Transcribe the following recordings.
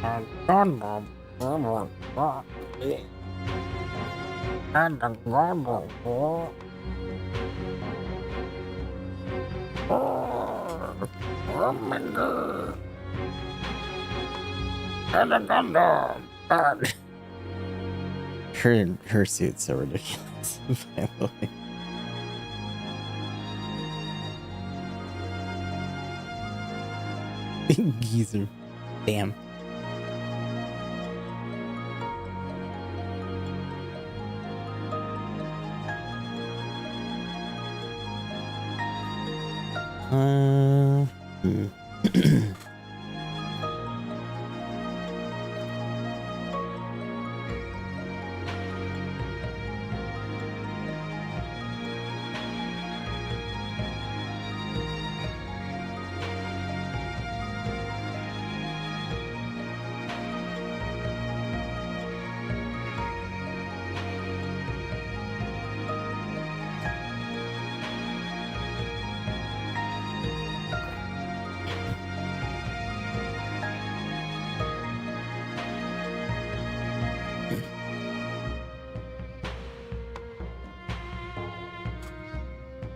Gundam, and the Gundam, and the Gundam. Her suit's so ridiculous. By the way. Geezer. Damn.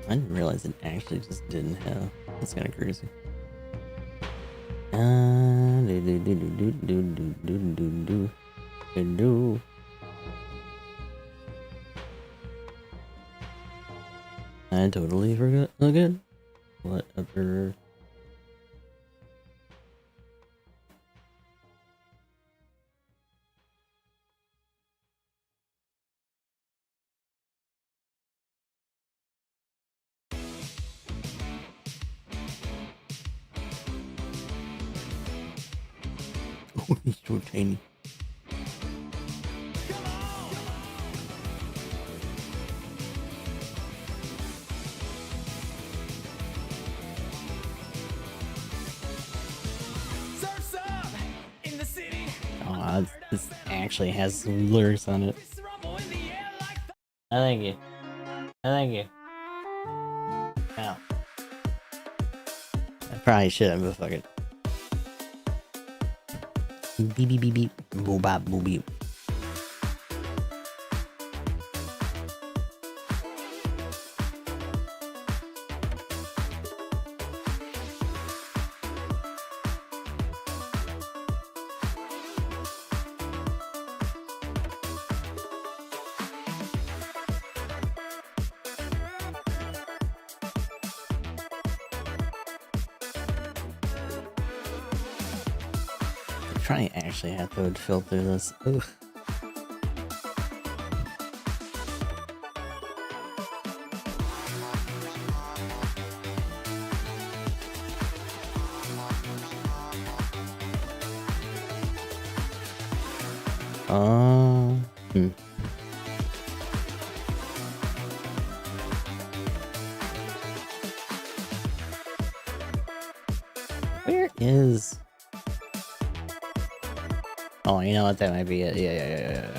I didn't realize it actually just didn't have. That's kind of crazy. I totally forgot again. Whatever. Oh, he's so tiny. Oh, this actually has some lyrics on it. I thank you. I thank you. Now. I probably shouldn't, but fuck it. Beep beep beep beep. Boop bop boop beep. Try actually have to filter this. Ooh. Where is? Oh, you know what? That might be it. Yeah.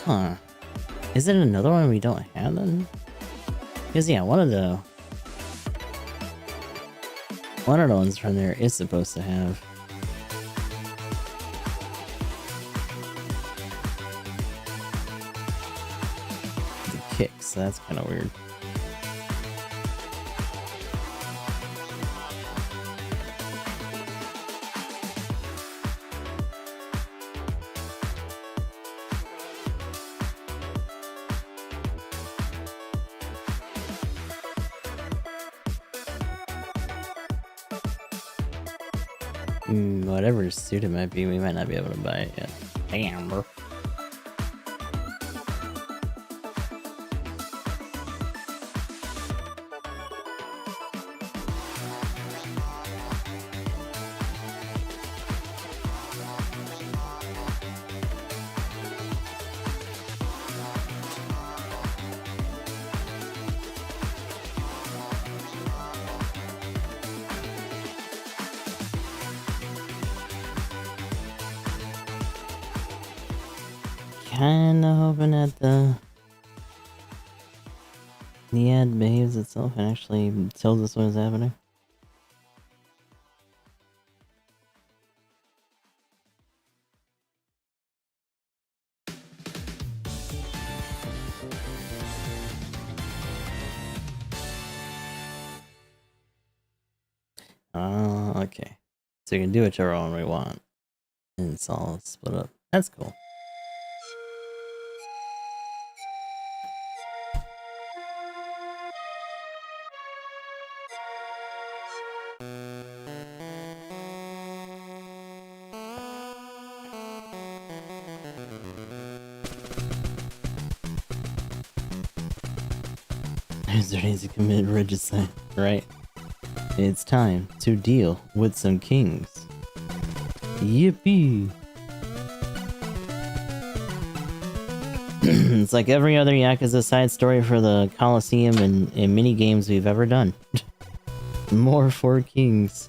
Huh. Is it another one we don't have then? Because yeah, one of the ones from there is supposed to have. The kicks, so that's kind of weird. Whatever suit it might be, we might not be able to buy it yet. Damn, bro. kinda hoping that the ad behaves itself and actually tells us what is happening. Okay. So you can do whichever one we want. And it's all split up. That's cool. Who's ready to commit regicide, right? It's time to deal with some kings. Yippee! It's like every other Yakuza side story for the Coliseum and mini games we've ever done. More 4 kings.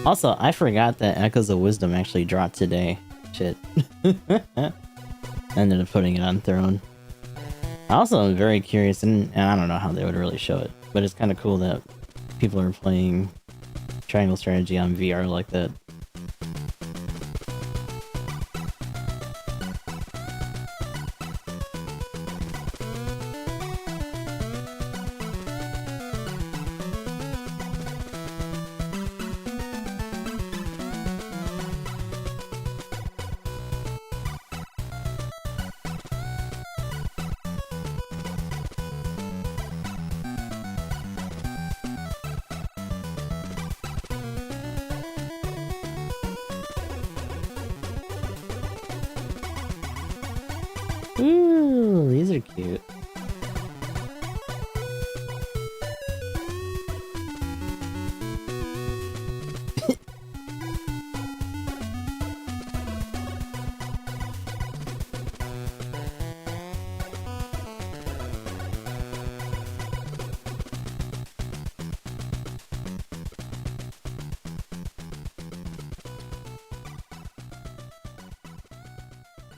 Also, I forgot that Echoes of Wisdom actually dropped today. Shit. Ended up putting it on Throne. I also am very curious, and I don't know how they would really show it, but it's kind of cool that people are playing Triangle Strategy on VR like that. Ooh, these are cute.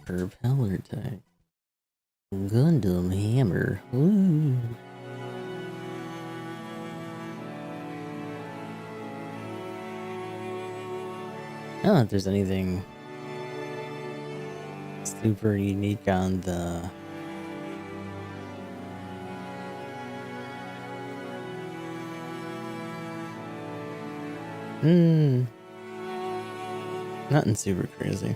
Propeller type. Gundam hammer. Ooh. I don't know if there's anything super unique on the nothing super crazy.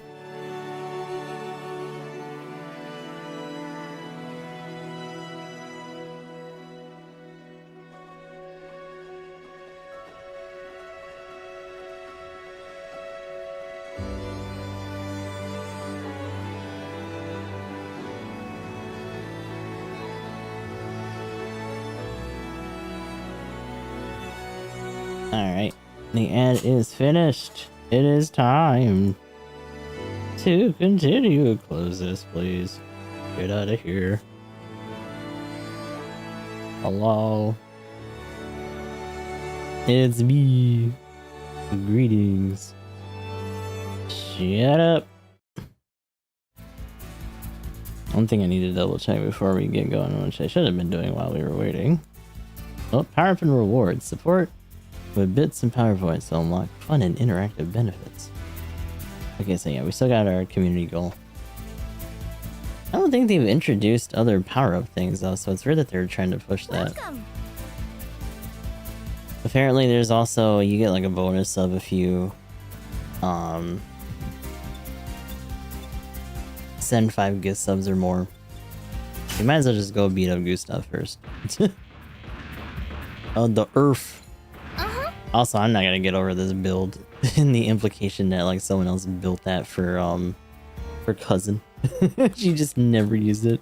Alright, the ad is finished. It is time to continue. Close this, please. Get out of here. Hello. It's me. Greetings. Shut up. One thing I need to double check before we get going, which I should have been doing while we were waiting. Oh, power up and rewards. Support with bits and power points to unlock fun and interactive benefits. Okay, so yeah, we still got our community goal. I don't think they've introduced other power-up things though, so it's weird that they're trying to push that. Welcome. Apparently there's also, you get like a bonus of if you send 5 gift subs or more. You might as well just go beat up Gustav first. Oh, the Earth. Also, I'm not gonna get over this build and the implication that like someone else built that for her cousin. She just never used it.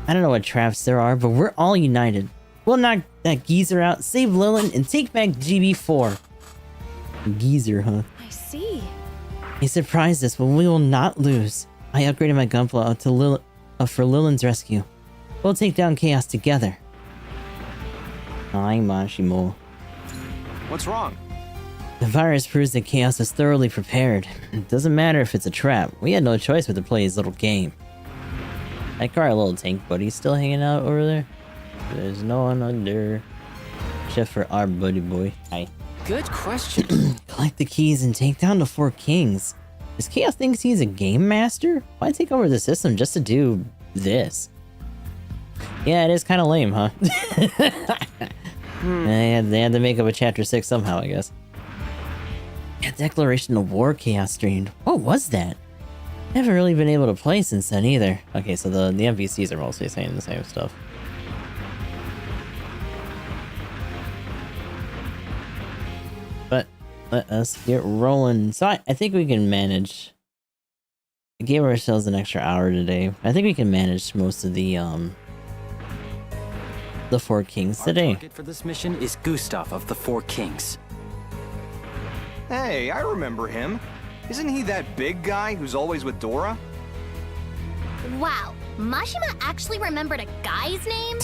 I don't know what traps there are, but we're all united. We'll knock that geezer out, save Lilin, and take back GB4. Geezer, huh? I see. He surprised us, but we will not lose. I upgraded my gunpla out to for Lilin's rescue. We'll take down Chaos together. Ay, Mashimo. What's wrong? The virus proves that Chaos is thoroughly prepared. It doesn't matter if it's a trap. We had no choice but to play his little game. That car, little tank buddy's still hanging out over there. There's no one under. Except for our buddy boy. Hi. Good question. Collect the keys and take down the 4 kings. Does Chaos thinks he's a game master? Why take over the system just to do this? Yeah, it is kind of lame, huh? They had to make up a chapter 6 somehow, I guess. Yeah, Declaration of War Chaos streamed. What was that? I haven't really been able to play since then either. Okay, so the NPCs are mostly saying the same stuff. But let us get rolling. So I think we can manage. We gave ourselves an extra hour today. I think we can manage most of the 4 kings today. Our target for this mission is Gustav of the 4 Kings. Hey, I remember him. Isn't he that big guy who's always with Dora? Wow, Mashima actually remembered a guy's name?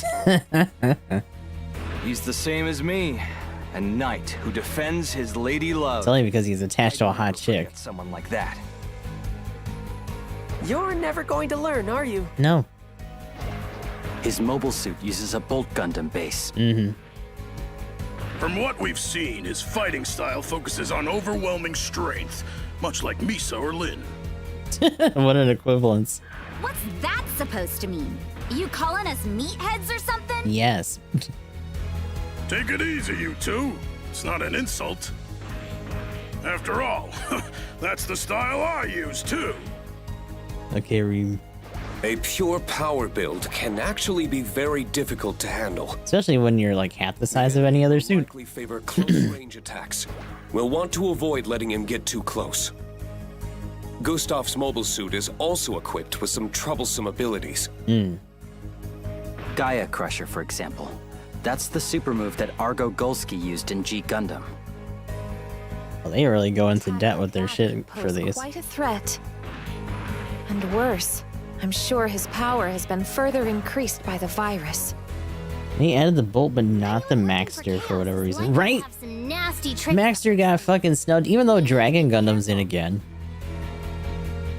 He's the same as me. A knight who defends his lady love. It's only because he's attached to a hot chick. Someone like that. You're never going to learn, are you? No. His mobile suit uses a bolt Gundam base. Mm-hmm. From what we've seen, his fighting style focuses on overwhelming strength, much like Misa or Lin. What an equivalence. What's that supposed to mean? You calling us meatheads or something? Yes. Take it easy, you two. It's not an insult. After all, that's the style I use, too. Okay, Reem. A pure power build can actually be very difficult to handle. Especially when you're like half the size of any other suit. Likely favor close-range attacks. We'll want to avoid letting him get too close. Gustav's mobile suit is also equipped with some troublesome abilities. Gaia Crusher, for example. That's the super move that Argo Golski used in G Gundam. Well, they really go into debt with their shit for these. Quite a threat. And worse, I'm sure his power has been further increased by the virus. He added the bolt, but not the Maxter for whatever reason. Right? Maxter got fucking snubbed, even though Dragon Gundam's in again.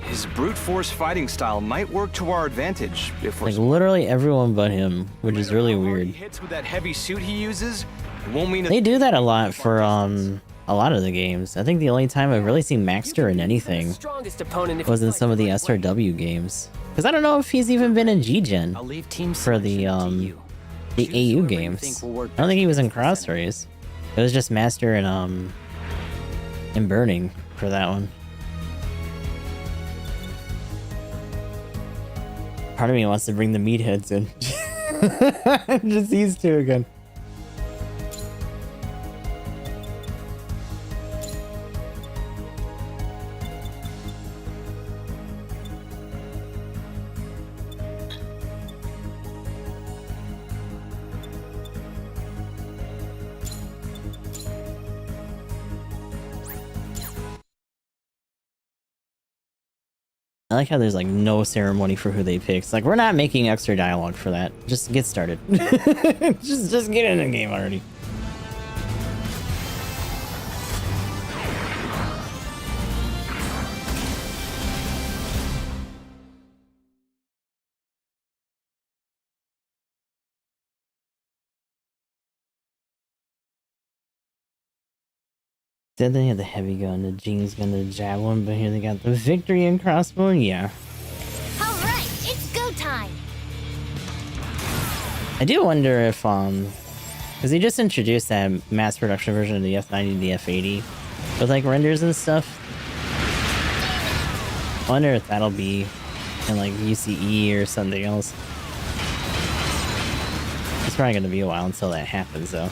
His brute force fighting style might work to our advantage if we're Like literally everyone but him, which is really weird. hits with that heavy suit he uses. It won't mean They do that a lot for a lot of the games. I think the only time I've really seen Maxter in anything Strongest opponent if was you in fight some of the right way. SRW games. Because I don't know if he's even been in G-Gen I'll leave team for the selection to you. the Choose AU whoever you games. think will work I don't think he was in best for this enemy. Cross-Rays. It was just Master and Burning for that one. Part of me wants to bring the meatheads in. Just these two again. I like how there's like no ceremony for who they pick. It's like we're not making extra dialogue for that. Just get started. just get in the game already. Then they had the heavy gun, the Gene's gun, the javelin, but here they got the victory and crossbow. Yeah. Alright, it's go time! I do wonder if, because they just introduced that mass production version of the F90 and the F80 with like renders and stuff. I wonder if that'll be in like UCE or something else. It's probably gonna be a while until that happens though.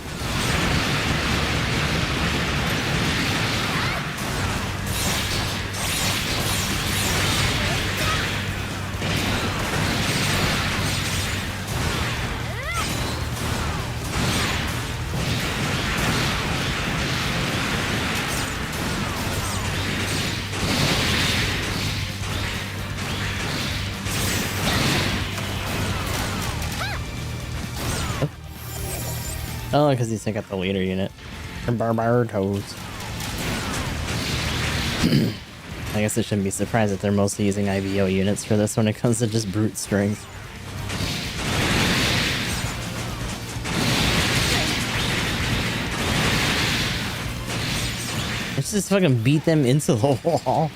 Oh, because he's got the leader unit. Barbatos. I guess I shouldn't be surprised that they're mostly using IVO units for this when it comes to just brute strength. Let's just fucking beat them into the wall.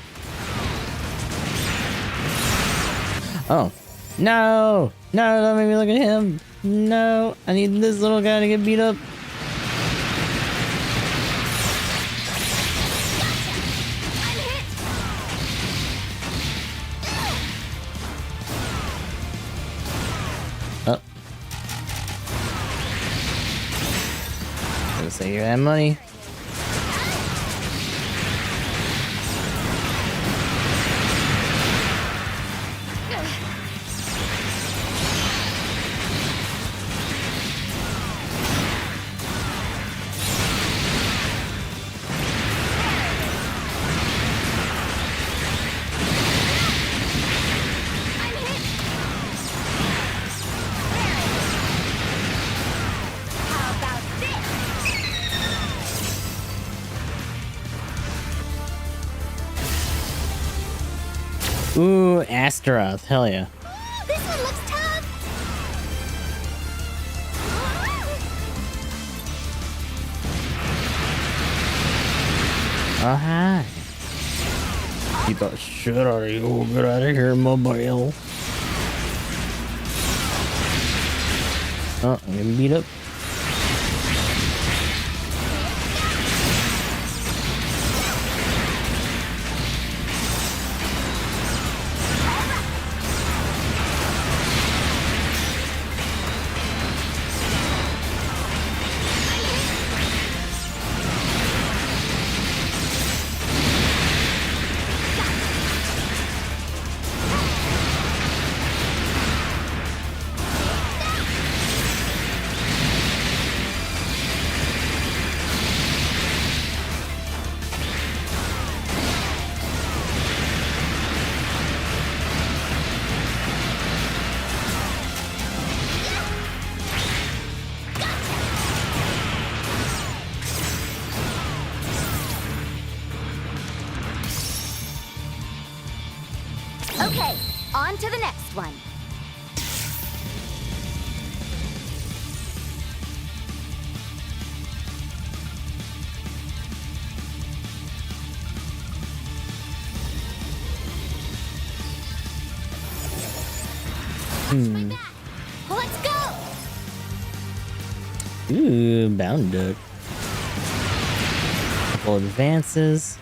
Oh. No! No, don't make me look at him! No! I need this little guy to get beat up. Oh. Gonna say you have money. Ooh, Astaroth, hell yeah. Ooh, this one looks tough. Oh, hi. Beat the shit out of you. Get out of here, mobile. Oh, I'm getting beat up. Okay, on to the next one. Let's go! Ooh, bound duck. Couple advances.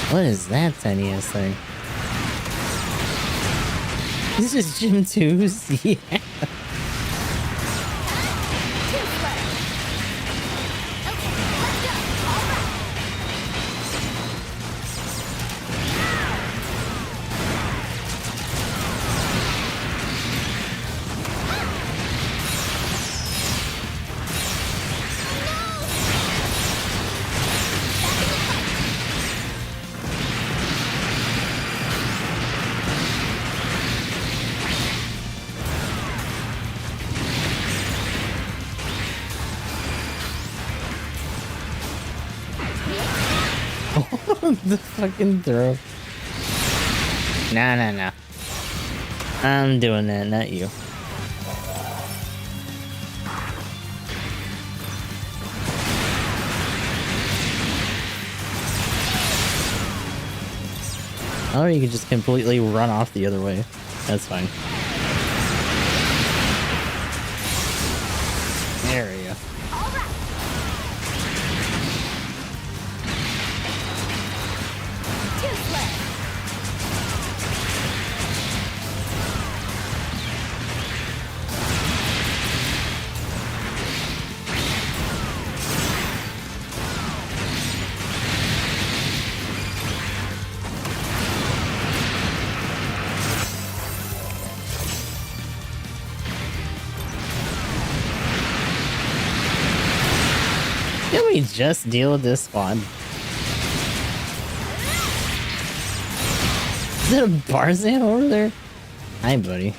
What is that tiny ass thing? This is Gym 2's? Yeah. The fucking throw. Nah. I'm doing that, not you. Or you could just completely run off the other way. That's fine. There we go. we just deal with this squad? Is that a Barzan over there? Hi, buddy.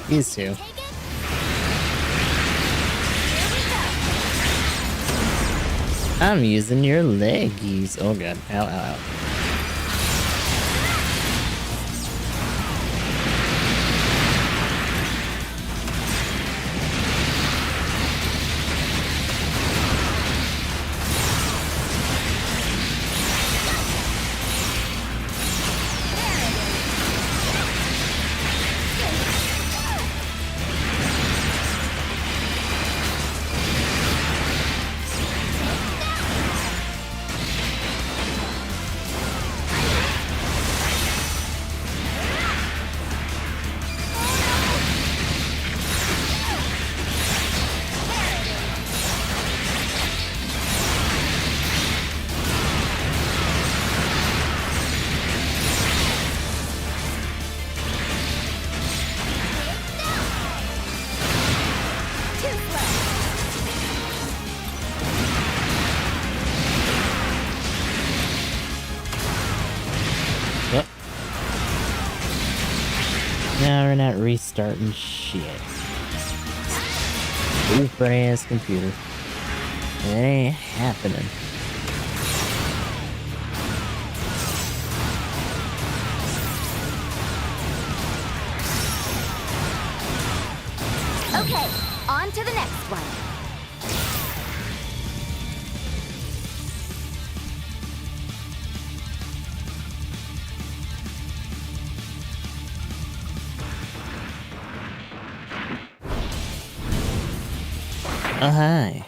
These two. I'm using your leggies. Oh god. Ow, ow, ow. Now we're not restarting shit. Super ass computer. It ain't happening. Okay, on to the next one. Oh, hi.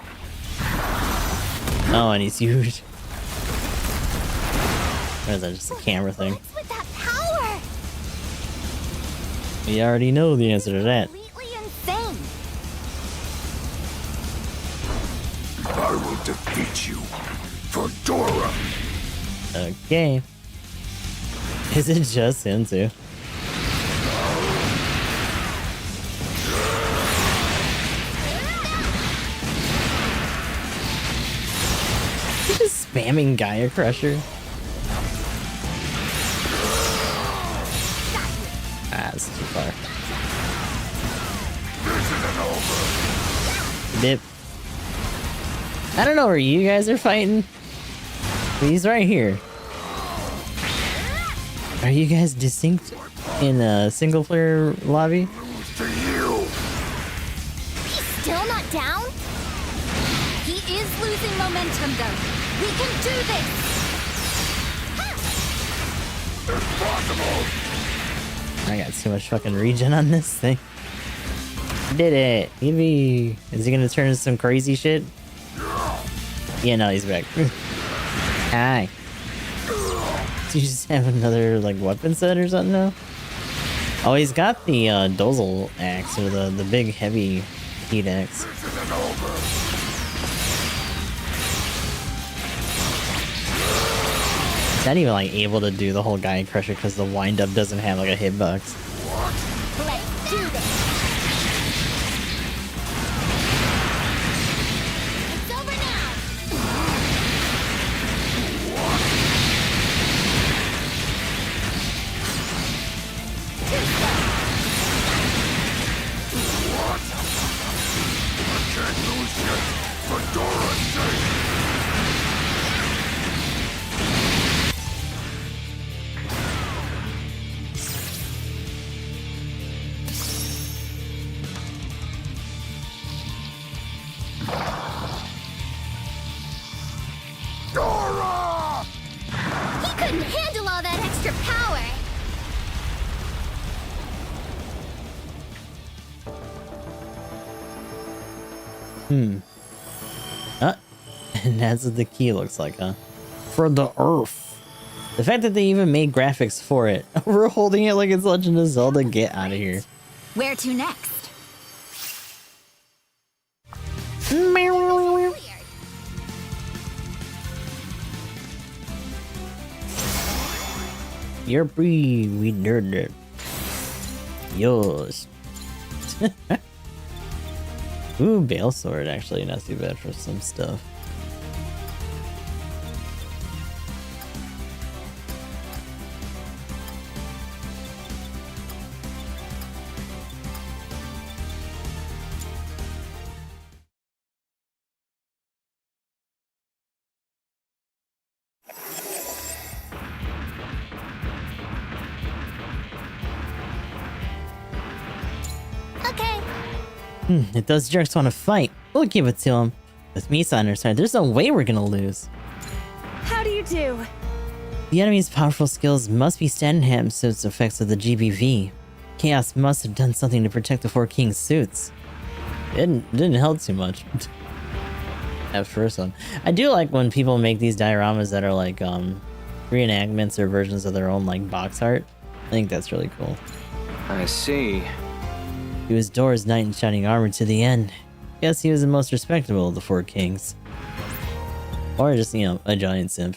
Oh, and he's huge. Or is that just a camera thing? What's with that power? We already know the answer to that. Completely insane. I will defeat you, Fedora. Okay. Is it just him too? He's just spamming Gaia Crusher. Ah, that's too far. Dip. I don't know where you guys are fighting. But he's right here. Are you guys distinct in a single player lobby? He's still not down? He is losing momentum though. We can do this! I got too much fucking regen on this thing. Did it. Yippee. Is he gonna turn into some crazy shit? Yeah, no, he's back. Hi. Do you just have another, like, weapon set or something now? Oh, he's got the, Dozel axe, or the big, heavy heat axe. He's not even, like, able to do the whole Gaia Crusher because the wind-up doesn't have, like, a hitbox. Let's do this! It's over now! And that's what the key looks like, huh? For the Earth. The fact that they even made graphics for it. We're holding it like it's Legend of Zelda. Get out of here. Where to next? You're free. We nerd it. Yours. Ooh, Bale Sword. Actually, not too bad for some stuff. If those jerks want to fight, we'll give it to them. With Misa on our side, there's no way we're gonna lose. How do you do? The enemy's powerful skills must be standing him suits effects of the GBV. Chaos must have done something to protect the four kings' suits. It didn't help too much. That first one. I do like when people make these dioramas that are like reenactments or versions of their own like box art. I think that's really cool. I see. He was Dora's knight in shining armor to the end. Guess he was the most respectable of the four kings. Or just, you know, a giant simp.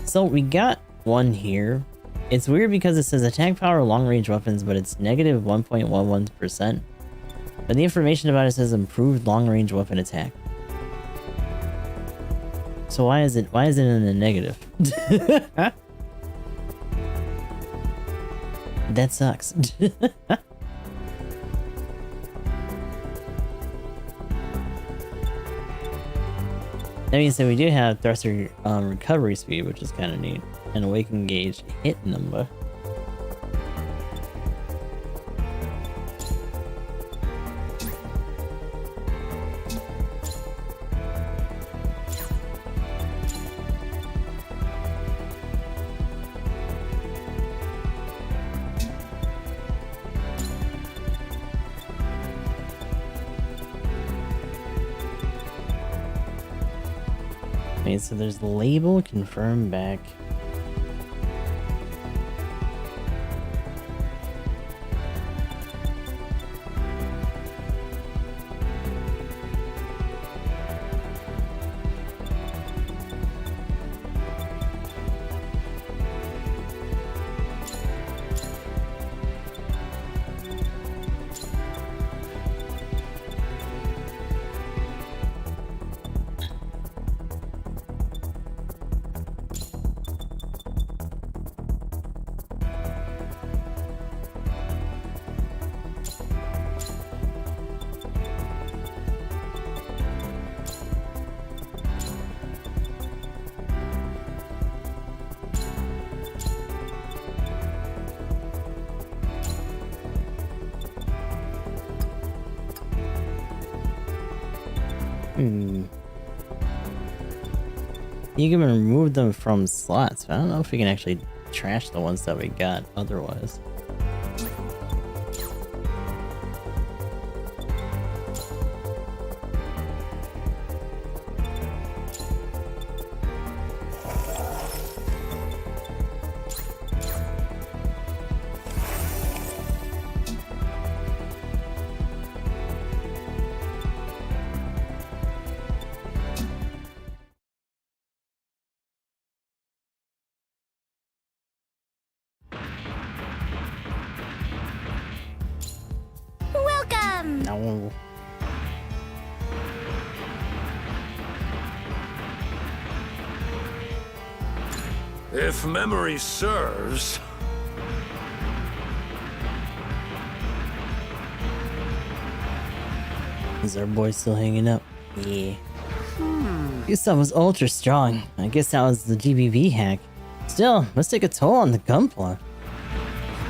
So we got one here. It's weird because it says attack power long range weapons, but it's negative 1.11%. But the information about it says improved long range weapon attack. So why is it in the negative? That sucks. That means that we do have thruster recovery speed, which is kind of neat, and awaken gauge hit number. Okay, so there's the label, confirm back. You can remove them from slots, but I don't know if we can actually trash the ones that we got otherwise. Welcome! No. If memory serves... Is our boy still hanging up? Yeah. This stuff was ultra strong. I guess that was the GBV hack. Still, must take a toll on the gunpla.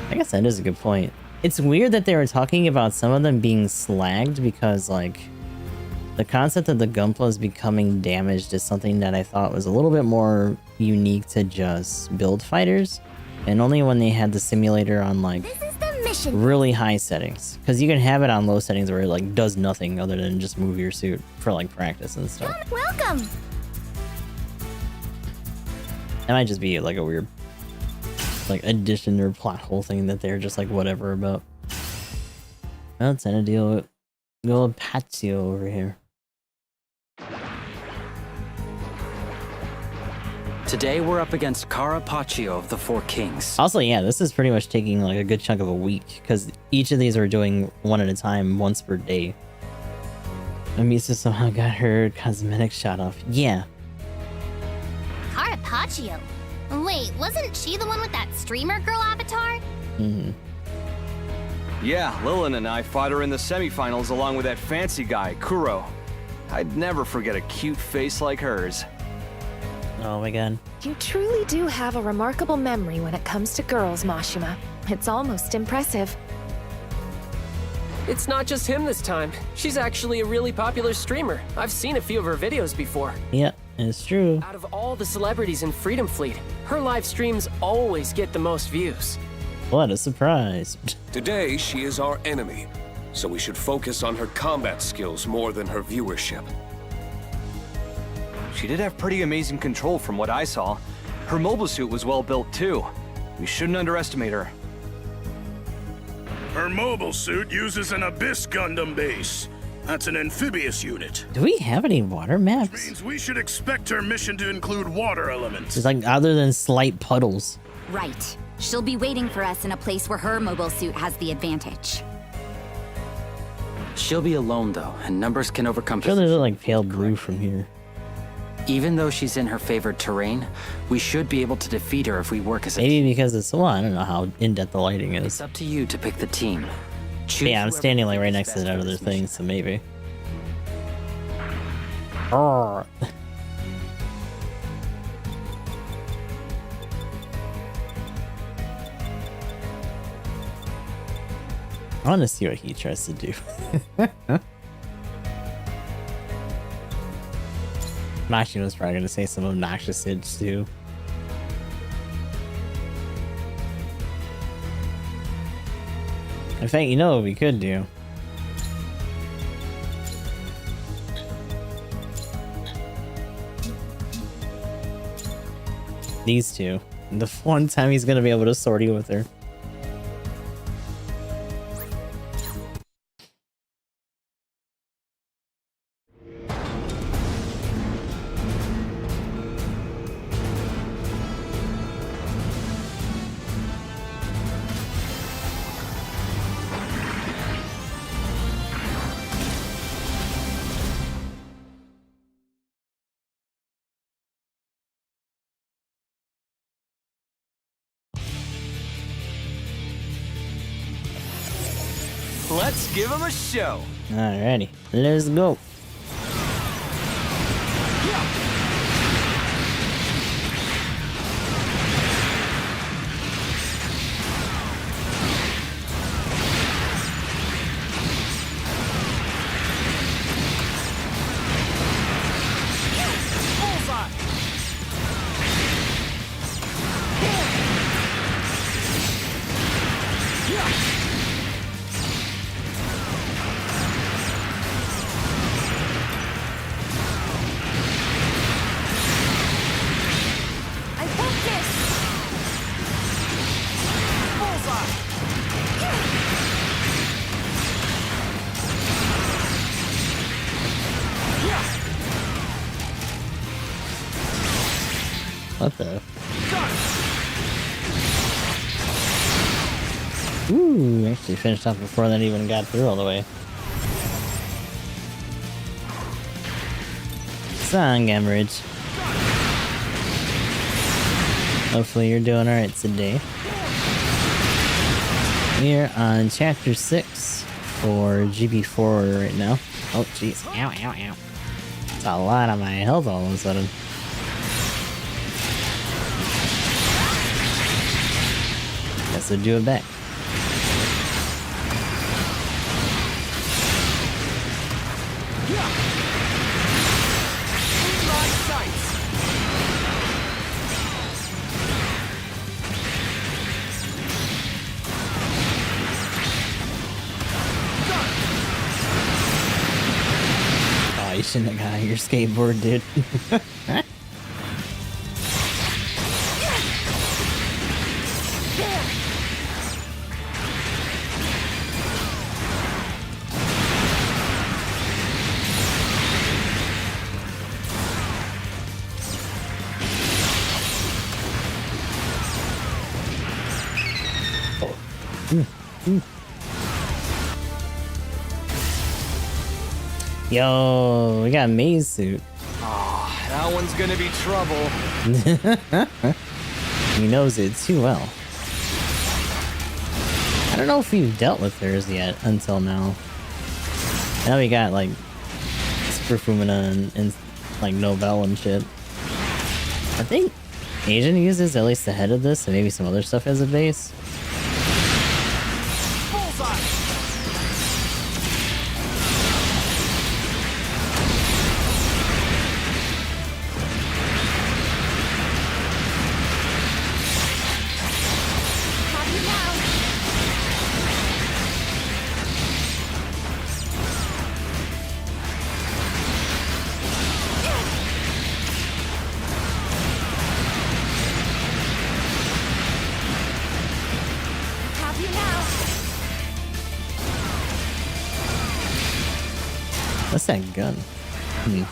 I guess that is a good point. It's weird that they were talking about some of them being slagged because, like, The concept of the Gunplas becoming damaged is something that I thought was a little bit more unique to just build fighters, and only when they had the simulator on like This is the mission. really high settings, because you can have it on low settings where it like does nothing other than just move your suit for like practice and stuff. Welcome. That might just be like a weird like addition or plot hole thing that they're just like whatever about. Well, it's a deal with little Patio over here. Today we're up against Carapaccio of the Four Kings. Also, yeah, this is pretty much taking like a good chunk of a week, because each of these are doing one at a time, once per day. Amisa somehow got her cosmetic shot off. Yeah. Carapaccio. Wait, wasn't she the one with that streamer girl avatar? Mm-hmm. Yeah, Lillian and I fought her in the semifinals along with that fancy guy, Kuro. I'd never forget a cute face like hers. Oh my god. You truly do have a remarkable memory when it comes to girls, Mashima. It's almost impressive. It's not just him this time. She's actually a really popular streamer. I've seen a few of her videos before. Yeah, it's true. Out of all the celebrities in Freedom Fleet, her live streams always get the most views. What a surprise. Today, she is our enemy, so we should focus on her combat skills more than her viewership. She did have pretty amazing control from what I saw. Her mobile suit was well built too. We shouldn't underestimate her. Her mobile suit uses an Abyss Gundam base. That's an amphibious unit. Do we have any water maps? Means we should expect her mission to include water elements. It's like other than slight puddles. Right. She'll be waiting for us in a place where her mobile suit has the advantage. She'll be alone though, and numbers can overcome. I'm sure there's like pale blue from here. Even though she's in her favored terrain, we should be able to defeat her if we work as a Maybe team. because it's, well, I don't know how in-depth the lighting It's is. up to you to pick the team. Choose Yeah, I'm whoever standing you like think right is next to best that for other this thing, mission. so maybe. Oh. I want to see what he tries to do. Mashi was probably going to say some obnoxious shit too. In fact, you know what we could do? These two. The one time he's going to be able to sortie with her. Let's give him a show. Alrighty, let's go. What the? Ooh, actually finished off before that even got through all the way. Song Gammerage. Hopefully you're doing alright today. We're on chapter 6 for GB4 right now. Oh jeez. Ow, ow, ow. That's a lot of my health all of a sudden. Guess I'll do it back. shouldn't have got on your skateboard, dude. Yo, we got a maze suit. Oh, that one's gonna be trouble. He knows it too well. I don't know if we've dealt with hers yet until now. Now we got like Super Fumina and like Nobel and shit. I think Asian uses at least the head of this and maybe some other stuff as a base. What's that gun? These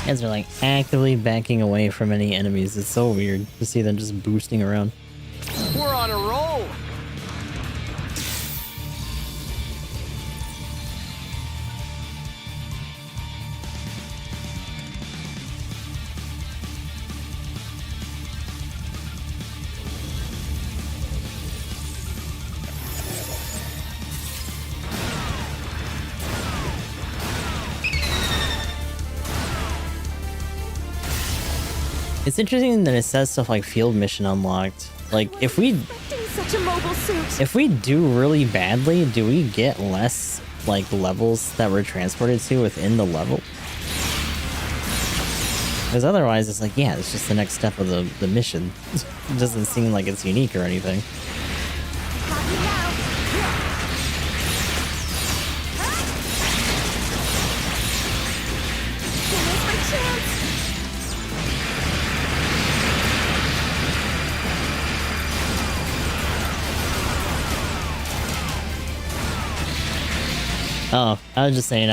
guys are like actively backing away from any enemies. It's so weird to see them just boosting around. We're on a roll. It's interesting that it says stuff like field mission unlocked. Like if we do really badly, do we get less like levels that we're transported to within the level? Because otherwise it's like, yeah, it's just the next step of the mission. It doesn't seem like it's unique or anything. Oh, I was just saying,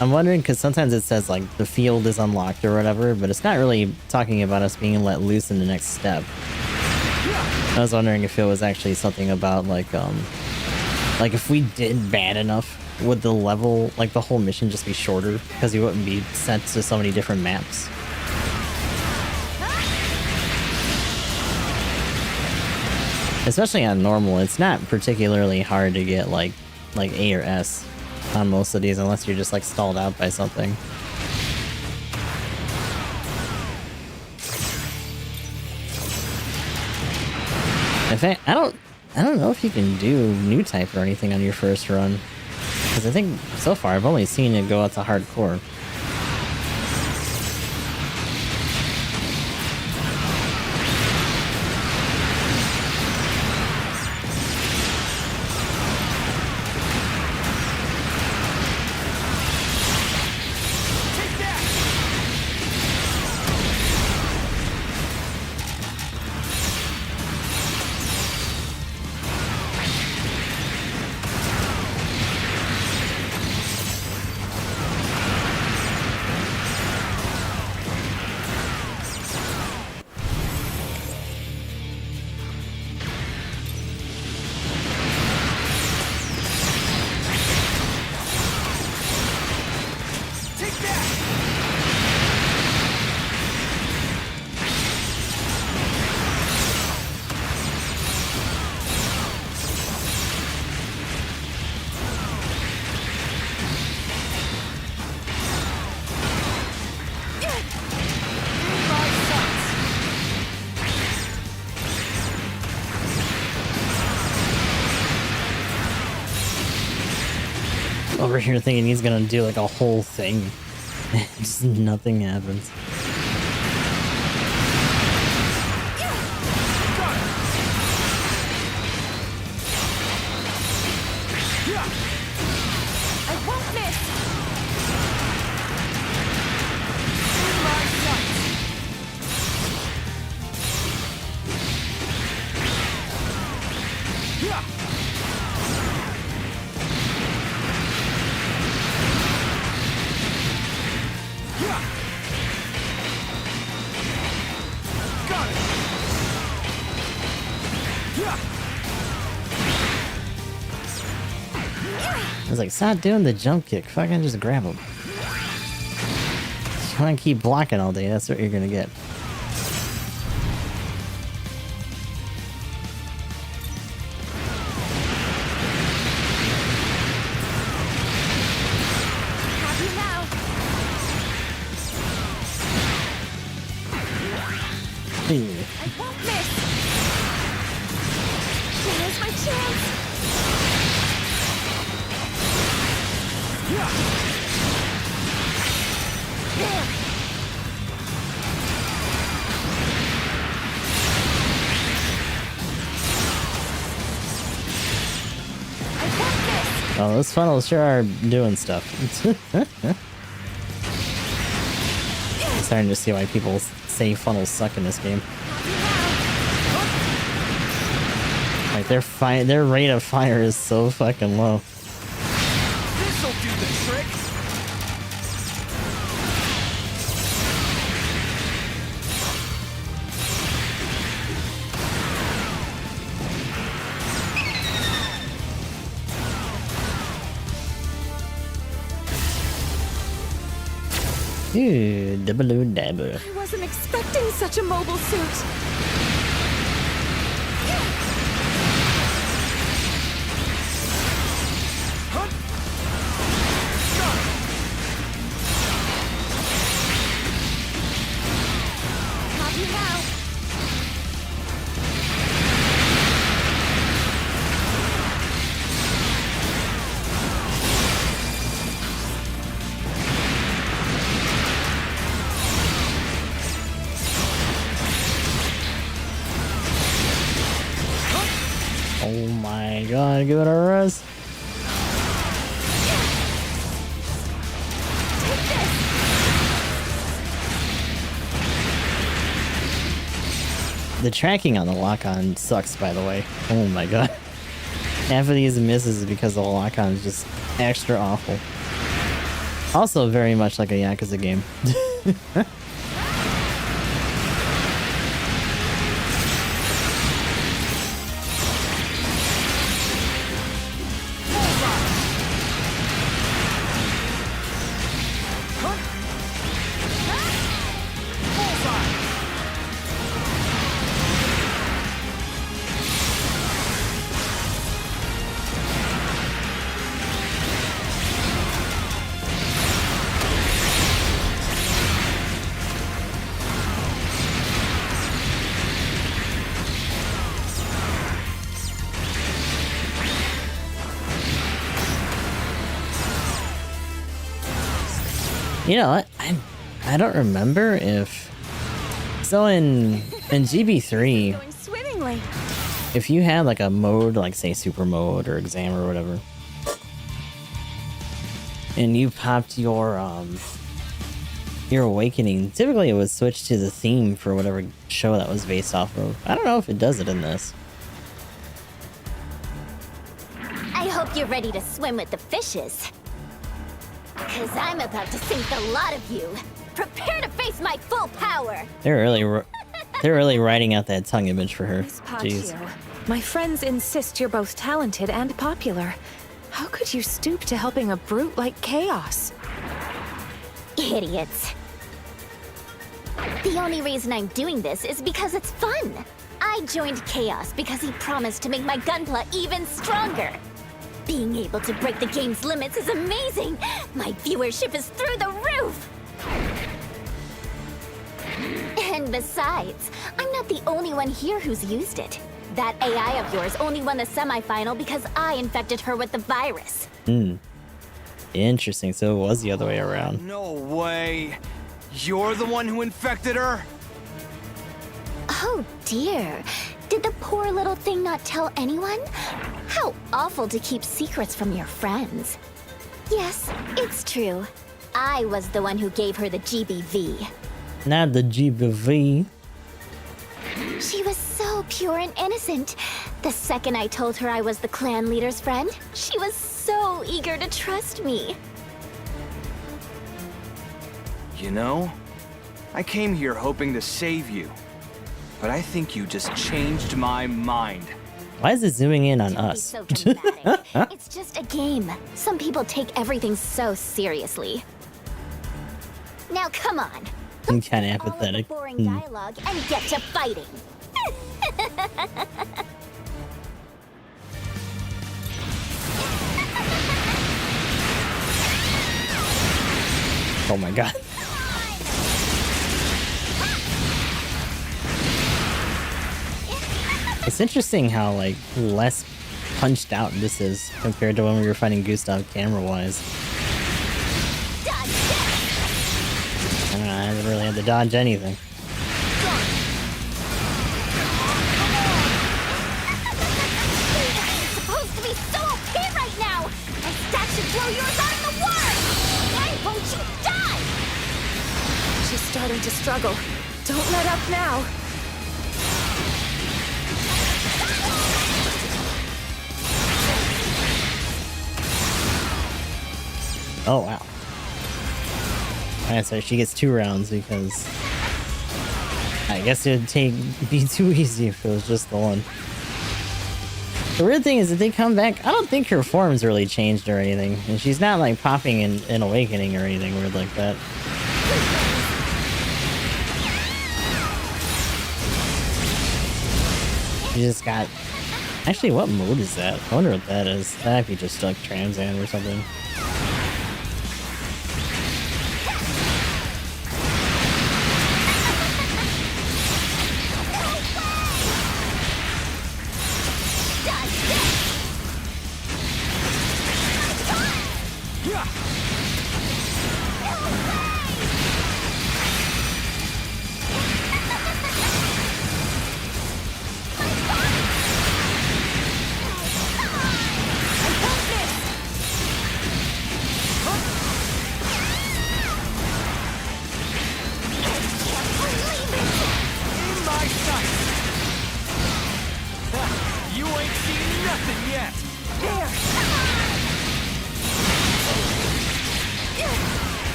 I'm wondering because sometimes it says like the field is unlocked or whatever, but it's not really talking about us being let loose in the next step. I was wondering if it was actually something about like if we did bad enough, would the level, like the whole mission just be shorter because you wouldn't be sent to so many different maps? Especially on normal, it's not particularly hard to get like A or S on most of these unless you're just like stalled out by something. In fact, I don't know if you can do new type or anything on your first run, because I think so far I've only seen it go out to hardcore. Over here thinking he's gonna do like a whole thing Just nothing happens. I won't miss! In my sights! Got it! I was like, stop doing the jump kick. Fucking just grab him. If you want to keep blocking all day, that's what you're gonna get. Have you now? I won't miss! Here's my chance! There! I won't miss! Oh, those funnels sure are doing stuff. I'm starting to see why people say funnels suck in this game. Like their rate of fire is so fucking low. This'll do the trick! Ooh, double dabble. I wasn't expecting such a mobile suit. Have you now? Oh my god, give it a rest. The tracking on the lock-on sucks, by the way. Oh my god. Half of these misses because the lock-on is just extra awful. Also very much like a Yakuza game. You know what? I don't remember if... So in GB3, Going swimmingly. if you had like a mode, like say super mode or exam or whatever, and you popped your awakening, typically it would switch to the theme for whatever show that was based off of. I don't know if it does it in this. I hope you're ready to swim with the fishes. Because I'm about to sink the lot of you. Prepare to face my full power. They're really writing out that tongue image for her. Miss Jeez. Paccio, my friends insist you're both talented and popular. How could you stoop to helping a brute like Chaos? Idiots. The only reason I'm doing this is because it's fun. I joined Chaos because he promised to make my gunpla even stronger. Being able to break the game's limits is amazing. My viewership is through the roof. And besides, I'm not the only one here who's used it. That AI of yours only won the semifinal because I infected her with the virus. Yeah, Interesting, so it was the other way around. No way. You're the one who infected her? Oh dear. Did the poor little thing not tell anyone? How awful to keep secrets from your friends. Yes, it's true. I was the one who gave her the GBV. Not the GBV. She was so pure and innocent. The second I told her I was the clan leader's friend, she was so eager to trust me. You know, I came here hoping to save you. But I think you just changed my mind. Why is it zooming in on Don't be us? so dramatic. It's just a game. Some people take everything so seriously. Now come on. I'm kind of All of the apathetic. boring dialogue and get to fighting. Oh my god. It's interesting how, like, less punched out this is compared to when we were fighting Gustav camera-wise. I don't know, I haven't really had to dodge anything. It's supposed to be so OP right now! My stats should blow yours out of the water! Why won't you die? She's starting to struggle. Don't let up now. Oh, wow. Alright, so she gets 2 rounds because I guess it would be too easy if it was just the one. The weird thing is that they come back, I don't think her form's really changed or anything. And she's not like popping in Awakening or anything weird like that. She just got... Actually, what mode is that? I wonder what that is. That might be just like Trans Am or something.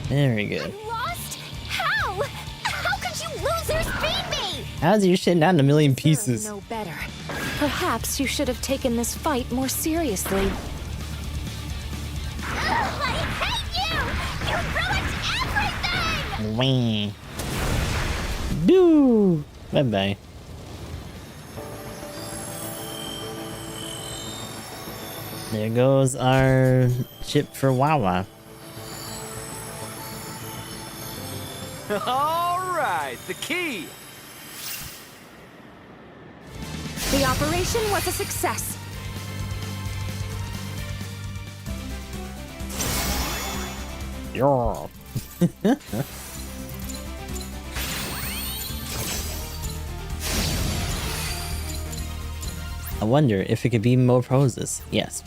Very good. Lost? How? How could you losers beat me? How's your shit not in a million pieces? No better. Perhaps you should have taken this fight more seriously. I hate you! You ruined everything! Wah. Doo. Bye bye. There goes our chip for Wawa. All right, the key. The operation was a success. Yeah. I wonder if it could be more poses. Yes.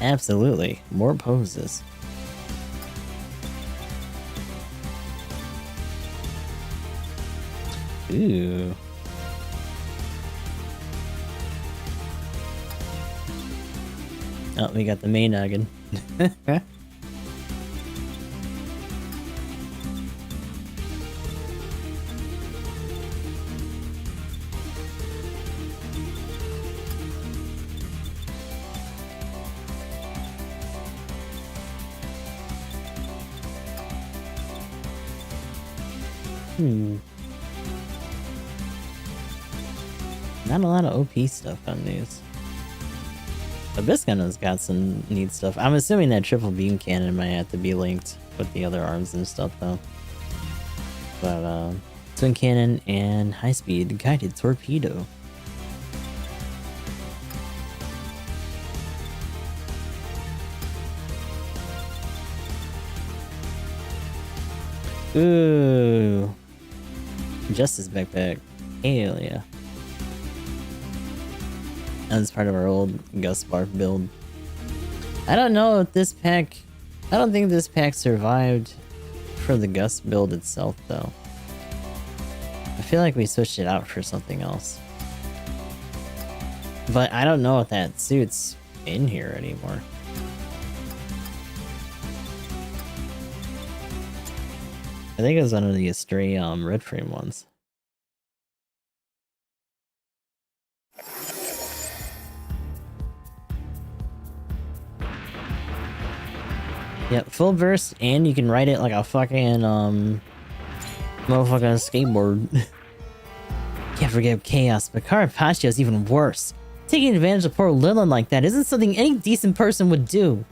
Absolutely. More poses. Ooh. Oh, we got the main noggin. Not a lot of OP stuff on these. Abyss Gundam's got some neat stuff. I'm assuming that triple beam cannon might have to be linked with the other arms and stuff, though. But twin cannon and high-speed guided torpedo. Ooh. Justice backpack. Hell yeah. That was part of our old Gus Spark build. I don't know if this pack... I don't think this pack survived for the Gus build itself, though. I feel like we switched it out for something else. But I don't know if that suit's in here anymore. I think it was one of the stray red frame ones. Yep, full burst, and you can ride it like a fucking motherfucking skateboard. Can't forget Chaos, but Carpaccio is even worse. Taking advantage of poor Lilin like that isn't something any decent person would do.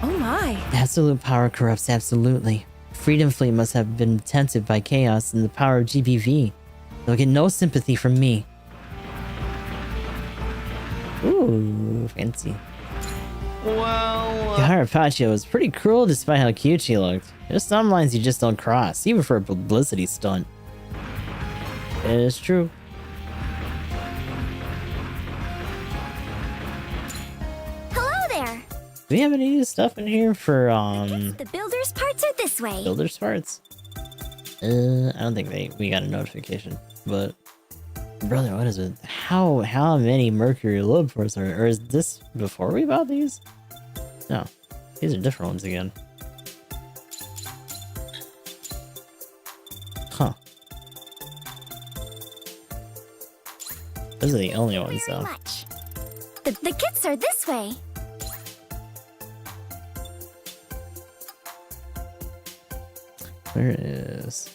Oh my. Absolute power corrupts absolutely. Freedom Fleet must have been tempted by Chaos and the power of GBV. They'll get no sympathy from me. Ooh, fancy. Well... Carpaccio was pretty cruel despite how cute she looked. There's some lines you just don't cross, even for a publicity stunt. It is true. Hello there. Do we have any new stuff in here for The builder's parts are this way. builder's parts? I don't think we got a notification, but brother, what is it? How many Mercury load ports are, or is this before we bought these? No, these are different ones again. Huh. Those are the only ones Very though. much. The kits are this way. There it is.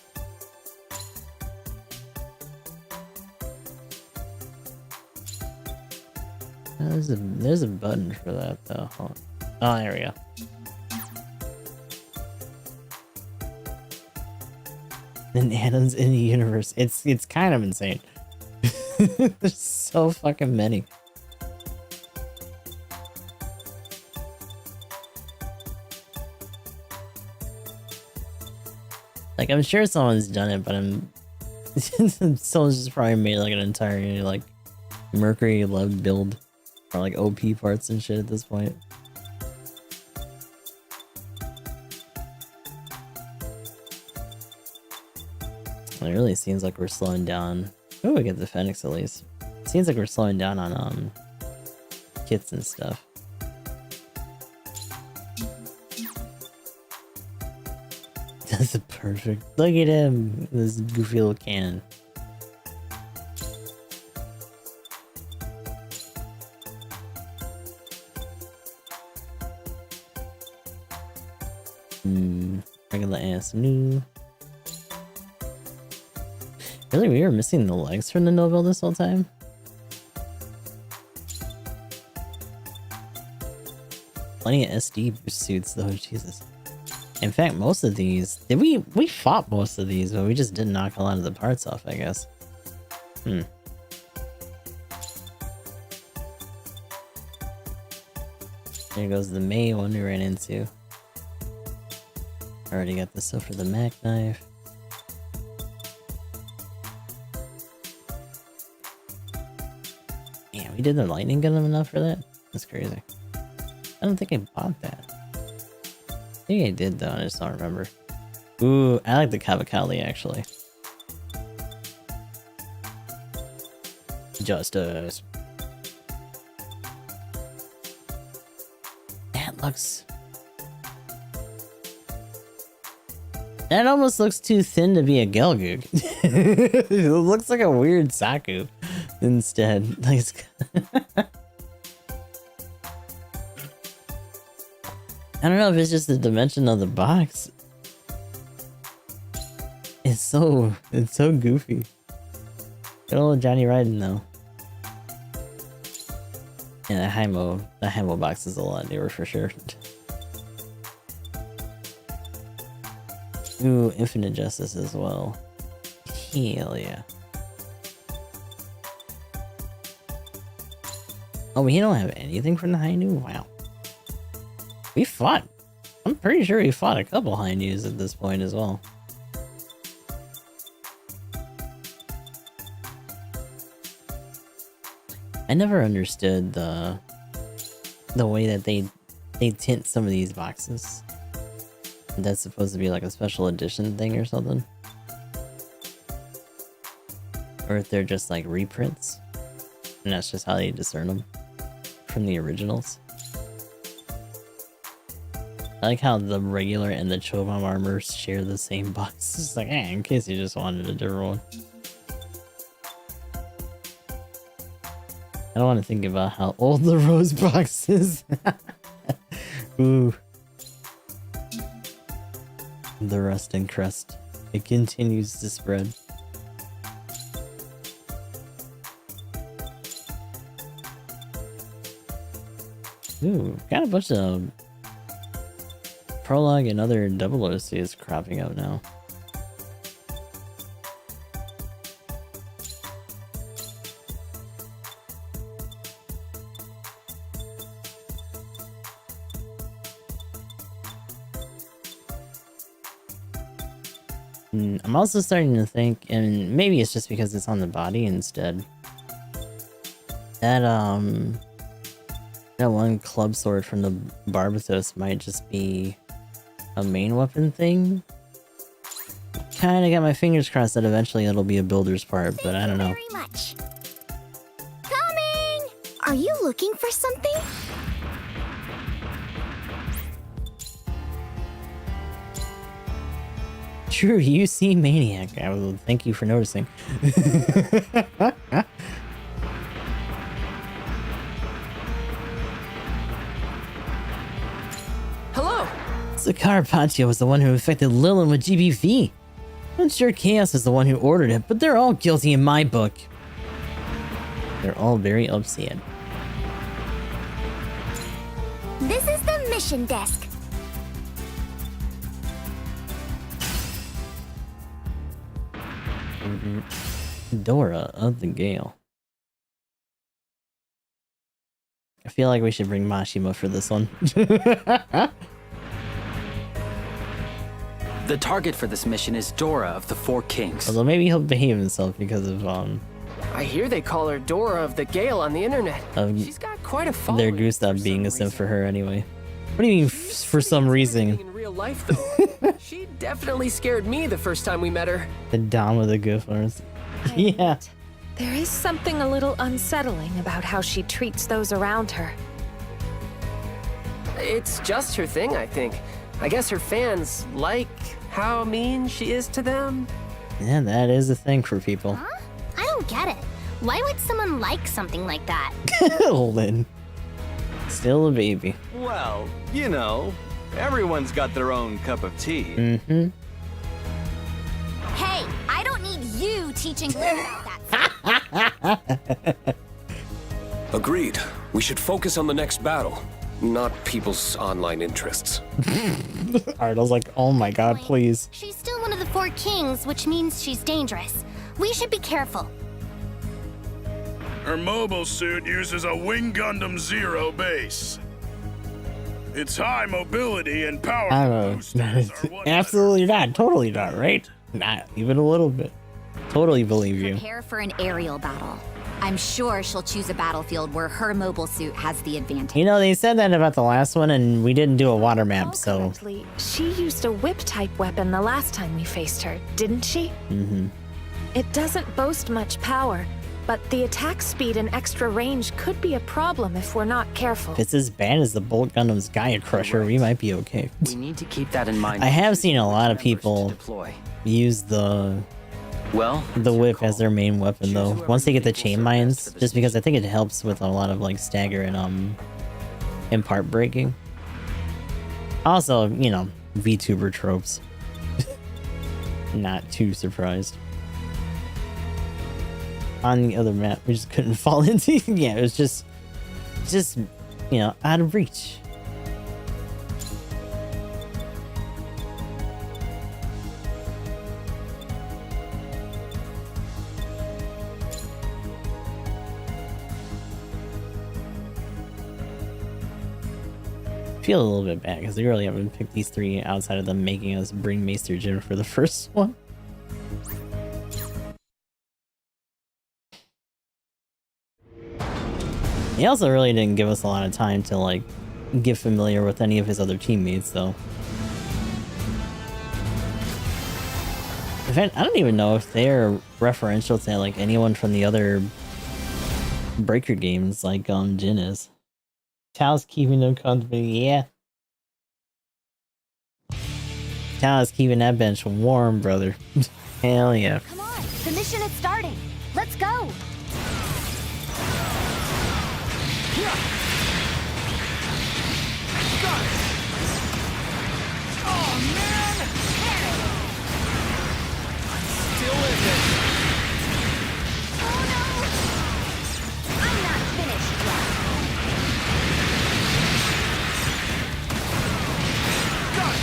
There's a button for that though. Hold on. Oh, there we go. Then atoms in the universe. It's kind of insane. There's so fucking many. Like, I'm sure someone's done it, but someone's just probably made like an entire like Mercury love build or like OP parts and shit at this point. It really seems like we're slowing down. Oh, we get the Phoenix at least. Seems like we're slowing down on kits and stuff. That's perfect. Look at him, this goofy little cannon. Regular ass new. Really, we were missing the legs from the Nobel this whole time? Plenty of SD suits though, Jesus. In fact, most of these... we fought most of these, but we just didn't knock a lot of the parts off, I guess. There goes the May one we ran into. Already got the stuff for the Mac knife. Damn, we did the lightning gun enough for that? That's crazy. I don't think I bought that. I think I did though, I just don't remember. Ooh, I like the Kavakali actually. Justice. That looks... that almost looks too thin to be a Gelgoog. It looks like a weird Saku instead. Like I don't know if it's just the dimension of the box. It's so goofy. Good old Johnny Ryden though. Yeah, the Heimo box is a lot newer for sure. Ooh, Infinite Justice as well. Hell yeah. Oh, we don't have anything from the Hainu? Wow. We fought. I'm pretty sure we fought a couple Hainus at this point as well. I never understood the way that they tint some of these boxes. That's supposed to be like a special edition thing or something. Or if they're just like reprints. And that's just how they discern them from the originals. I like how the regular and the Chobam armors share the same box. It's like, in case you just wanted a different one. I don't want to think about how old the rose box is. Ooh. The rust and crust. It continues to spread. Ooh, got a bunch of prologue and other double OCs cropping up now. I'm also starting to think, and maybe it's just because it's on the body instead, that that one club sword from the Barbatos might just be a main weapon thing. Kinda got my fingers crossed that eventually it'll be a builder's part, but I don't know. Very much. Coming! Are you looking for something? True, you see Maniac. I will thank you for noticing. Hello! Sakara Panchio was the one who infected Lilin with GBV. I'm sure Chaos is the one who ordered it, but they're all guilty in my book. They're all very upset. This is the mission desk. Dora of the Gale. I feel like we should bring Mashima for this one. The target for this mission is Dora of the Four Kings. Although maybe he'll behave himself because of I hear they call her Dora of the Gale on the internet. She's got quite a following. their Gustav being a sim for her anyway. What do you mean for some reason? In real life, though, she definitely scared me the first time we met her. The Dom of the Goofers. Yeah. There is something a little unsettling about how she treats those around her. It's just her thing, I think. I guess her fans like how mean she is to them. Yeah, that is a thing for people. Huh? I don't get it. Why would someone like something like that? Lynn. Still a baby. Well, you know, everyone's got their own cup of tea. Mm-hmm. Hey, I don't need you teaching me about that. Agreed. We should focus on the next battle, not people's online interests. Ardle's like, oh my god, please. She's still one of the Four Kings, which means she's dangerous. We should be careful. Her mobile suit uses a Wing Gundam Zero base. Its high mobility and power I don't boosters are know. what Absolutely not. Totally not, right? Not even a little bit. Totally believe you. Prepare for an aerial battle. I'm sure she'll choose a battlefield where her mobile suit has the advantage. You know, they said that about the last one, and we didn't do a water map, so... Ultimately, she used a whip-type weapon the last time we faced her, didn't she? Mm-hmm. It doesn't boast much power, but the attack speed and extra range could be a problem if we're not careful. If it's as bad as the Bolt Gundam's Gaia Crusher, we might be okay. We need to keep that in mind. I have seen a lot of people use the whip as their main weapon, though. Once they get the chain mines, just because I think it helps with a lot of like stagger and part breaking. Also, you know, VTuber tropes. Not too surprised. On the other map, we just couldn't fall into. Yeah, it was just you know, out of reach. feel a little bit bad because we really haven't picked these three outside of them making us bring Maester Jim for the first one. He also really didn't give us a lot of time to like get familiar with any of his other teammates though. In fact, I don't even know if they're referential to like anyone from the other Breaker games like Jin is. Tao's keeping them company, yeah. Tao's keeping that bench warm, brother. Hell yeah. Come on, the mission is starting. Let's go. Oh man! Still with it. Oh no! I'm not finished yet. Got it.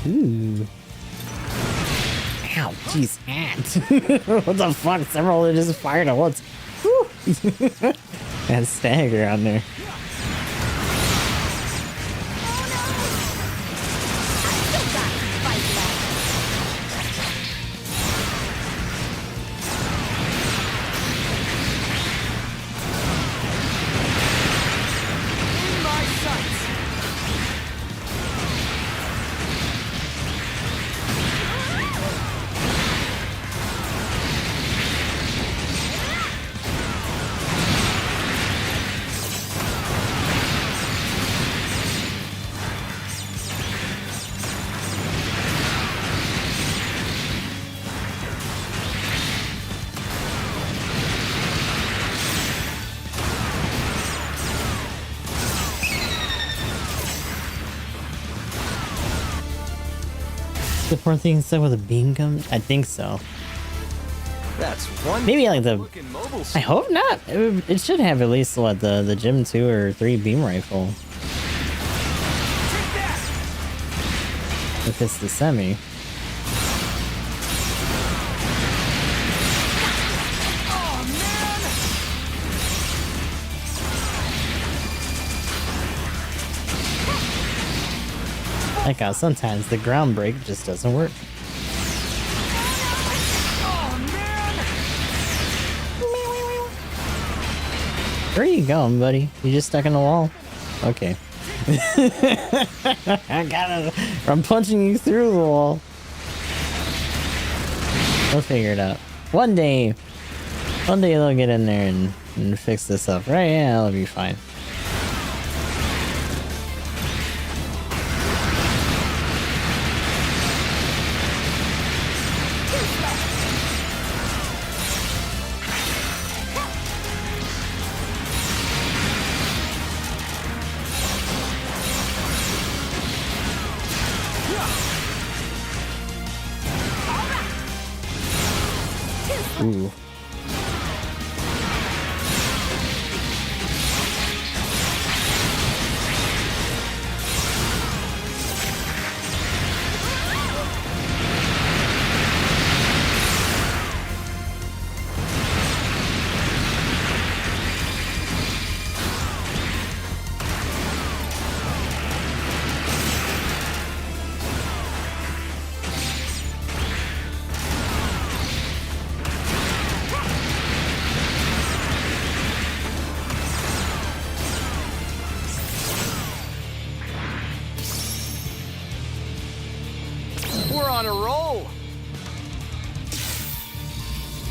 Ooh. Ow, jeez, ant. What the fuck? Several of them just fired at once. Whew. That stagger on there. In my sights. The poor thing stuck with a beam gun? I think so. That's one Maybe like the. looking mobile I suit. hope not. It should have at least what the Gym 2 or 3 beam rifle. Take that. If it's the semi. Oh man! Like how sometimes the ground break just doesn't work. Oh man! Where are you going, buddy? You just stuck in the wall? Okay. I gotta. I'm punching you through the wall. We'll figure it out. One day they'll get in there and fix this up, right? Yeah, it'll be fine. Ooh. We're on a roll.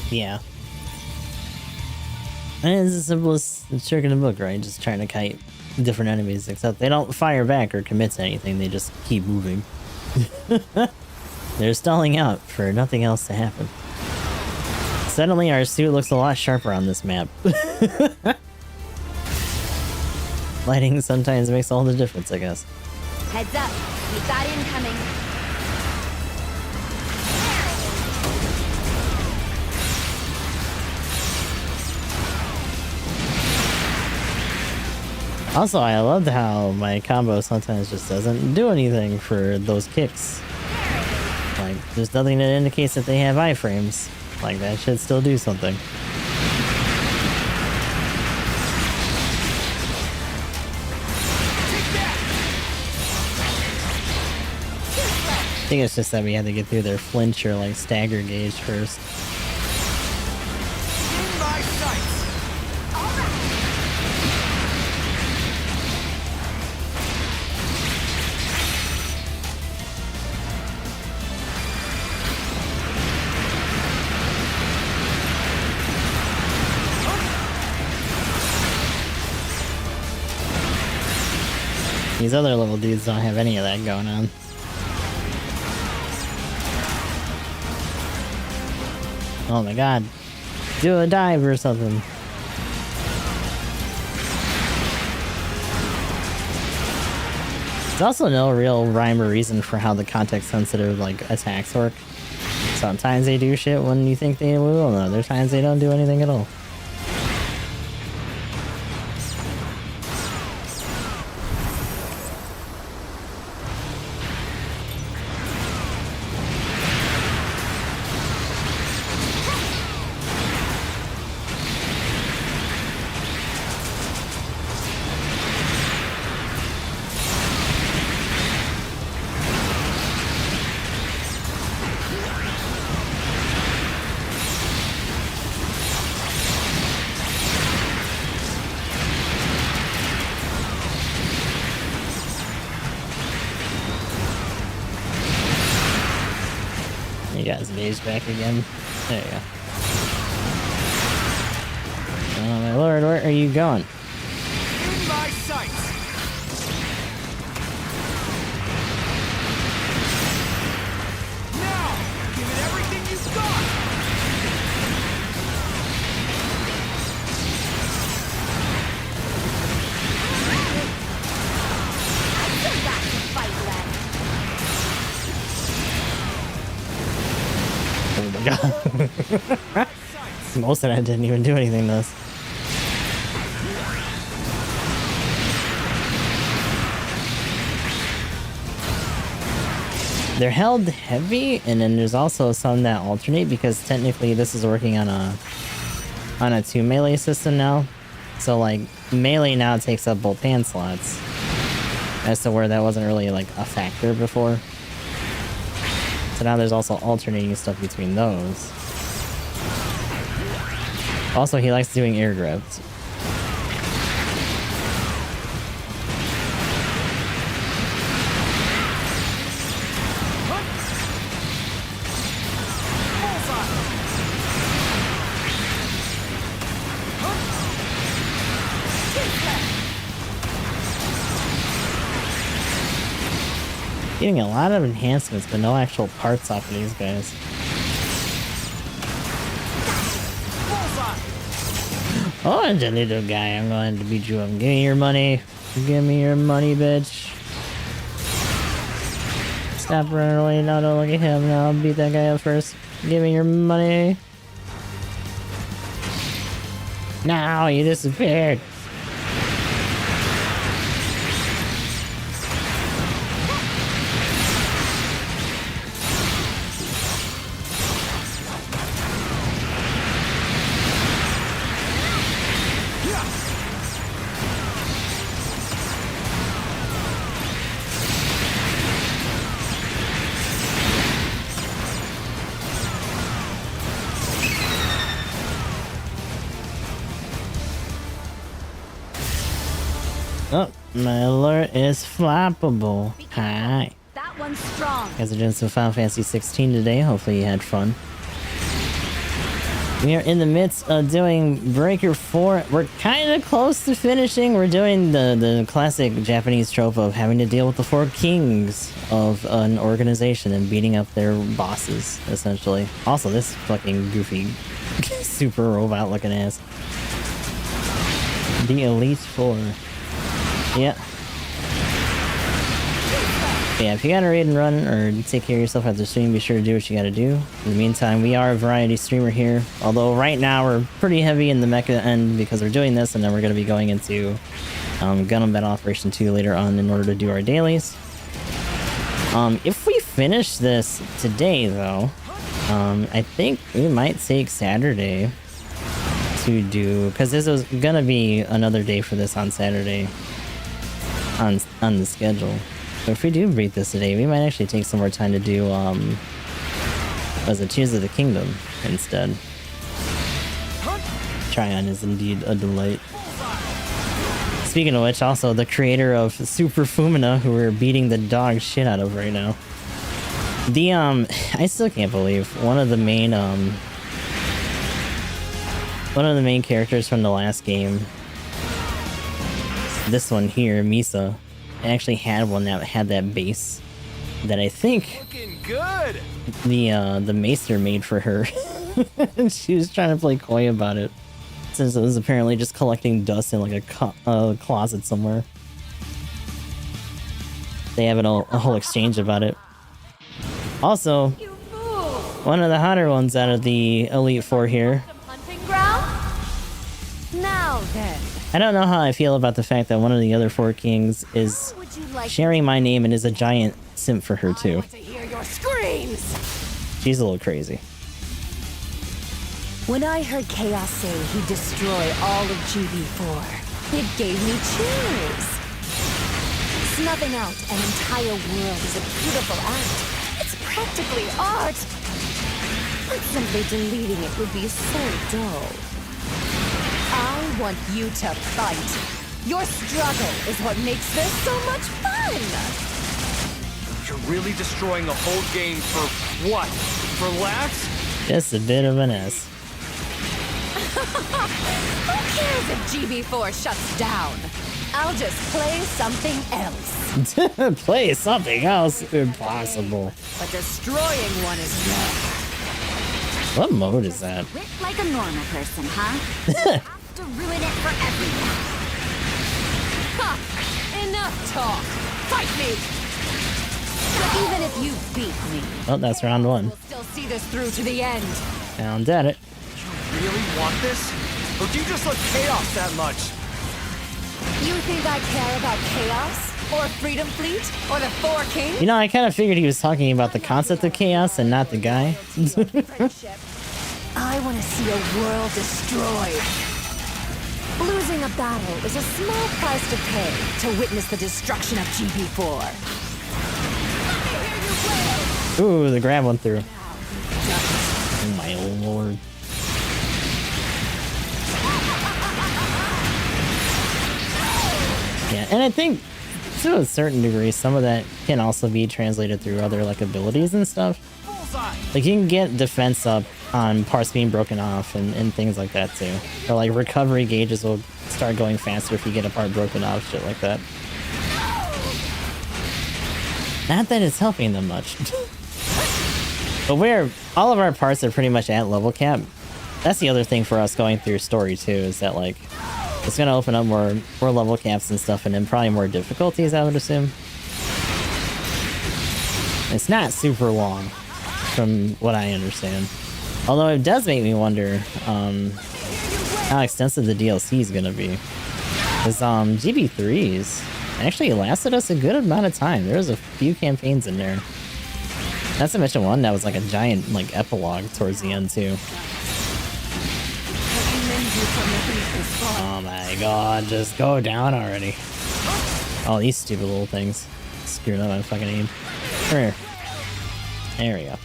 Yeah. And it's the simplest trick in the book, right? Just trying to kite different enemies, except they don't fire back or commit to anything, they just keep moving. They're stalling out for nothing else to happen. Suddenly our suit looks a lot sharper on this map. Lighting sometimes makes all the difference, I guess. Heads up, we've got incoming. Also, I loved how my combo sometimes just doesn't do anything for those kicks. Like, there's nothing that indicates that they have iframes. Like, that should still do something. I think it's just that we had to get through their flinch or like stagger gauge first. In my sights. These other little dudes don't have any of that going on. Oh my god. Do a dive or something. There's also no real rhyme or reason for how the context-sensitive like attacks work. Sometimes they do shit when you think they will, and other times they don't do anything at all. You got his mage back again. There you go. Oh my lord, where are you going? In my sights. Now, give it everything you've got. I still got to fight left. Oh my god. Most of that didn't even do anything to us. They're held heavy, and then there's also some that alternate because technically this is working on a 2 melee system now. So like melee now takes up both hand slots, as to where that wasn't really like a factor before. So now there's also alternating stuff between those. Also, he likes doing air grabs. Getting a lot of enhancements, but no actual parts off of these guys. Oh, it's a little guy. I'm going to beat you up. Give me your money. Give me your money, bitch. Stop running away. No, don't look at him. No, I'll beat that guy up first. Give me your money. Now you disappeared. Oh, my alert is flappable. Hi. That one's strong. You guys are doing some Final Fantasy 16 today. Hopefully you had fun. We are in the midst of doing Breaker 4. We're kind of close to finishing. We're doing the classic Japanese trope of having to deal with the 4 kings of an organization and beating up their bosses, essentially. Also, this fucking goofy super robot looking ass. The Elite 4. Yeah. Yeah, if you gotta raid and run or take care of yourself after stream, be sure to do what you gotta do. In the meantime, we are a variety streamer here. Although right now we're pretty heavy in the mecha end because we're doing this, and then we're gonna be going into Gundam Battle Operation 2 later on in order to do our dailies. If we finish this today, though, I think we might take Saturday to do, because this was gonna be another day for this on Saturday on the schedule. So if we do beat this today, we might actually take some more time to do, was it Tears of the Kingdom instead. Tryon is indeed a delight. Speaking of which, also the creator of Super Fumina, who we're beating the dog shit out of right now. The, I still can't believe one of the main characters from the last game, this one here, Misa, actually had one that had that base that I think Looking good. the maester made for her. And she was trying to play coy about it, since it was apparently just collecting dust in like a closet somewhere. They have a whole exchange about it. Also, one of the hotter ones out of the Elite 4 here. Now then, I don't know how I feel about the fact that one of the other 4 kings is would you like sharing my name and is a giant simp for her too. to hear your screams? She's a little crazy. When I heard Chaos say he'd destroy all of GB4, it gave me chills. Snuffing out an entire world is a beautiful act. It's practically art. But simply deleting it would be so dull. I want you to fight. Your struggle is what makes this so much fun. You're really destroying the whole game for what? For laughs? Just a bit of an S. Who cares if GB4 shuts down? I'll just play something else. Play something else? Impossible. But destroying one is rare. What mode is that? Wit like a normal person, huh? To ruin it for everyone. Ha! Enough talk. Fight me. Even if you beat me, Oh, that's round 1. we'll still see this through to the end. Found at it. Really want this? Or do you just love chaos that much? You think I care about Chaos? Or Freedom Fleet? Or the 4 Kings? You know, I kind of figured he was talking about the concept of chaos and not the guy. I want to see a world destroyed. Losing a battle is a small price to pay to witness the destruction of GB4. Ooh, the grab went through. Oh my lord. Yeah, and I think to a certain degree, some of that can also be translated through other like abilities and stuff. Like you can get defense up on parts being broken off and things like that too. Or like recovery gauges will start going faster if you get a part broken off, shit like that. Not that it's helping them much. But all of our parts are pretty much at level cap. That's the other thing for us going through story too, is that like it's gonna open up more level caps and stuff, and then probably more difficulties, I would assume. It's not super long, from what I understand. Although it does make me wonder how extensive the DLC is gonna be. Because GB3s actually lasted us a good amount of time. There was a few campaigns in there. Not to mention one that was like a giant like epilogue towards the end too. Oh my god, just go down already. All these stupid little things. Screwed up my fucking aim. Come here. There we go.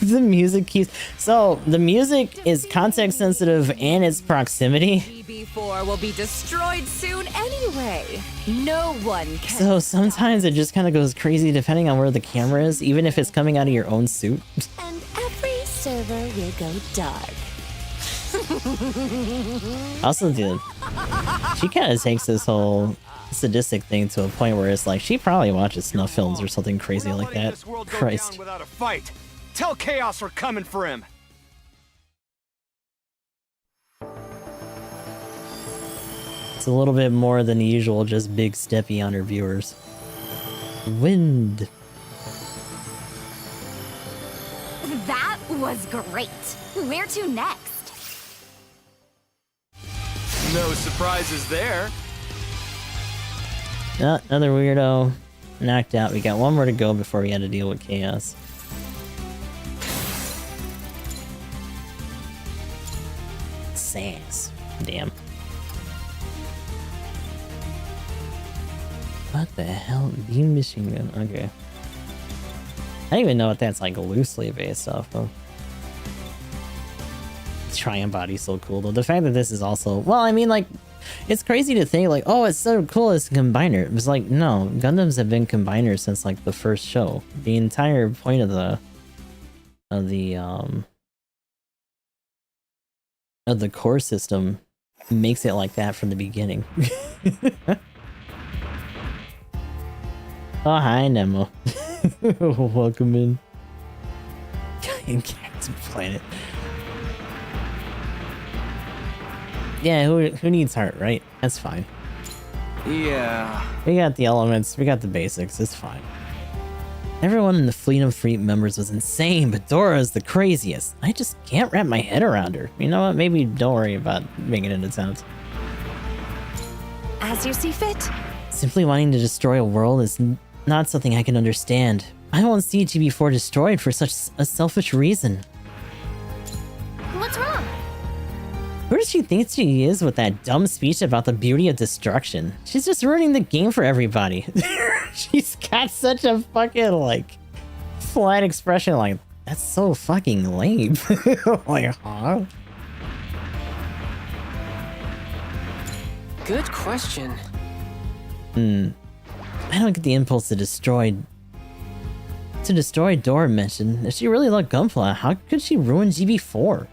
The music keeps... So, the music is context sensitive and its proximity. GB4 will be destroyed soon anyway. No one can. So sometimes it just kind of goes crazy depending on where the camera is, even if it's coming out of your own suit. And every server will go dark. Also, dude, she kind of takes this whole sadistic thing to a point where it's like she probably watches snuff films or something crazy like that. Christ. Without a fight. Tell Chaos we're coming for him. It's a little bit more than the usual, just big steppy on her viewers. Wind. That was great. Where to next? No surprises there. Another weirdo knocked out. We got one more to go before we had to deal with Chaos. Sass. Damn. What the hell? Beam machine gun. Okay. I don't even know what that's like loosely based off of. Triumph body's so cool though. The fact that this is also, well, I mean, like, it's crazy to think like, oh, it's so cool, it's a combiner. It was like, no, Gundams have been combiners since like the first show. The entire point of the core system makes it like that from the beginning. Oh, hi, Nemo. Welcome in. Captain Planet. Yeah, who needs heart, right? That's fine. Yeah. We got the elements, we got the basics, it's fine. Everyone in the Fleet of Fleet members was insane, but Dora is the craziest. I just can't wrap my head around her. You know what? Maybe don't worry about making an attempt. As you see fit. Simply wanting to destroy a world is not something I can understand. I won't see GB4 destroyed for such a selfish reason. What's wrong? Who does she think she is with that dumb speech about the beauty of destruction? She's just ruining the game for everybody. She's got such a fucking, like, flat expression, like, that's so fucking lame. Like, huh? Good question. I don't get the impulse to destroy Dora mentioned. If she really loved Gunpla, how could she ruin GB4?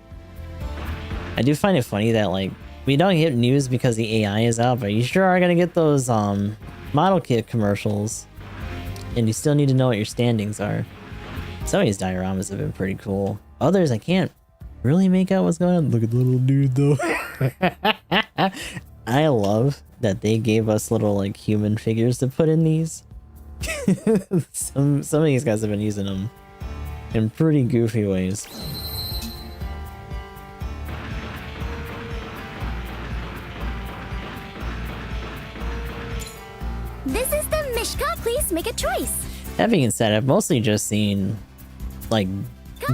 I do find it funny that, like, we don't get news because the AI is out, but you sure are gonna get those, model kit commercials. And you still need to know what your standings are. Some of these dioramas have been pretty cool. Others, I can't really make out what's going on. Look at the little dude, though. I love that they gave us little, like, human figures to put in these. Some of these guys have been using them in pretty goofy ways. This is the Mishka. Please make a choice. That being said, I've mostly just seen, like,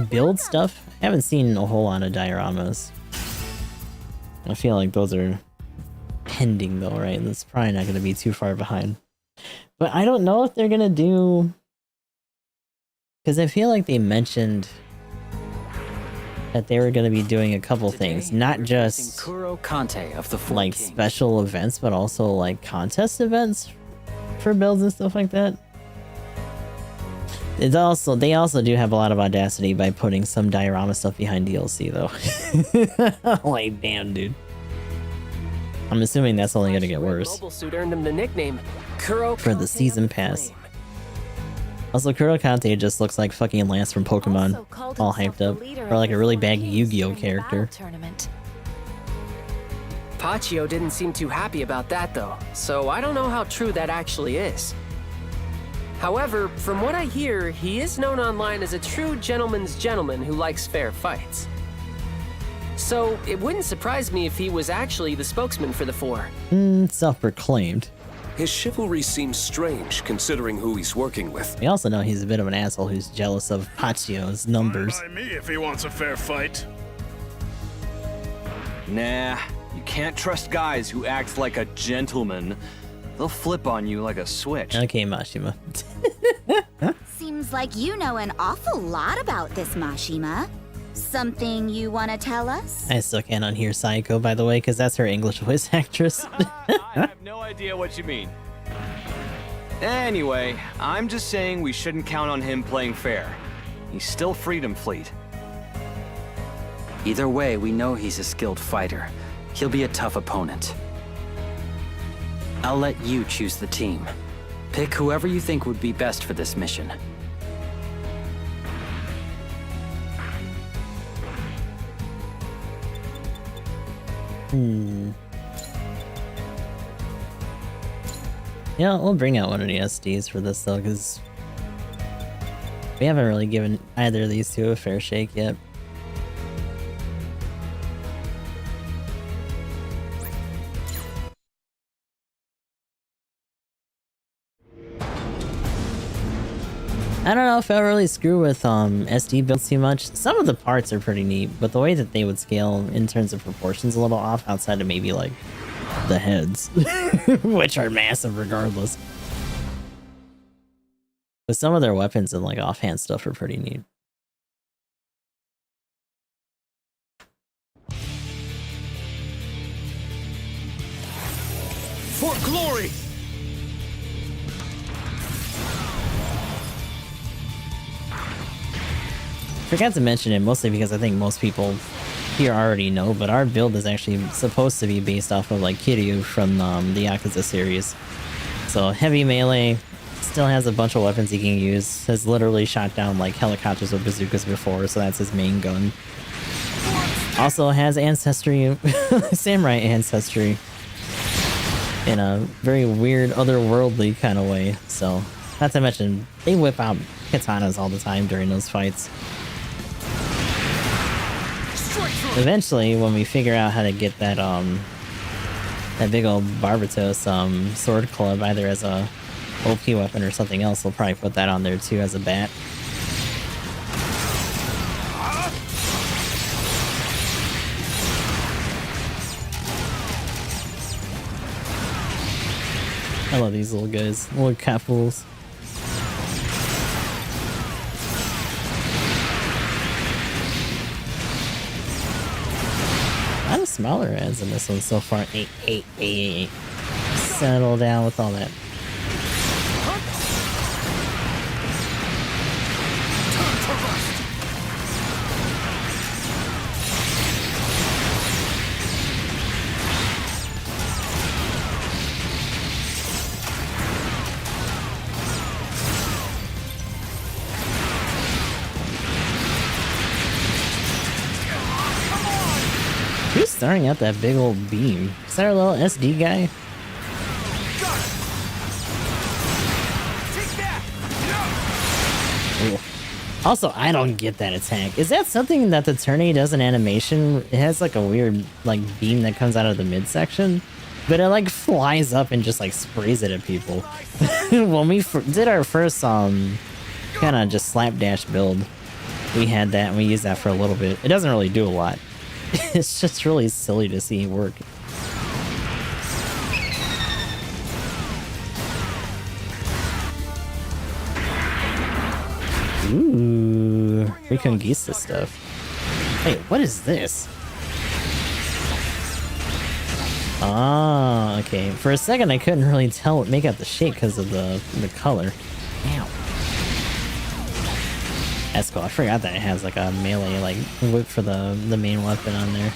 build stuff. I haven't seen a whole lot of dioramas. I feel like those are pending though, right? That's probably not going to be too far behind. But I don't know if they're going to do... Because I feel like they mentioned that they were going to be doing a couple things. Not just Kuro Kante of the like Kings. special events, but also like contest events for builds and stuff like that. They also do have a lot of audacity by putting some diorama stuff behind DLC though. Like, damn, dude. I'm assuming that's only gonna get worse. Mobile suit earned him the nickname Kuro For the Kante season of the pass. Flame. Also, Kuro Kante just looks like fucking Lance from Pokemon, Also called all himself hyped the up. leader Or like of a the really Four bad Kings Yu-Gi-Oh during the battle character. tournament. Paccio didn't seem too happy about that though, so I don't know how true that actually is. However, from what I hear, he is known online as a true gentleman's gentleman who likes fair fights. So, it wouldn't surprise me if he was actually the spokesman for the Four. Self-proclaimed. His chivalry seems strange, considering who he's working with. We also know he's a bit of an asshole who's jealous of Paccio's numbers. By me if he wants a fair fight. Nah, you can't trust guys who act like a gentleman. They'll flip on you like a switch. Okay, Mashima. Seems Seems like you know an awful lot about this Mashima. Something you want to tell us? I still can't unhear Saiko, by the way, because that's her English voice actress. I have no idea what you mean. Anyway, I'm just saying we shouldn't count on him playing fair. He's still Freedom Fleet. Either way, we know he's a skilled fighter. He'll be a tough opponent. I'll let you choose the team. Pick whoever you think would be best for this mission. Yeah, we'll bring out one of the SDs for this though, because we haven't really given either of these two a fair shake yet. I don't know if I'll really screw with SD builds too much. Some of the parts are pretty neat, but the way that they would scale in terms of proportions a little off outside of maybe like the heads, which are massive regardless. But some of their weapons and like offhand stuff are pretty neat. For glory! Forgot to mention it mostly because I think most people here already know, but our build is actually supposed to be based off of like Kiryu from the Yakuza series. So heavy melee, still has a bunch of weapons he can use, has literally shot down like helicopters with bazookas before, so that's his main gun. Also has ancestry, samurai ancestry, in a very weird otherworldly kind of way. So not to mention they whip out katanas all the time during those fights. Eventually, when we figure out how to get that that big old Barbatos sword club either as a OP weapon or something else, we'll probably put that on there too as a bat. I love these little guys, little cat fools. A lot of smaller ads in this one so far. Hey. Settle down with all that. Who's starting out that big old beam? Is that our little SD guy? Ooh. Also, I don't get that attack. Is that something that the Tourney does in animation? It has like a weird like beam that comes out of the midsection, but it like flies up and just like sprays it at people. When we did our first kind of just slapdash build, we had that and we used that for a little bit. It doesn't really do a lot. It's just really silly to see work. Ooh, Reconquista stuff. Wait, what is this? Ah, okay. For a second, I couldn't really make out the shape because of the color. Ow. That's cool. I forgot that it has like a melee like whip for the main weapon on there.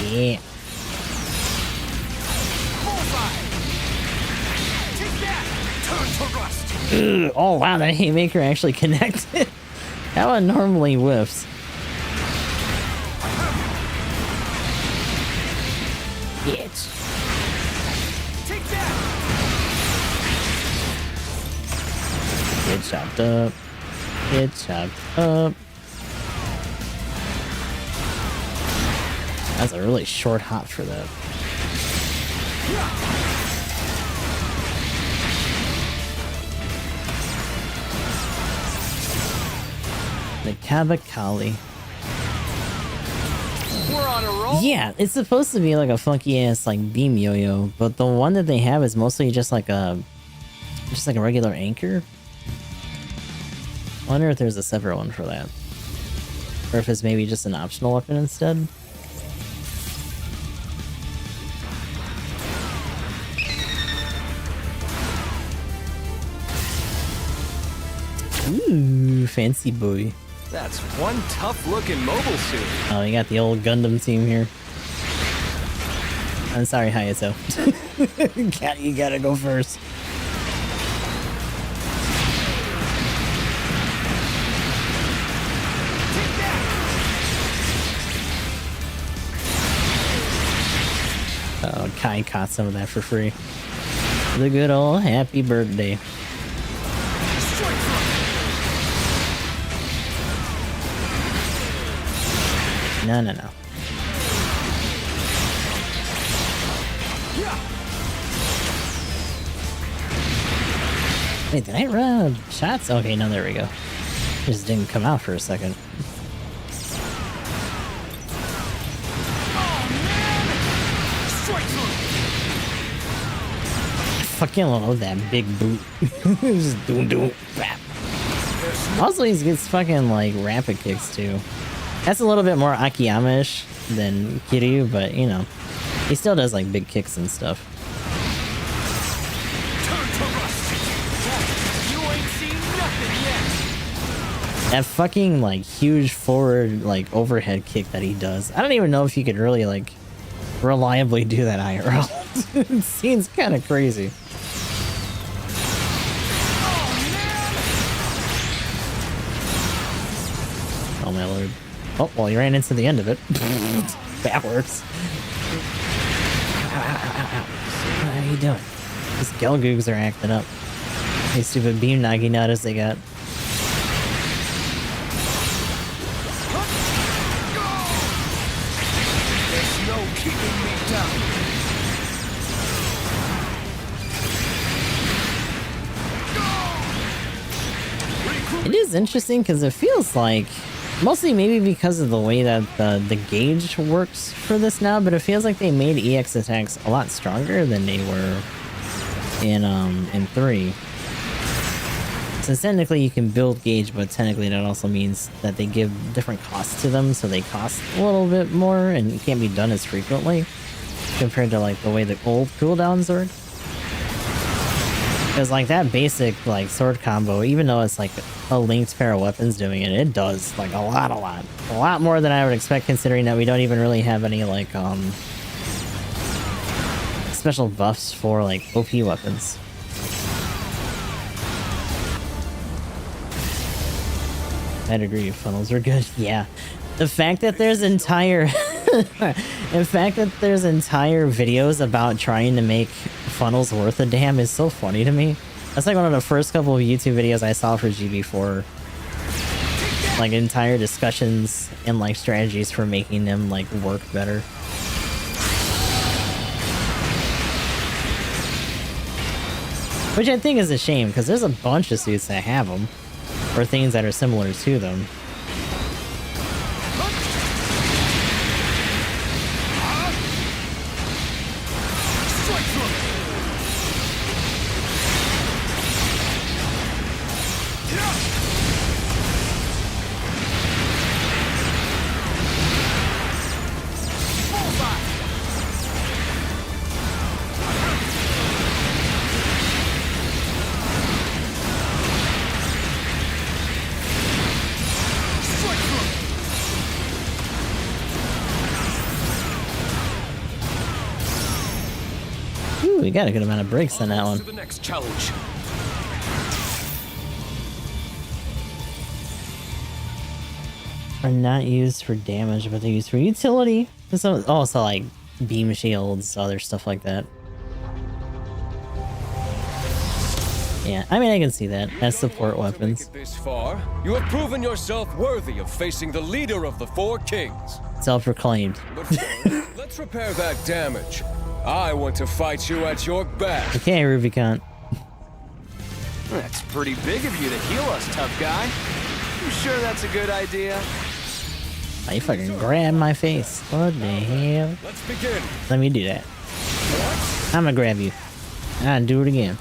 Yeah. Ugh, oh wow, that haymaker actually connected. That one normally whiffs. Bitch. Get chopped up. Get chopped up. That's a really short hop for that. The Kabakali. We're on a roll. Yeah, it's supposed to be like a funky ass like beam yo-yo, but the one that they have is mostly just like a regular anchor. I wonder if there's a separate one for that, or if it's maybe just an optional weapon instead. Ooh, fancy boy. That's one tough-looking mobile suit. Oh, you got the old Gundam team here. I'm sorry, Hayato. You gotta go first. Oh, Kai caught some of that for free. The good old happy birthday. No. Wait, did I run out of shots? Okay, no, there we go. Just didn't come out for a second. Fucking love that big boot. Just doom. Bap. Also, he gets fucking like rapid kicks too. That's a little bit more Akiyama-ish than Kiryu, but you know, he still does like big kicks and stuff. You ain't seen nothing yet. That fucking like huge forward like overhead kick that he does. I don't even know if you could really like reliably do that IRL. It seems kind of crazy. Oh my lord. Oh, well, you ran into the end of it. That works. What are you doing? These Gelgoogs are acting up. These stupid beam Naginatas they got. There's no keeping me down. It is interesting because it feels like, mostly maybe because of the way that the gauge works for this now, but it feels like they made EX attacks a lot stronger than they were in 3. Since technically you can build gauge, but technically that also means that they give different costs to them, so they cost a little bit more and can't be done as frequently compared to like the way the old cooldowns work. Because like that basic like sword combo, even though it's like a linked pair of weapons doing it, it does like a lot more than I would expect, considering that we don't even really have any like special buffs for like OP weapons. I'd agree, funnels are good. Yeah, the fact that there's entire videos about trying to make funnels worth a damn is so funny to me. That's like one of the first couple of YouTube videos I saw for GB4. Like entire discussions and like strategies for making them like work better. Which I think is a shame, because there's a bunch of suits that have them, or things that are similar to them. We got a good amount of breaks on that one. To the next challenge. Are not used for damage, but they're used for utility. So, also like beam shields, other stuff like that. Yeah, I mean, I can see that as support weapons. This far, you have proven yourself worthy of facing the leader of the Four Kings. Self-proclaimed. But first, let's repair that damage. I want to fight you at your back. Okay, Rubicon. That's pretty big of you to heal us, tough guy. You sure that's a good idea? I fucking grab my face. What the hell? Let's begin. Let me do that. I'm gonna grab you. And do it again.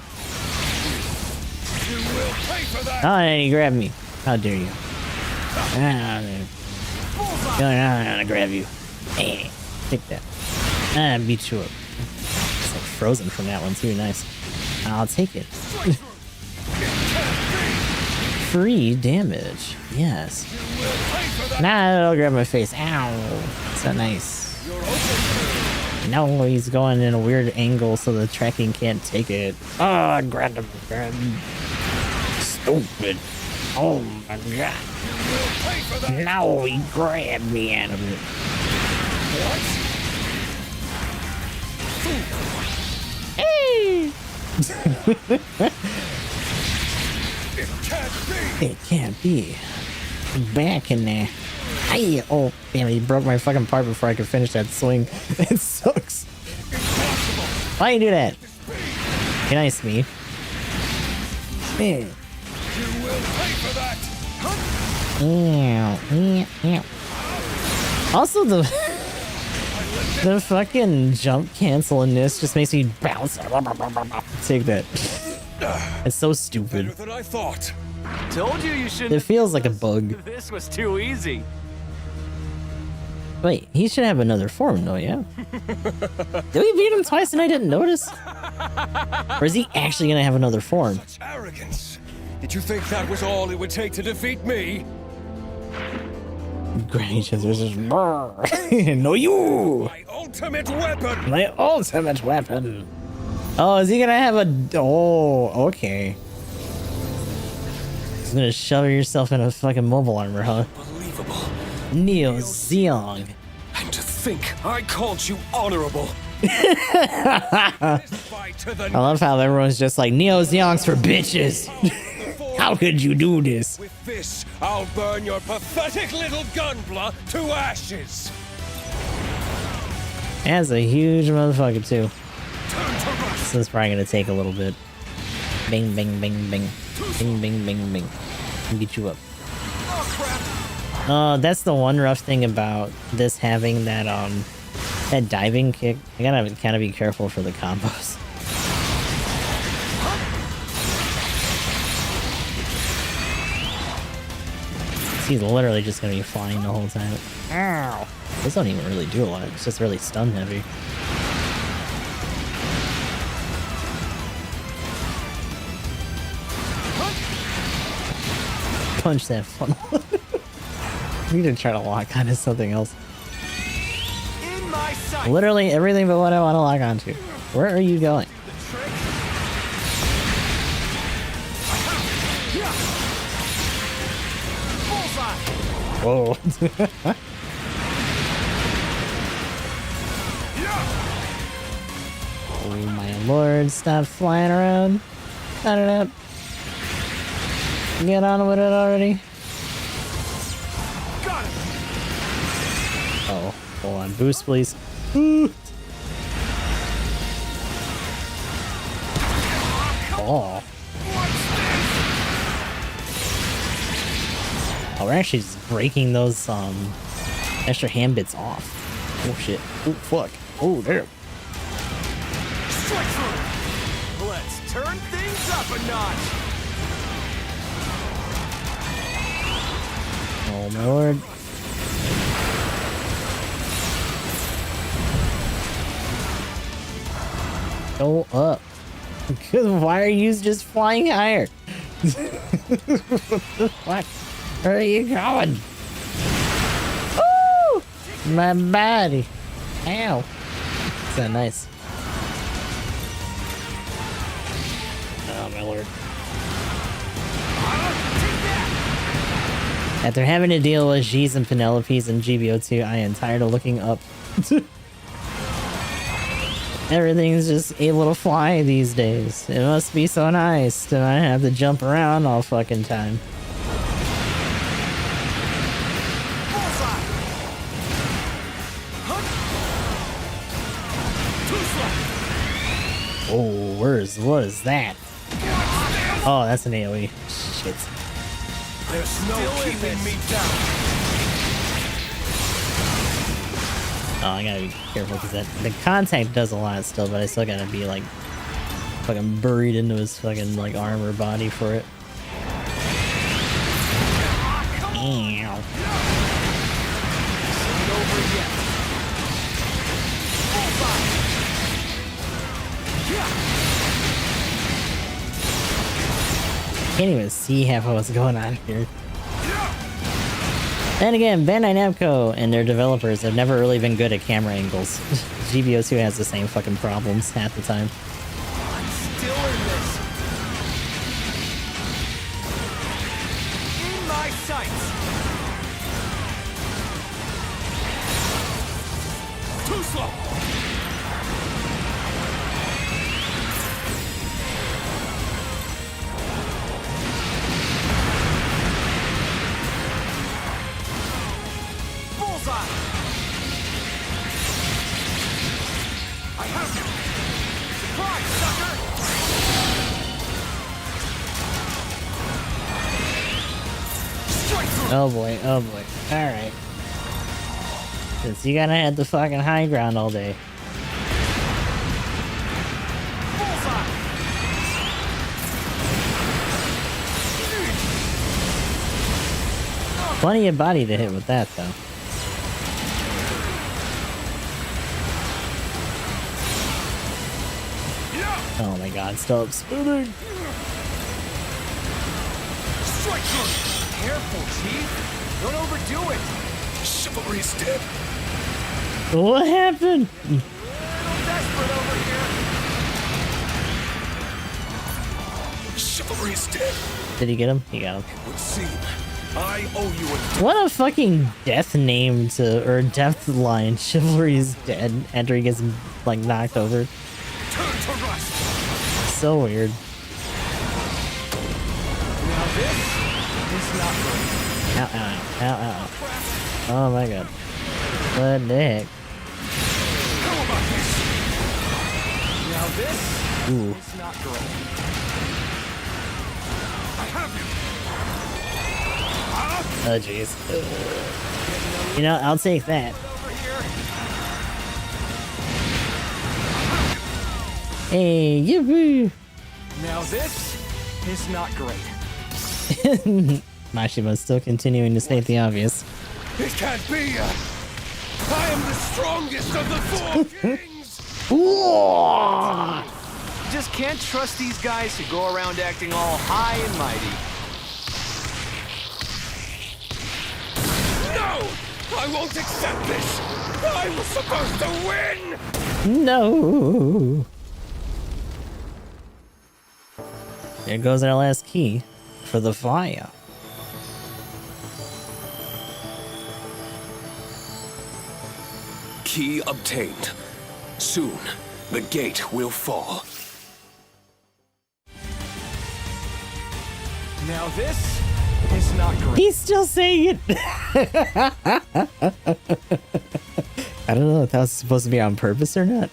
You will pay for that. Oh, and you grabbed me. How dare you? I'm gonna grab you. Hey, take that. And beat you up. It's like frozen from that one too. Nice. I'll take it. Free damage. Yes. Now I'll grab my face. Ow. So nice. No, he's going in a weird angle so the tracking can't take it. Oh, I grabbed him. Stupid. Oh my god. No, he grabbed me out of it. Hey! It can't be. Back in there. Hey! Oh, damn, he broke my fucking part before I could finish that swing. It sucks. Why you do that? Be nice to me. Man. You will pay for that. Also, the fucking jump cancel in this just makes me bounce. Take that. It's so stupid. Better than I thought. Told you shouldn't. It feels like a bug. This was too easy. Wait, he should have another form though, yeah? Did we beat him twice and I didn't notice? Or is he actually gonna have another form? Such arrogance. Did you think that was all it would take to defeat me? Great, there's just no you! My ultimate weapon! My ultimate weapon! Oh, is he gonna have a... Oh, okay. He's gonna shove yourself in a fucking mobile armor, huh? Unbelievable. Neo Zeong. And to think I called you honorable. I love how everyone's just like, Neo Zeong's for bitches. How could you do this? With this, I'll burn your pathetic little gunpla to ashes. That's a huge motherfucker too. This is probably gonna take a little bit. Bing, bing, bing, bing. Bing, bing, bing, bing. Beat you up. That's the one rough thing about this having that that diving kick. I gotta kind of be careful for the combos. He's literally just gonna be flying the whole time. Ow! This don't even really do a lot. It's just really stun heavy. Punch that funnel. I need to try to lock onto something else. In my sight. Literally everything but what I want to lock onto. Where are you going? Whoa. Oh my lord, stop flying around. Cut it up. Get on with it already. Got it. Oh, hold on. Boost, please. Oh. Oh, we're actually just breaking those extra hand bits off. Oh shit. Oh fuck. Oh damn. Strike through. Let's turn things up a notch. Oh my lord. Go up. Because why are you just flying higher? What the fuck? Where are you going? Woo! My body. Ow. Is that nice? Oh my lord. After having to deal with G's and Penelopes and GBO2, I am tired of looking up. Everything's just able to fly these days. It must be so nice to not have to jump around all fucking time. Oh, what is that? Oh, that's an AoE. Shit. There's no keeping me down. Oh, I gotta be careful because the contact does a lot still, but I still gotta be like fucking buried into his fucking like armor body for it. Ow. Can't even see half of what's going on here. Then again, Bandai Namco and their developers have never really been good at camera angles. GBO2 has the same fucking problems half the time. I'm still in this. In my sights. Too slow. I have you! Surprise, sucker! Straight through! Oh boy, oh boy. Alright. Since you gotta have the fucking high ground all day. Bullseye! Plenty of body to hit with that though. Oh my god, stop spinning! Strike through! Careful, Chief! Don't overdo it! Chivalry's dead. What happened? A little desperate over here! Chivalry's dead. Did he get him? He got him. It would seem I owe you a What a fucking death name to, or death line. Chivalry's dead after he gets like knocked over. turn to rust. So weird. Now this is not good. Ow, ow, ow, ow, ow. Oh my god. What the heck? How about this? Now this Ooh. is not great. I have you. Oh jeez. You know, I'll take that. Over here. Hey, yippee! Now this is not great. Mashima's still continuing to state the obvious. It can't be. I am the strongest of the four kings. Just can't trust these guys who go around acting all high and mighty. No! I won't accept this! I was supposed to win! No! There goes our last key for the fire. Key obtained. Soon, the gate will fall. Now this is not great. He's still saying it! I don't know if that was supposed to be on purpose or not.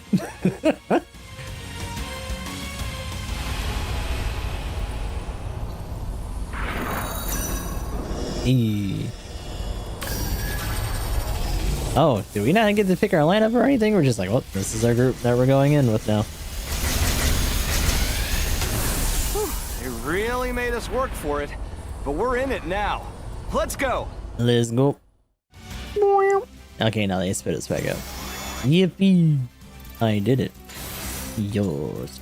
Oh, do we not get to pick our lineup or anything? We're just like, well, this is our group that we're going in with now. They really made us work for it, but we're in it now. Let's go. Let's go. Okay, now they spit us back up. Yippee! I did it. Yours.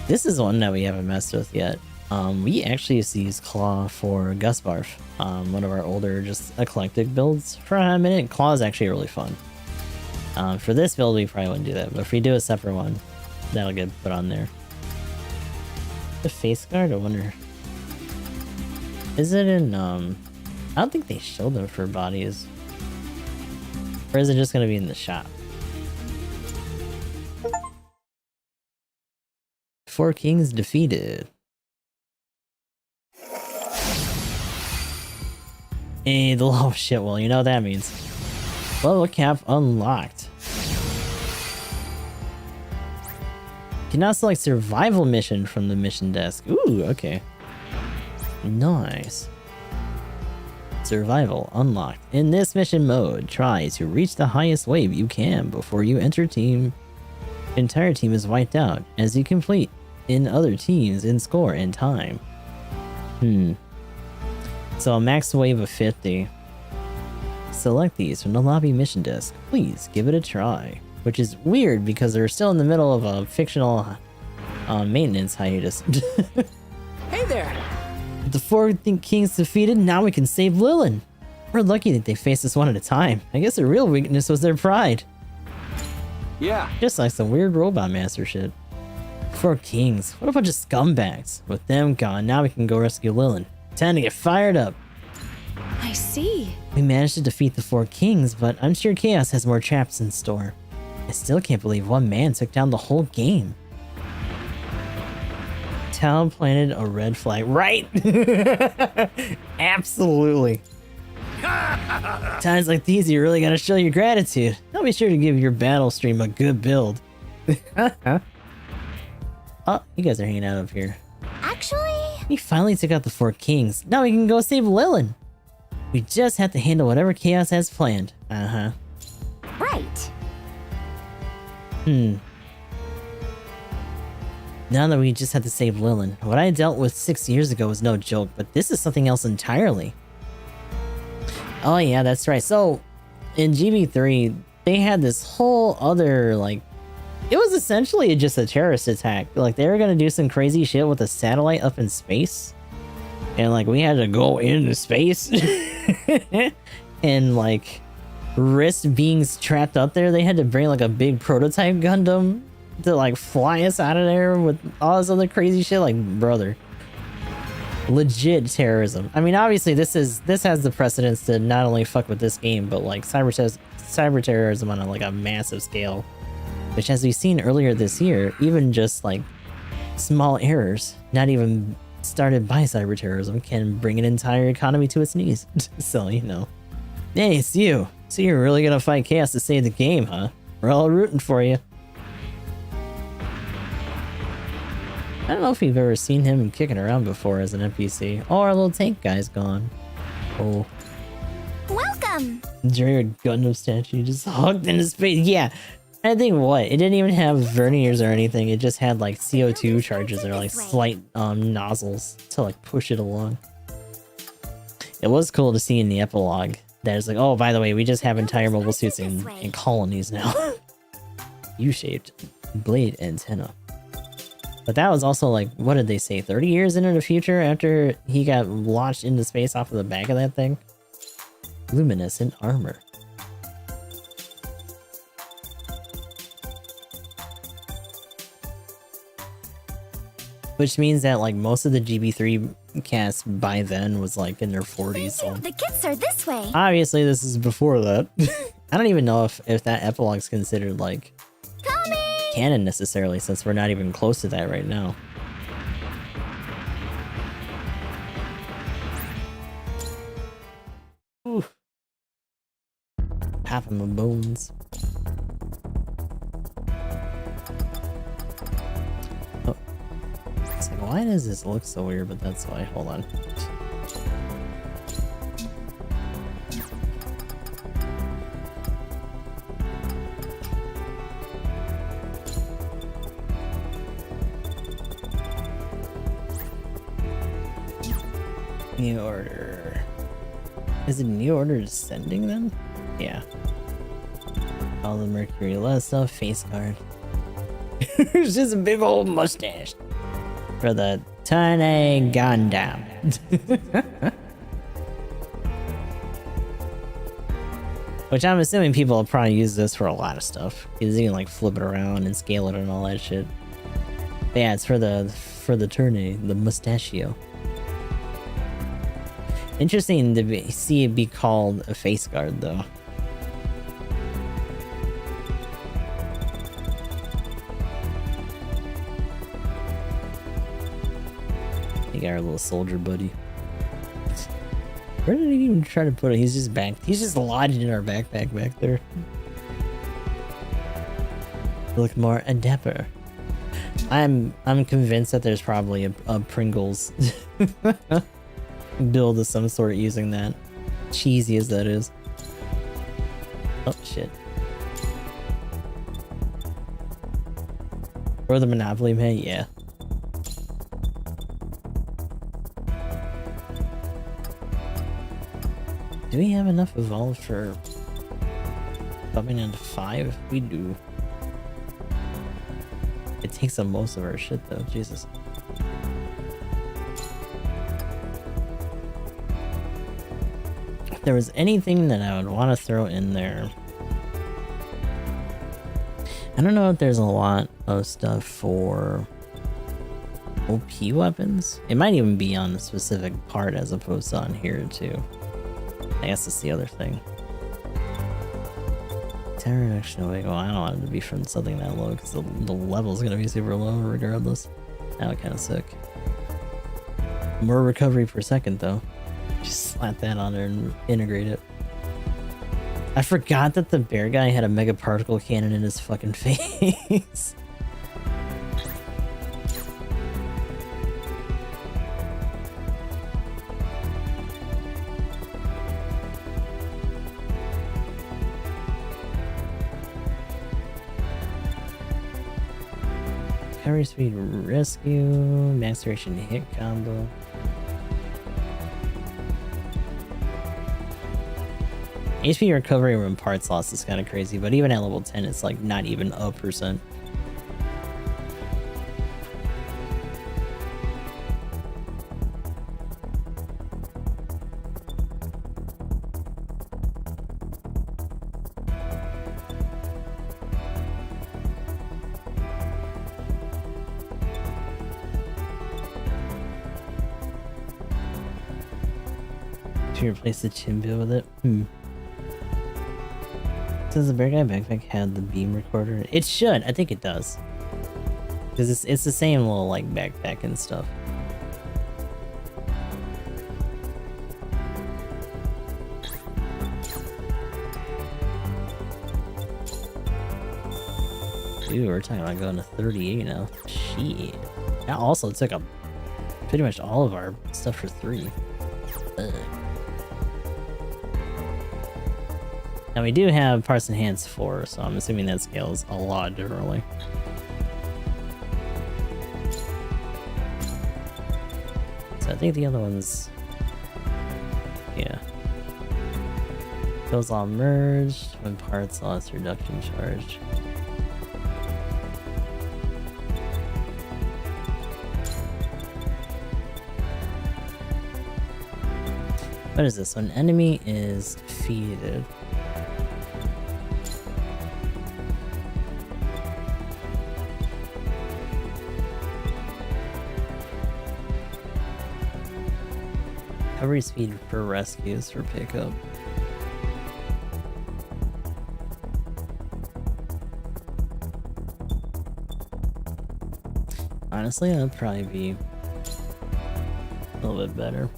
This is one that we haven't messed with yet. We actually used to use Claw for Gus Barf. One of our older, just eclectic builds for a minute. Claw is actually really fun. For this build, we probably wouldn't do that, but if we do a separate one, that'll get put on there. The face guard, I wonder. Is it in, I don't think they showed them for bodies. Or is it just gonna be in the shop? Four kings defeated. Hey, the oh shit, well, you know what that means. Level cap unlocked. Can now select survival mission from the mission desk. Ooh, okay. Nice. Survival unlocked. In this mission mode, try to reach the highest wave you can before you enter team. Entire team is wiped out as you complete in other teams in score and time. So a max wave of 50. Select these from the lobby mission desk. Please give it a try. Which is weird because they're still in the middle of a fictional maintenance hiatus. Hey there! With the four kings defeated, now we can save Lilin. We're lucky that they faced us one at a time. I guess their real weakness was their pride. Yeah. Just like some weird robot master shit. Four kings, what a bunch of scumbags. With them gone, now we can go rescue Lilin. Time to get fired up. I see. We managed to defeat the four kings, but I'm sure Chaos has more traps in store. I still can't believe one man took down the whole game. Tao planted a red flag. Right! Absolutely. Times like these, you really gotta show your gratitude. I'll be sure to give your battle stream a good build. Oh, you guys are hanging out up here. Actually... We finally took out the four kings. Now we can go save Lilin. We just have to handle whatever Chaos has planned. Uh-huh. Right. Now that we just had to save Lilin, what I dealt with 6 years ago was no joke, but this is something else entirely. Oh yeah, that's right. So, in GB3, they had this whole other, like... It was essentially just a terrorist attack. Like, they were gonna do some crazy shit with a satellite up in space. And, like, we had to go into space. And, like, risk being trapped up there. They had to bring, like, a big prototype Gundam to, like, fly us out of there with all this other crazy shit. Like, brother. Legit terrorism. I mean, obviously, this has the precedence to not only fuck with this game, but, like, cyber terrorism on, like, a massive scale. Which, as we've seen earlier this year, even just, like, small errors, not even started by cyber terrorism, can bring an entire economy to its knees. So, you know. Hey, it's you. So you're really gonna fight Chaos to save the game, huh? We're all rooting for you. I don't know if we've ever seen him kicking around before as an NPC. Oh, our little tank guy's gone. Oh. Welcome! Jerry Gundam statue just hugged in his face. Yeah. I think what? It didn't even have verniers or anything. It just had like CO2 charges or like slight nozzles to like push it along. It was cool to see in the epilogue that it's like, oh, by the way, we just have entire mobile suits in colonies now. U-shaped blade antenna. But that was also like, what did they say? 30 years into the future after he got launched into space off of the back of that thing? Luminescent armor. Which means that like most of the GB3 cast by then was like in their 40s. So. The kits are this way. Obviously, this is before that. I don't even know if that epilogue is considered like canon necessarily, since we're not even close to that right now. Oof. Popping my bones. Oh. It's like, why does this look so weird? But that's why. Hold on. New order. Is it new order descending then? Yeah. All the Mercury less stuff, face card. It's just a big old mustache. For the tiny Gundam. Which I'm assuming people will probably use this for a lot of stuff. Because you can like flip it around and scale it and all that shit. But yeah, it's for the tourney, the mustachio. Interesting to see it be called a face guard, though. We got our little soldier buddy. Where did he even try to put it? He's just back. He's just lodged in our backpack back there. Look more dapper. I'm convinced that there's probably a Pringles build of some sort using that. Cheesy as that is. Oh, shit. Or the Monopoly Man, yeah. Do we have enough evolved for coming into 5? We do. It takes up most of our shit though, Jesus. If there was anything that I would want to throw in there, I don't know if there's a lot of stuff for OP weapons. It might even be on a specific part as opposed to on here too. I guess that's the other thing. Terror reduction away. Well, I don't want it to be from something that low because the level's gonna be super low regardless. That would kind of suck. More recovery per second though. Just slap that on there and integrate it. I forgot that the bear guy had a mega particle cannon in his fucking face. Recovery speed rescue, max duration hit combo. HP recovery from parts loss is kind of crazy, but even at level 10, it's like not even a %. To replace the Chimbio with it? Does the bear guy backpack have the beam recorder? It should. I think it does. Because it's the same little like backpack and stuff. Dude, we're talking about going to 38 now. Shit. That also took up pretty much all of our stuff for 3. Ugh. Now we do have parts enhanced 4, so I'm assuming that scales a lot differently. So I think the other ones, yeah. Those all merged when parts lost reduction charge. What is this? When an enemy is defeated, recovery speed for rescues for pickup. Honestly, that'd probably be a little bit better.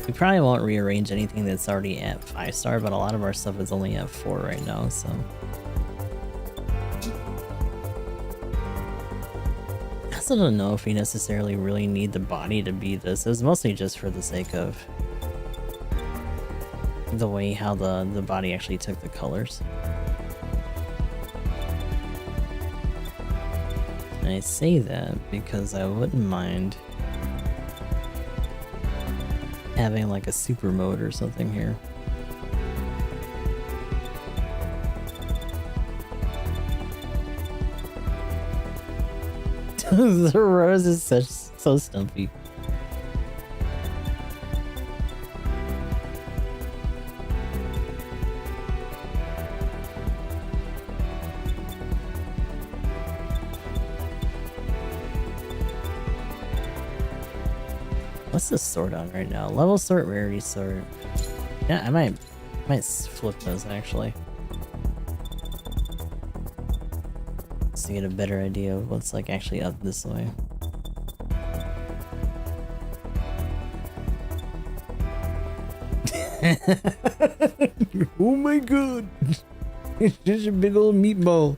We probably won't rearrange anything that's already at 5-star, but a lot of our stuff is only at 4 right now, so. I also don't know if we necessarily really need the body to be this. It was mostly just for the sake of the way how the body actually took the colors. And I say that because I wouldn't mind having like a super mode or something here. The rose is so stumpy. What's the sort on right now? Level sort, rarity sort. Yeah, I might flip those actually. to get a better idea of what's like actually up this way. Oh my god! It's just a big old meatball.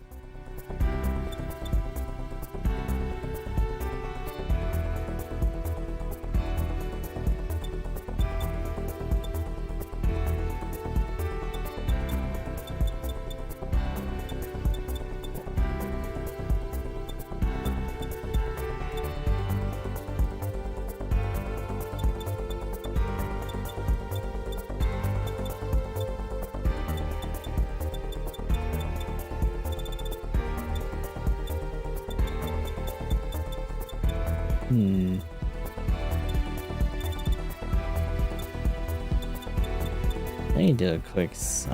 Let me do a quick because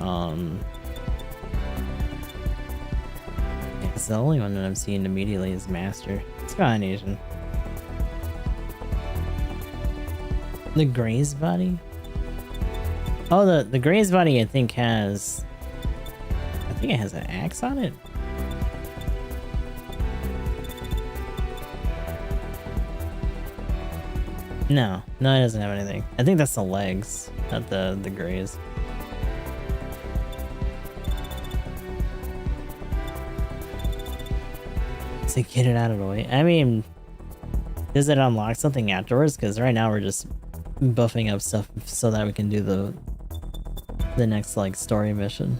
the only one that I'm seeing immediately is Master. It's kind of Asian. The Gray's body? Oh, the Gray's body I think it has an axe on it. No, it doesn't have anything. I think that's the legs, not the Grays. To get it out of the way. I mean, does it unlock something afterwards? Because right now we're just buffing up stuff so that we can do the next like story mission.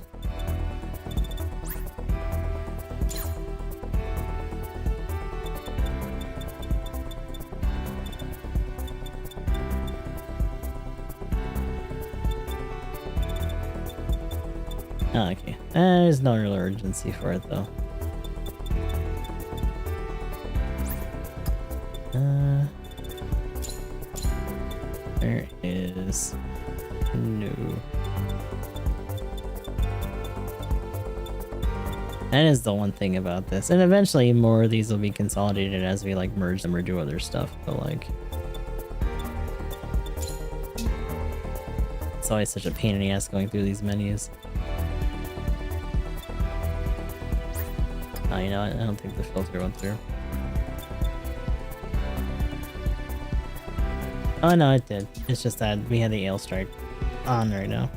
Oh, okay. There's no real urgency for it though. There is no. That is the one thing about this, and eventually more of these will be consolidated as we like merge them or do other stuff. But like, it's always such a pain in the ass going through these menus. Oh, you know what? I don't think the filter went through. Oh no, it did. It's just that we had the ale strike on right now.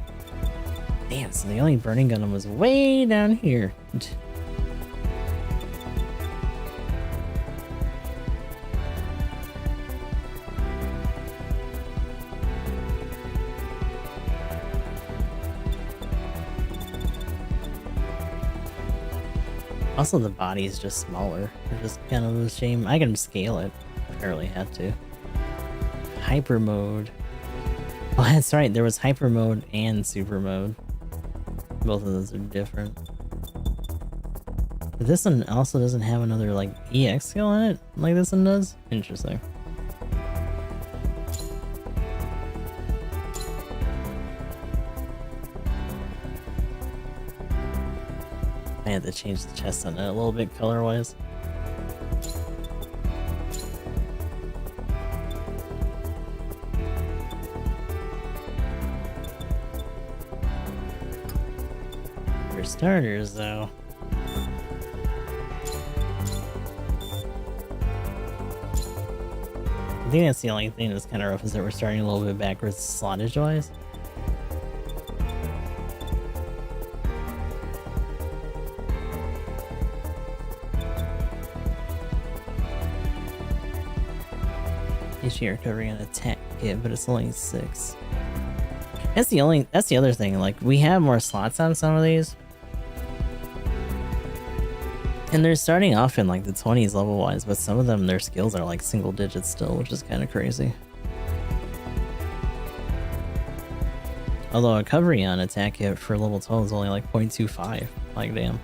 Damn, so the only burning Gundam was way down here. Also, the body is just smaller. It's just kind of a shame. I can scale it. Barely had to. Hyper mode. Oh, that's right. There was hyper mode and super mode. Both of those are different. But this one also doesn't have another like EX skill in it, like this one does. Interesting. I had to change the chest on it a little bit color-wise. For starters, though, I think that's the only thing that's kind of rough is that we're starting a little bit backwards slottage-wise. HP recovery and attack hit, but it's only 6. That's the other thing, like we have more slots on some of these. And they're starting off in like the 20s level wise, but some of them their skills are like single digits still, which is kind of crazy. Although recovery on attack hit for level 12 is only like 0.25. Like damn.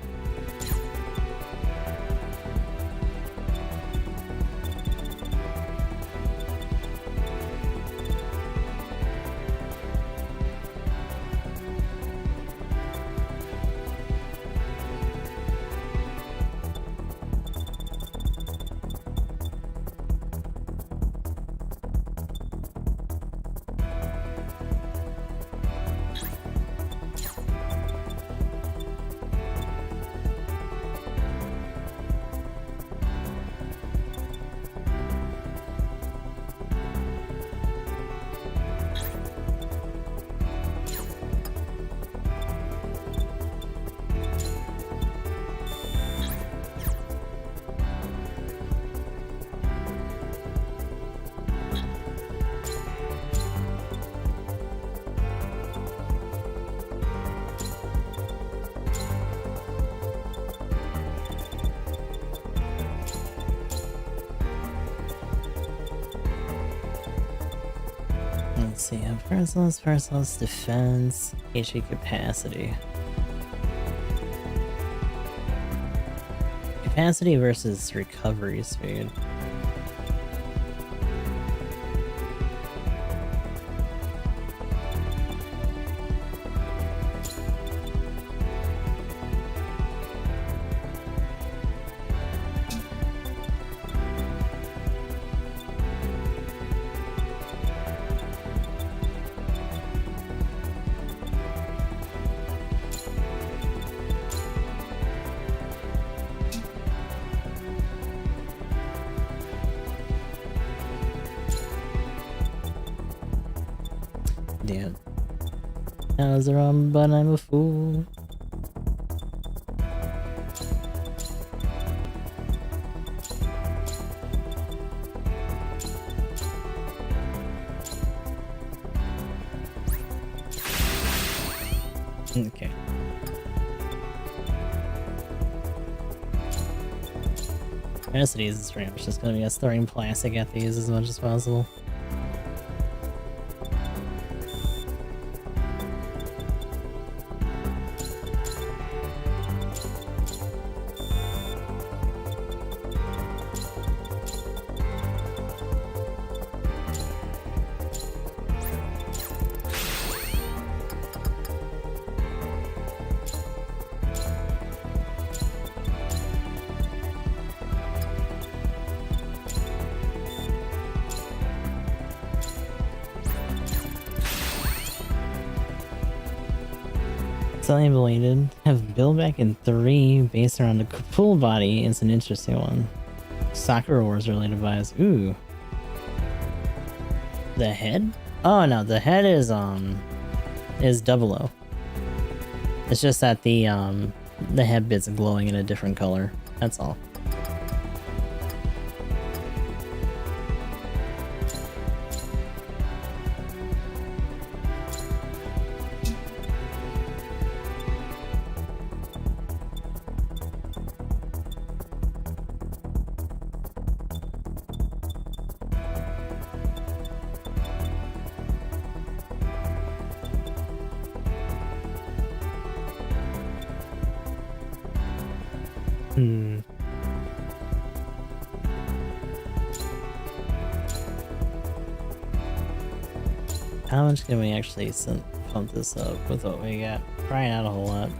Let's see, Merciless, defense, HP capacity. Capacity versus recovery speed. Damn. I was wrong, but I'm a fool. Okay. The rest of these is pretty much just gonna be us throwing plastic at these as much as possible. Slightly Belated. Have build back in 3 based around the full body is an interesting one. Sakura Wars related bias. Ooh. The head? Oh no, the head is 00. It's just that the head bit's glowing in a different color. That's all. How much can we actually pump this up with what we got? Probably not a whole lot.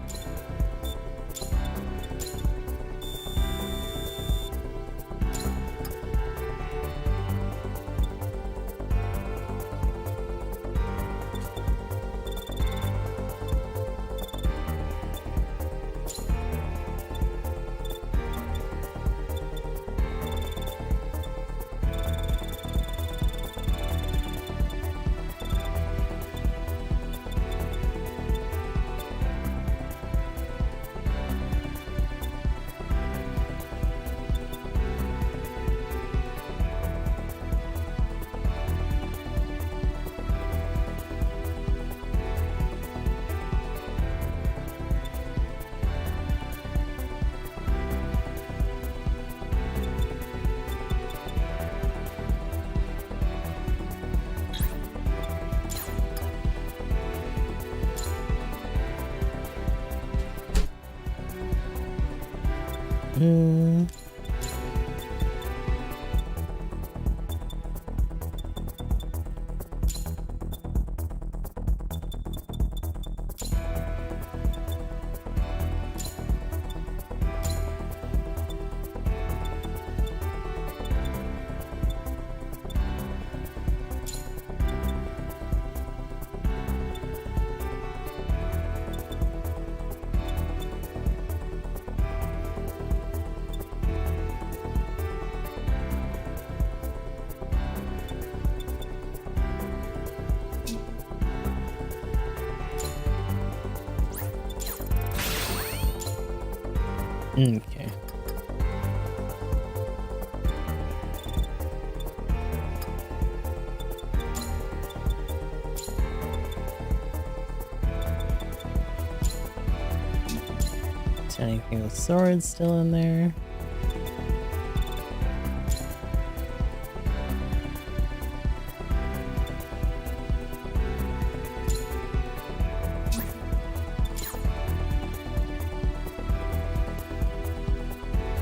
Okay. Is there anything with swords still in there?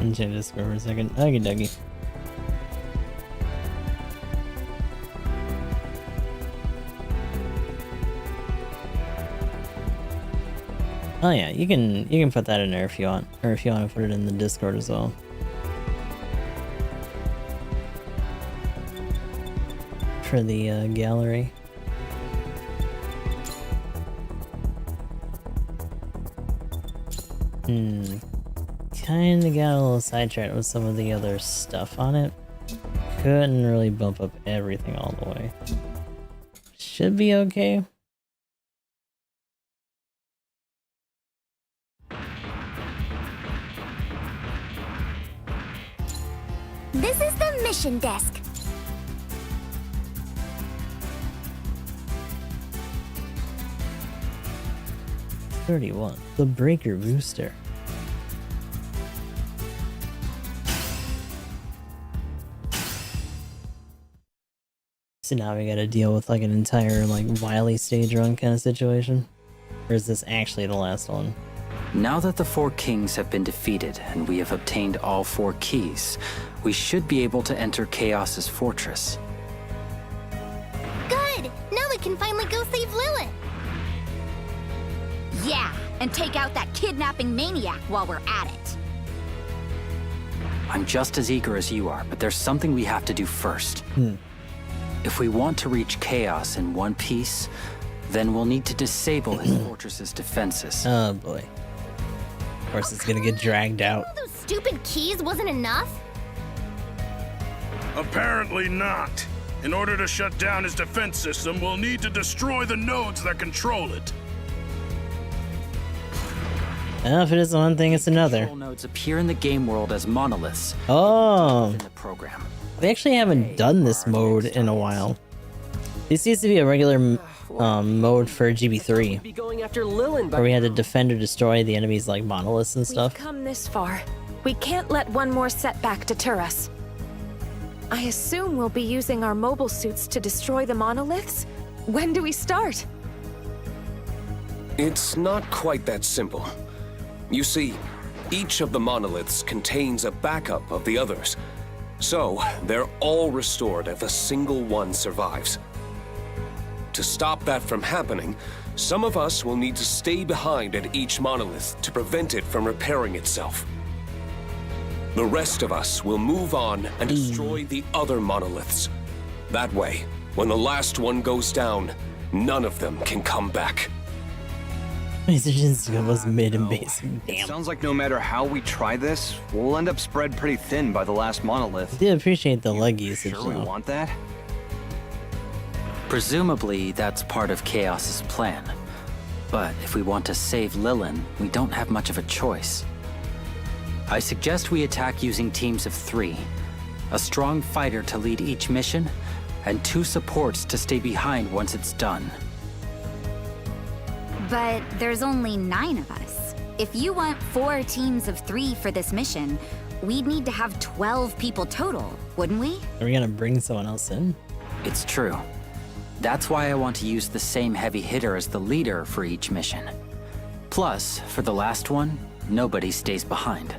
And change this for a second. Okie dokie. Oh yeah, you can put that in there if you want, or if you want to put it in the Discord as well. For the gallery. Kinda got a little sidetracked with some of the other stuff on it. Couldn't really bump up everything all the way. Should be okay. This is the mission desk. $31. The Breaker Booster. So now we gotta deal with like an entire like Wily stage run kind of situation? Or is this actually the last one? Now that the four kings have been defeated and we have obtained all four keys, we should be able to enter Chaos's fortress. Good! Now we can finally go save Lilith. Yeah, and take out that kidnapping maniac while we're at it. I'm just as eager as you are, but there's something we have to do first. If we want to reach Chaos in one piece, then we'll need to disable his fortress's defenses. Oh boy. Of course it's gonna get dragged out. All those stupid keys wasn't enough? Apparently not. In order to shut down his defense system, we'll need to destroy the nodes that control it. Well, if it isn't one thing, it's another. Control nodes appear in the game world as monoliths. Oh. In the program. We actually haven't done this mode in a while. This used to be a regular mode for GB3, Be going after Lilith, where we had to defend or destroy the enemies like monoliths and stuff. We've come this far. We can't let one more setback deter us. I assume we'll be using our mobile suits to destroy the monoliths? When do we start? It's not quite that simple. You see, each of the monoliths contains a backup of the others. So, they're all restored if a single one survives. To stop that from happening, some of us will need to stay behind at each monolith to prevent it from repairing itself. The rest of us will move on and destroy the other monoliths. That way, when the last one goes down, none of them can come back. Musicians was mid and basic. It Damn. sounds like no matter how we try this, we'll end up spread pretty thin by the last monolith. I did appreciate the leg usage Sure we though. want that? Presumably, that's part of Chaos's plan. But if we want to save Lilith, we don't have much of a choice. I suggest we attack using teams of 3. A strong fighter to lead each mission, and 2 supports to stay behind once it's done. But there's only 9 of us. If you want 4 teams of 3 for this mission, we'd need to have 12 people total, wouldn't we? Are we gonna bring someone else in? It's true. That's why I want to use the same heavy hitter as the leader for each mission. Plus, for the last one, nobody stays behind.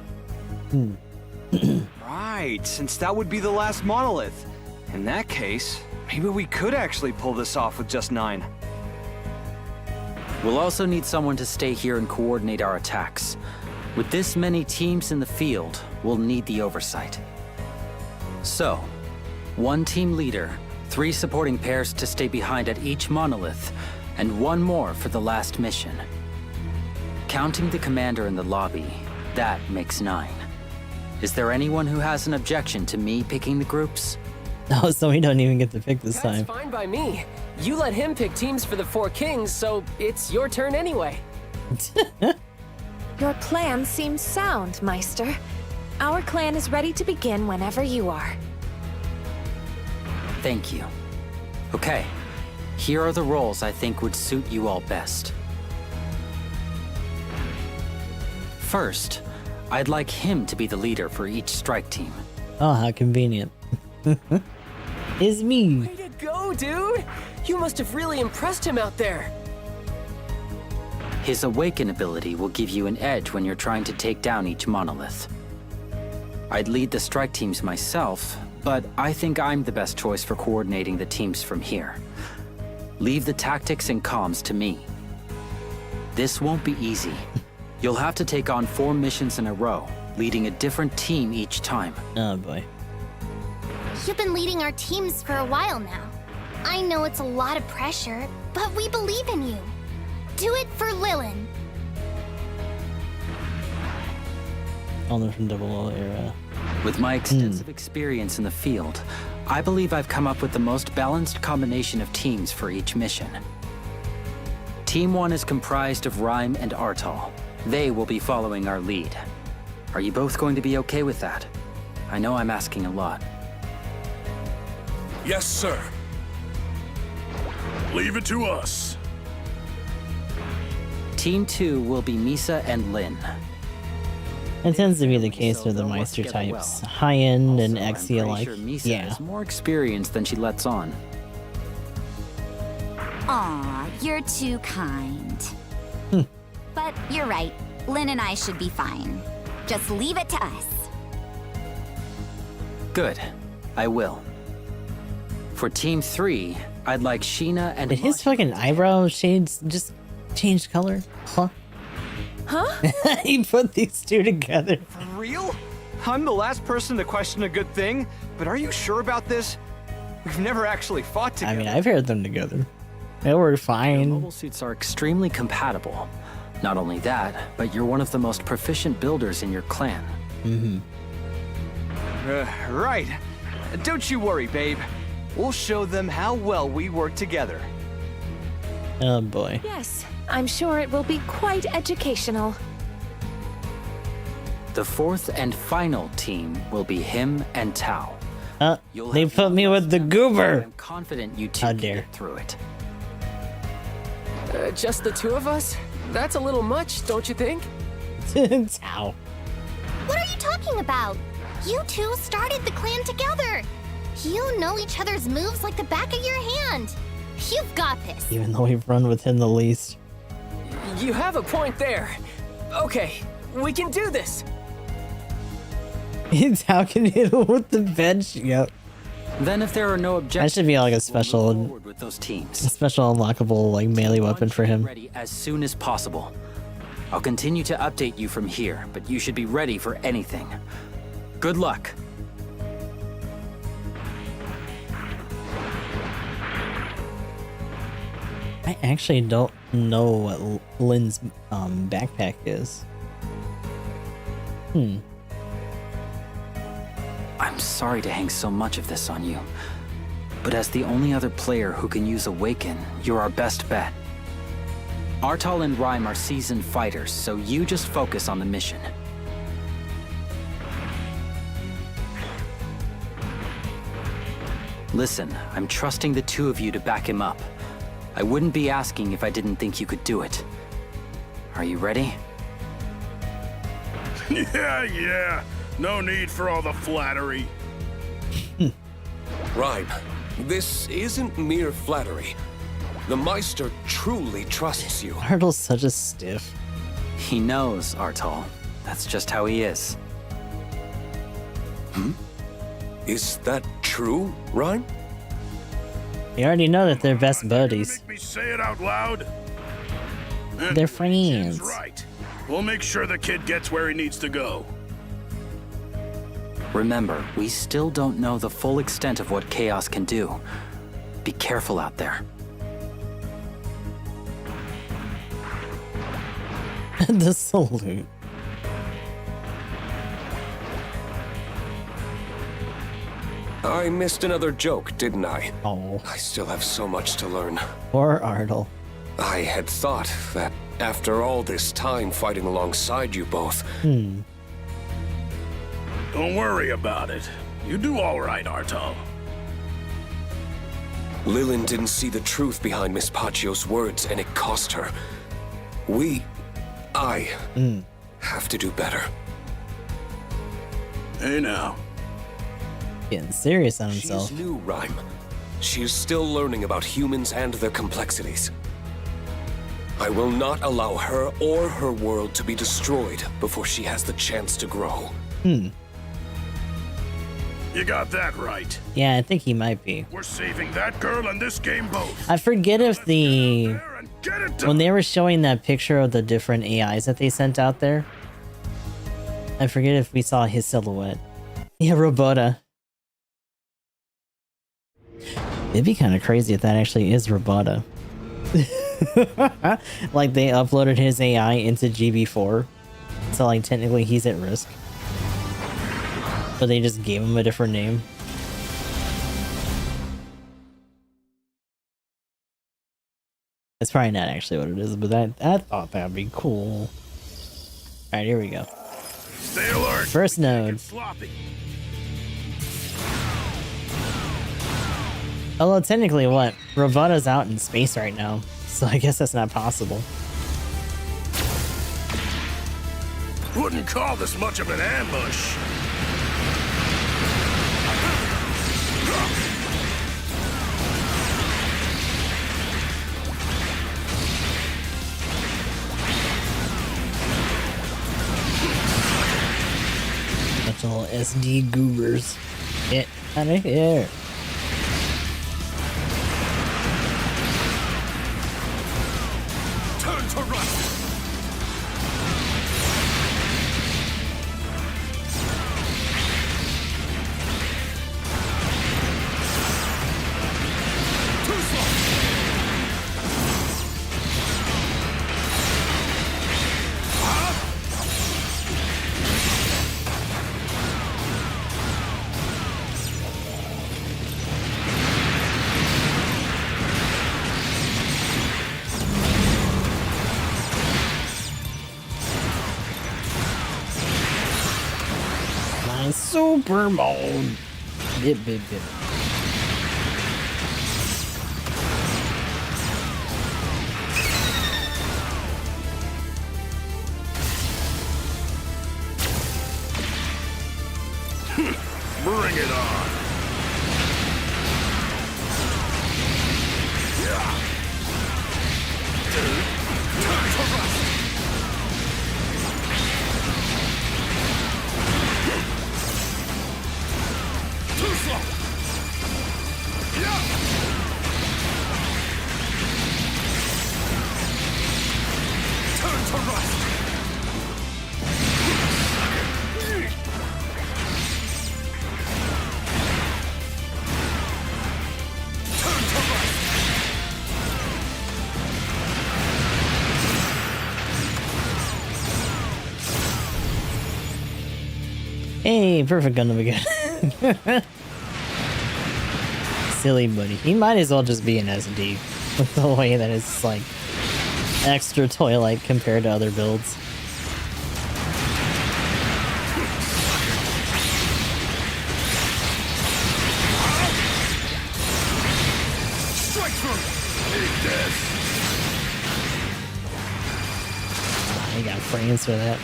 Right, since that would be the last monolith. In that case, maybe we could actually pull this off with just 9. We'll also need someone to stay here and coordinate our attacks. With this many teams in the field, we'll need the oversight. So, 1 team leader, 3 supporting pairs to stay behind at each monolith, and 1 more for the last mission. Counting the commander in the lobby, that makes 9. Is there anyone who has an objection to me picking the groups? Oh, so we don't even get to pick this That's time. fine by me. You let him pick teams for the 4 kings, so it's your turn anyway. Your plan seems sound, Meister. Our clan is ready to begin whenever you are. Thank you. Okay, here are the roles I think would suit you all best. First, I'd like him to be the leader for each strike team. Oh, how convenient. It's me. Way to go, dude! You must have really impressed him out there. His Awaken ability will give you an edge when you're trying to take down each monolith. I'd lead the strike teams myself, but I think I'm the best choice for coordinating the teams from here. Leave the tactics and comms to me. This won't be easy. You'll have to take on 4 missions in a row, leading a different team each time. Oh boy. You've been leading our teams for a while now. I know it's a lot of pressure, but we believe in you. Do it for Lilin. All them from Double O era. With my extensive experience in the field, I believe I've come up with the most balanced combination of teams for each mission. Team 1 is comprised of Rhyme and Artal. They will be following our lead. Are you both going to be okay with that? I know I'm asking a lot. Yes, sir. Leave it to us. Team 2 will be Misa and Lin. It tends to be the case with the Meister types. High-end and XE alike. Sure Misa Yeah. has more experience than she lets on. Aw, you're too kind. But you're right. Lynn and I should be fine. Just leave it to us. Good. I will. For Team 3, I'd like Sheena and Did his fucking eyebrow shades just change color? Huh? Huh? He put these two together. For real? I'm the last person to question a good thing, but are you sure about this? We've never actually fought together. I mean, I've heard them together. They were fine. Mobile suits are extremely compatible. Not only that, but you're one of the most proficient builders in your clan. Right. Don't you worry, babe. We'll show them how well we work together. Oh boy. Yes, I'm sure it will be quite educational. The 4th and final team will be him and Tao. They have put me with the goober. I'm confident you two How can dare. get through it. Just the 2 of us? That's a little much, don't you think? Ow. What are you talking about? You two started the clan together. You know each other's moves like the back of your hand. You've got this. Even though we've run with him the least. You have a point there. Okay, we can do this. How can hit him with the bench? Yep. Then if there are no That objections, should be like a we'll special, move forward with those teams. special unlockable like melee weapon for him. Ready as soon as possible. I'll continue to update you from here, but you should be ready for anything. Good luck. I actually don't know what Lynn's backpack is. I'm sorry to hang so much of this on you, but as the only other player who can use Awaken, you're our best bet. Artal and Rhyme are seasoned fighters, so you just focus on the mission. Listen, I'm trusting the 2 of you to back him up. I wouldn't be asking if I didn't think you could do it. Are you ready? Yeah. No need for all the flattery. Rhyme, this isn't mere flattery. The Meister truly trusts you. Artel's such a stiff. He knows, Artal. That's just how he is. Is that true, Rhyme? You already know that they're best buddies. Make me say it out loud. They're friends. He's right. We'll make sure the kid gets where he needs to go. Remember, we still don't know the full extent of what Chaos can do. Be careful out there. The salute. I missed another joke, didn't I? Oh, I still have so much to learn. poor Artel. I had thought that after all this time fighting alongside you both, Don't worry about it. You do all right, Artal. Lilin didn't see the truth behind Miss Pacchio's words, and it cost her. I have to do better. Hey now. Getting serious on himself. She's new, Rhyme. She's still learning about humans and their complexities. I will not allow her or her world to be destroyed before she has the chance to grow. You got that right. Yeah, I think he might be. We're saving that girl and this game both. I forget if the... There and get it done. When they were showing that picture of the different AIs that they sent out there, I forget if we saw his silhouette. Yeah, Robota. It'd be kind of crazy if that actually is Robota. Like they uploaded his AI into GB4, so like technically he's at risk. But they just gave him a different name. It's probably not actually what it is, but I thought that'd be cool. Alright, here we go. Stay alert. First node. Sloppy. Although technically what? Robota's out in space right now, so I guess that's not possible. Wouldn't call this much of an ambush. Bunch of little SD goobers. Get out of here. Turn to rust. Too slow. My super mode. Bip, bip, bip. Bring it on. Yeah. Turn to rust. Too slow. Yeah. Turn to rust. Turn to rust. Hey, perfect Gundam again. Silly buddy. He might as well just be an SD with the way that it's like extra toy-like compared to other builds. Strike through. Eat this. I got frames for that.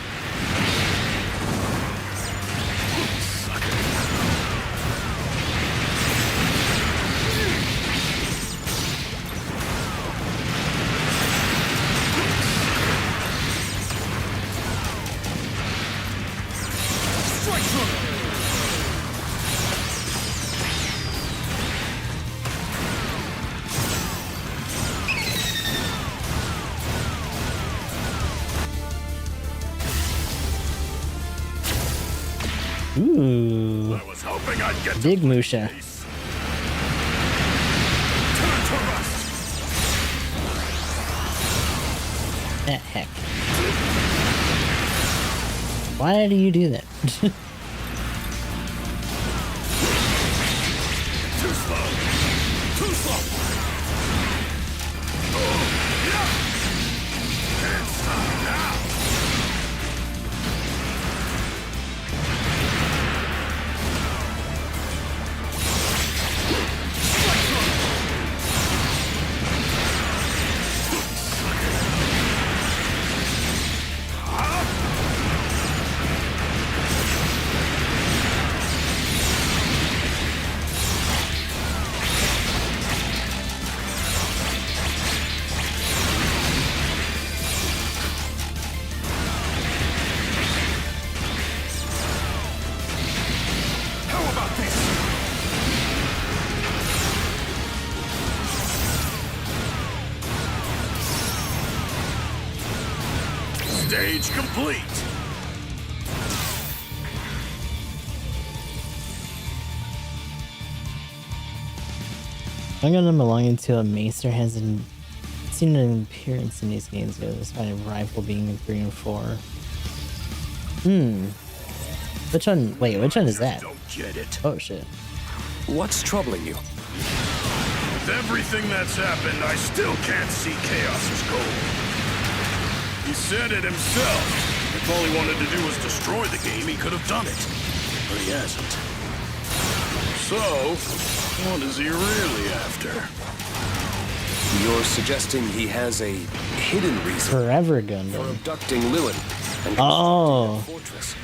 Strike through. Ooh, I was hoping I'd get big to Musha. place. Turn to rust. That heck. Why do you do that? Too slow. Too slow. Oh, yeah. Can't stop now. Stage complete. Gundam belonging to a maester hasn't seen an appearance in these games yet, despite a rival being in 3 and 4. Which one? Wait, which one is that? Don't get it. Oh shit. What's troubling you? With everything that's happened, I still can't see Chaos's goal. He said it himself. If all he wanted to do was destroy the game, he could have done it. But he hasn't. So, what is he really after? You're suggesting he has a hidden reason Forever for Gundam. abducting Lilin and Oh. constructing a fortress.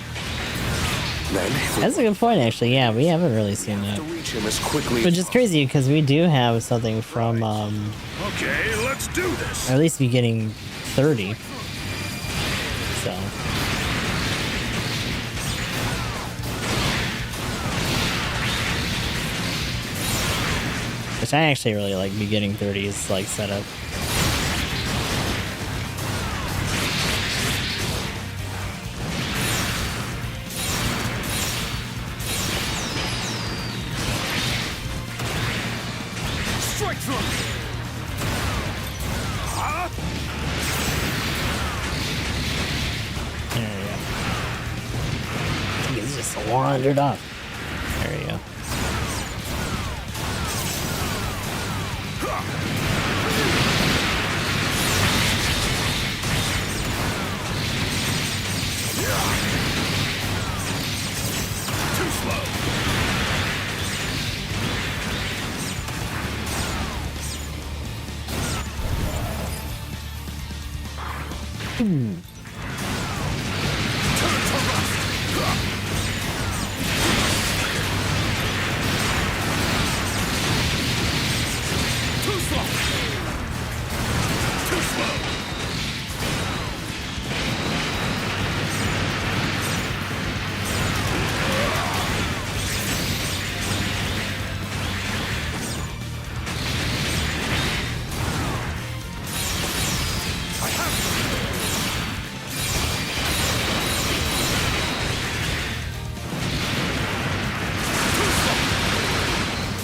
Then, if we That's a good point, actually. Yeah, we haven't really seen have that. to reach him as quickly Which as is crazy because we do have something from, Okay, let's do this. or at least beginning 30. So. Which I actually really like beginning 30's like setup. Strike through. Huh? There we go. He's just wandered off. There we go. Too slow. Too slow. Too slow.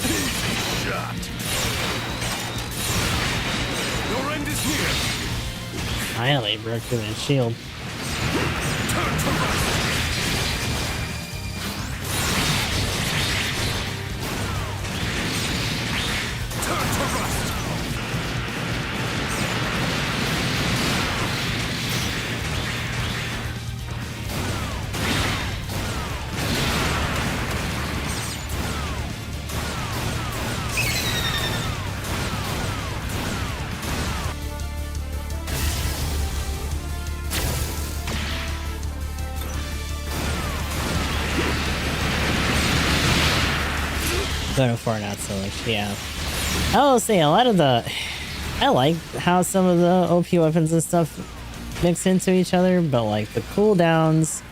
Easy shot. Your end is near. Finally broke through that shield. Turn to rust. Turn to rust. Going for not so much, yeah. I will say a lot of the, I like how some of the OP weapons and stuff mix into each other, but like the cooldowns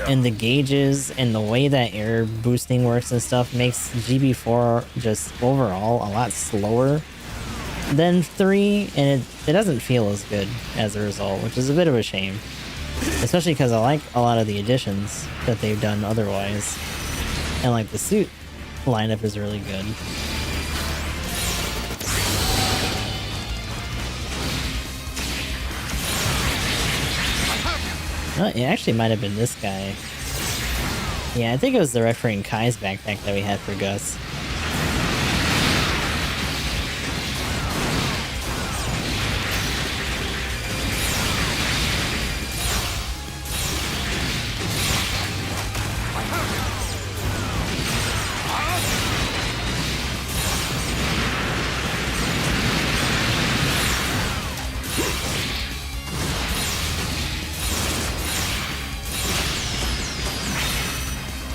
and the gauges and the way that air boosting works and stuff makes GB4 just overall a lot slower than 3, and it doesn't feel as good as a result, which is a bit of a shame. Especially because I like a lot of the additions that they've done otherwise. And like the suit lineup is really good. It actually might have been this guy. Yeah, I think it was the refereeing Kai's backpack that we had for Gus.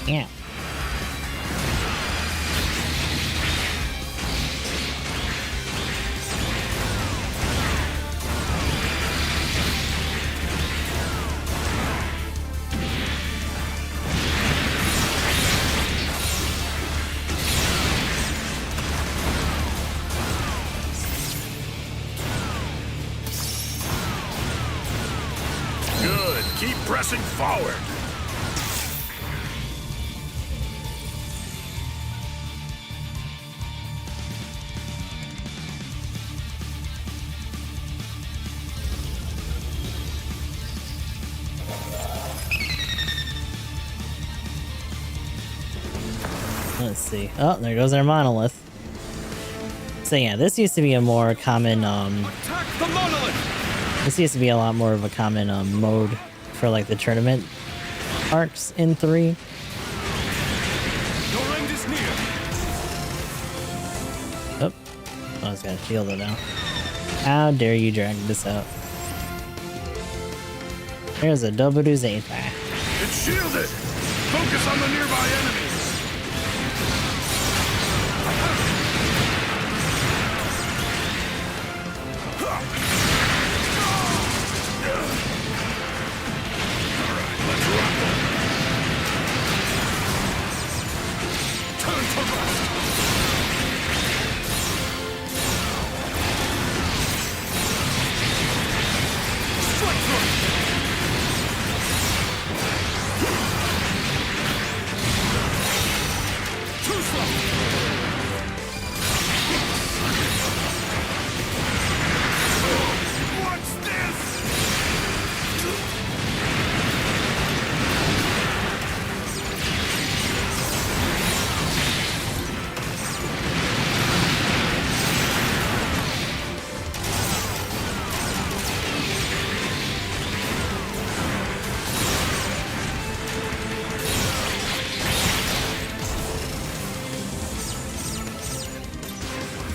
Yeah. pressing forward. Let's see. Oh, there goes our monolith. So yeah, this used to be a more common, Attack the monolith! this used to be a lot more of a common, mode for, like, the tournament arcs in 3. Your end is near. Oh, I was gonna shield it now. How dare you drag this out? There's a double Zeta. It's shielded. Focus on the nearby enemies.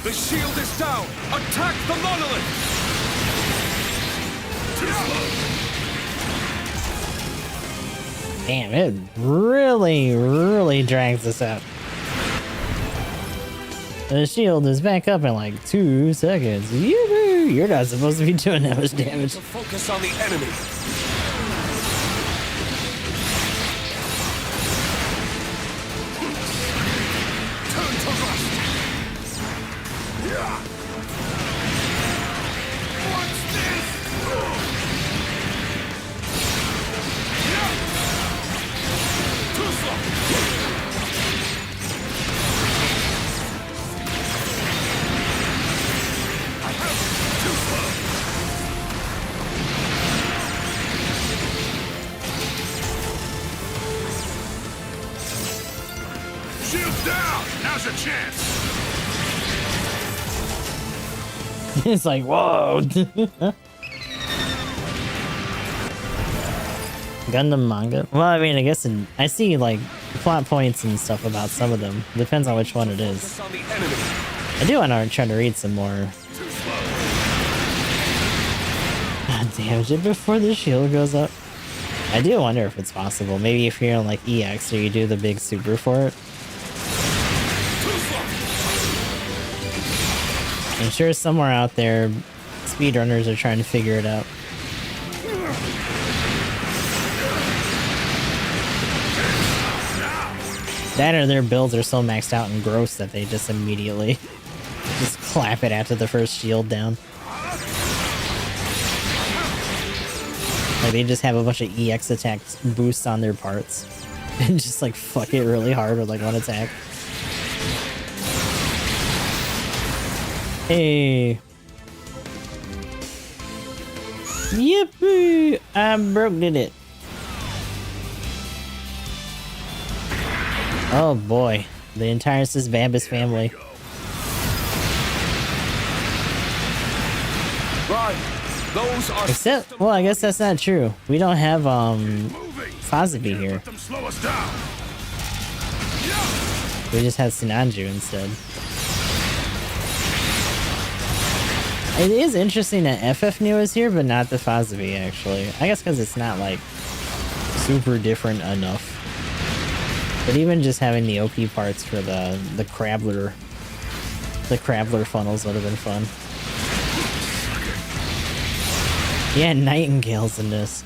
The shield is down! Attack the monolith! Damn, it really drags us out. The shield is back up in like 2 seconds. You're not supposed to be doing that much damage. Focus on the enemy. Turn to rust. What's this? Too slow. I have too slow. Shield down. Now's your chance. It's like, whoa. Gundam manga? Well, I mean, I guess I see like plot points and stuff about some of them. Depends on which one it is. Focus on the enemy. I do want to try to read some more. Damage it before the shield goes up. I do wonder if it's possible. Maybe if you're on like EX or you do the big super for it. I'm sure somewhere out there, speedrunners are trying to figure it out. That or their builds are so maxed out and gross that they just immediately just clap it after the first shield down. Like they just have a bunch of EX attacks boosts on their parts and just like fuck it really hard with like one attack. Hey. Yippee! I broke it. Oh boy. The entire Bambus family. Run! Those are... Except, well, I guess that's not true. We don't have, Fazabi here. Let them slow us down. We just have Sinanju instead. It is interesting that FF New is here, but not the Fazabi, actually. I guess because it's not, like, super different enough. But even just having the OP parts for the Crabbler funnels would have been fun. Yeah, Nightingale's in this.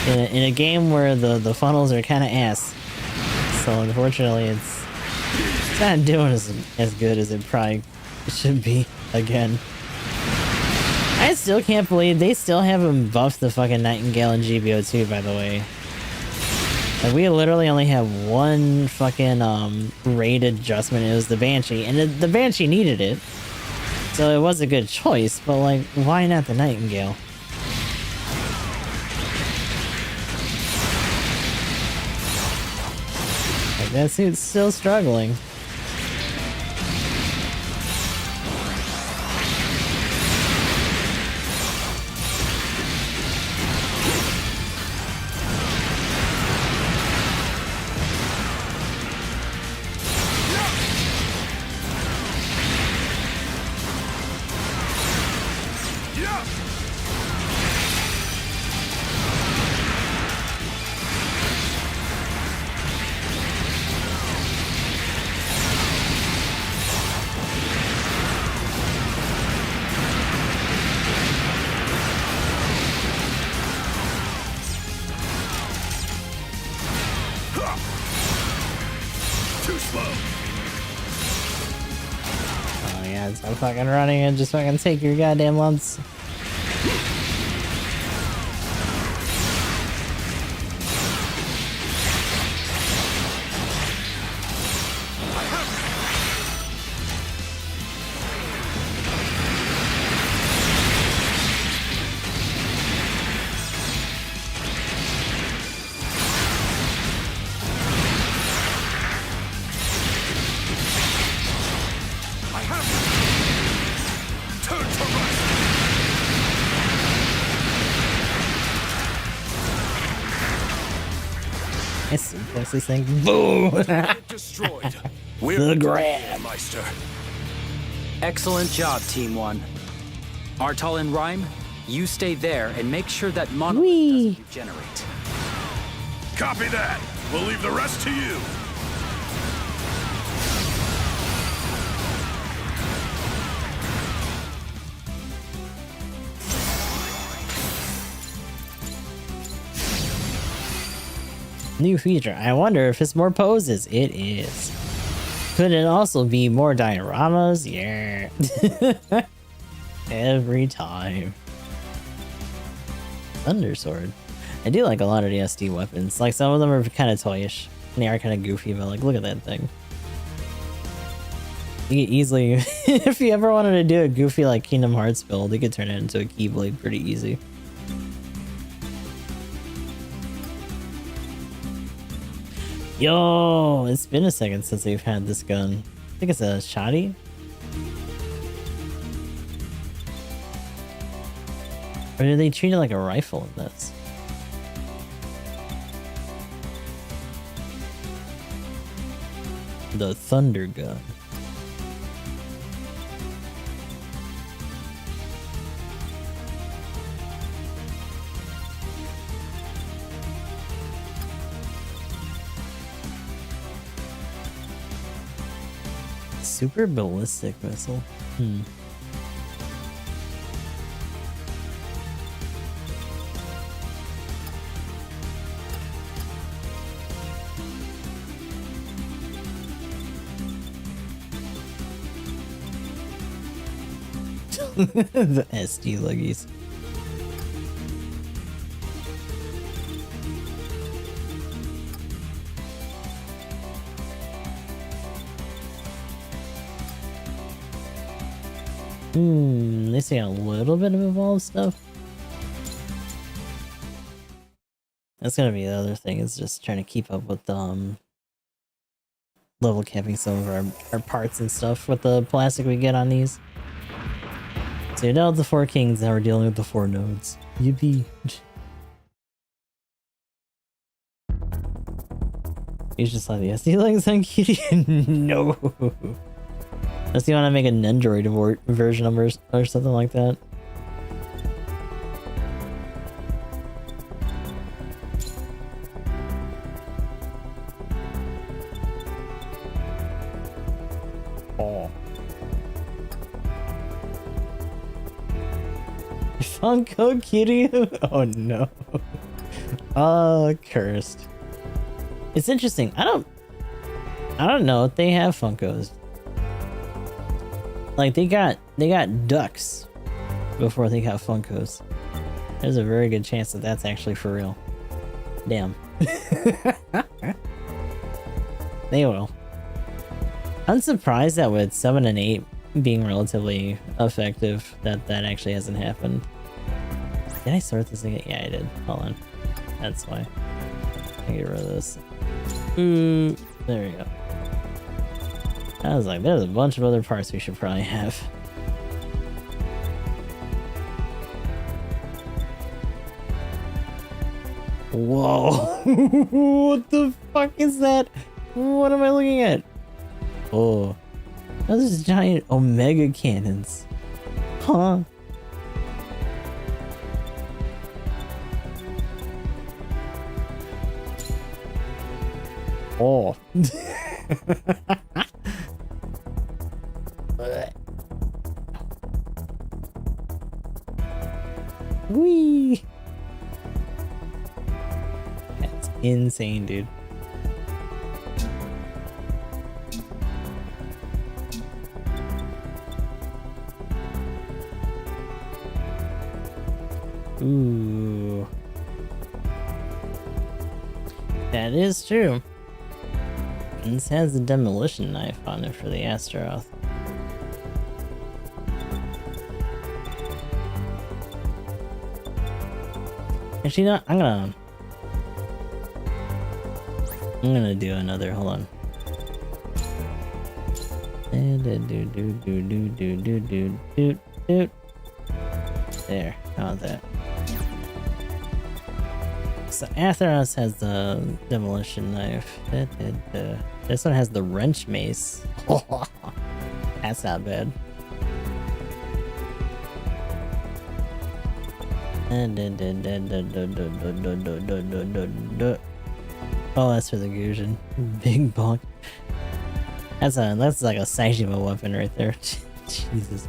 In a game where the funnels are kind of ass. So unfortunately it's not doing as good as it probably should be again. I still can't believe they still haven't buffed the fucking Nightingale in GBO2, by the way. Like, we literally only have one fucking raid adjustment. It was the Banshee, and the Banshee needed it. So it was a good choice, but like, why not the Nightingale? Like, that suit's still struggling. I'm fucking running and just fucking take your goddamn lumps. This thing. Boom! Destroyed. The grab. Meister. Excellent job, Team 1. Artal and Rhyme, you stay there and make sure that monolith doesn't regenerate. Copy that. We'll leave the rest to you. New feature. I wonder if it's more poses. It is. Could it also be more dioramas? Yeah. Every time. Thundersword. I do like a lot of the SD weapons. Like, some of them are kind of toyish. They are kind of goofy, but like, look at that thing. You could easily, if you ever wanted to do a goofy like Kingdom Hearts build, you could turn it into a Keyblade pretty easy. Yo, it's been a second since we've had this gun. I think it's a shotty. Or do they treat it like a rifle in this? The Thunder Gun. Super ballistic missile. The SD luggies. They say a little bit of evolved stuff. That's gonna be the other thing, is just trying to keep up with level capping some of our parts and stuff with the plastic we get on these. So you know the 4 kings, now we're dealing with the 4 nodes. Yippee. You just saw the SD legs on Kitty? No. Unless you want to make a Nendroid version of her or something like that. Oh. Funko Kiryu? Oh no. Oh, cursed. It's interesting. I don't know if they have Funkos. Like they got ducks before they got Funkos. There's a very good chance that that's actually for real. Damn. They will. I'm surprised that with 7 and 8 being relatively effective, that actually hasn't happened. Did I sort this again? Yeah, I did. Hold on. That's why. I get rid of this. Ooh, there we go. I was like, there's a bunch of other parts we should probably have. Whoa! What the fuck is that? What am I looking at? Oh, those giant Omega cannons. Huh? Oh. Whee! That's insane, dude. Ooh. That is true. And this has the demolition knife on it for the Astaroth. Actually, no, I'm gonna do another, hold on. There, how about that? So Atheros has the demolition knife. This one has the wrench mace. That's not bad. Oh, that's for the Gujin. Big bonk. That's like a Saishima weapon right there. Jesus.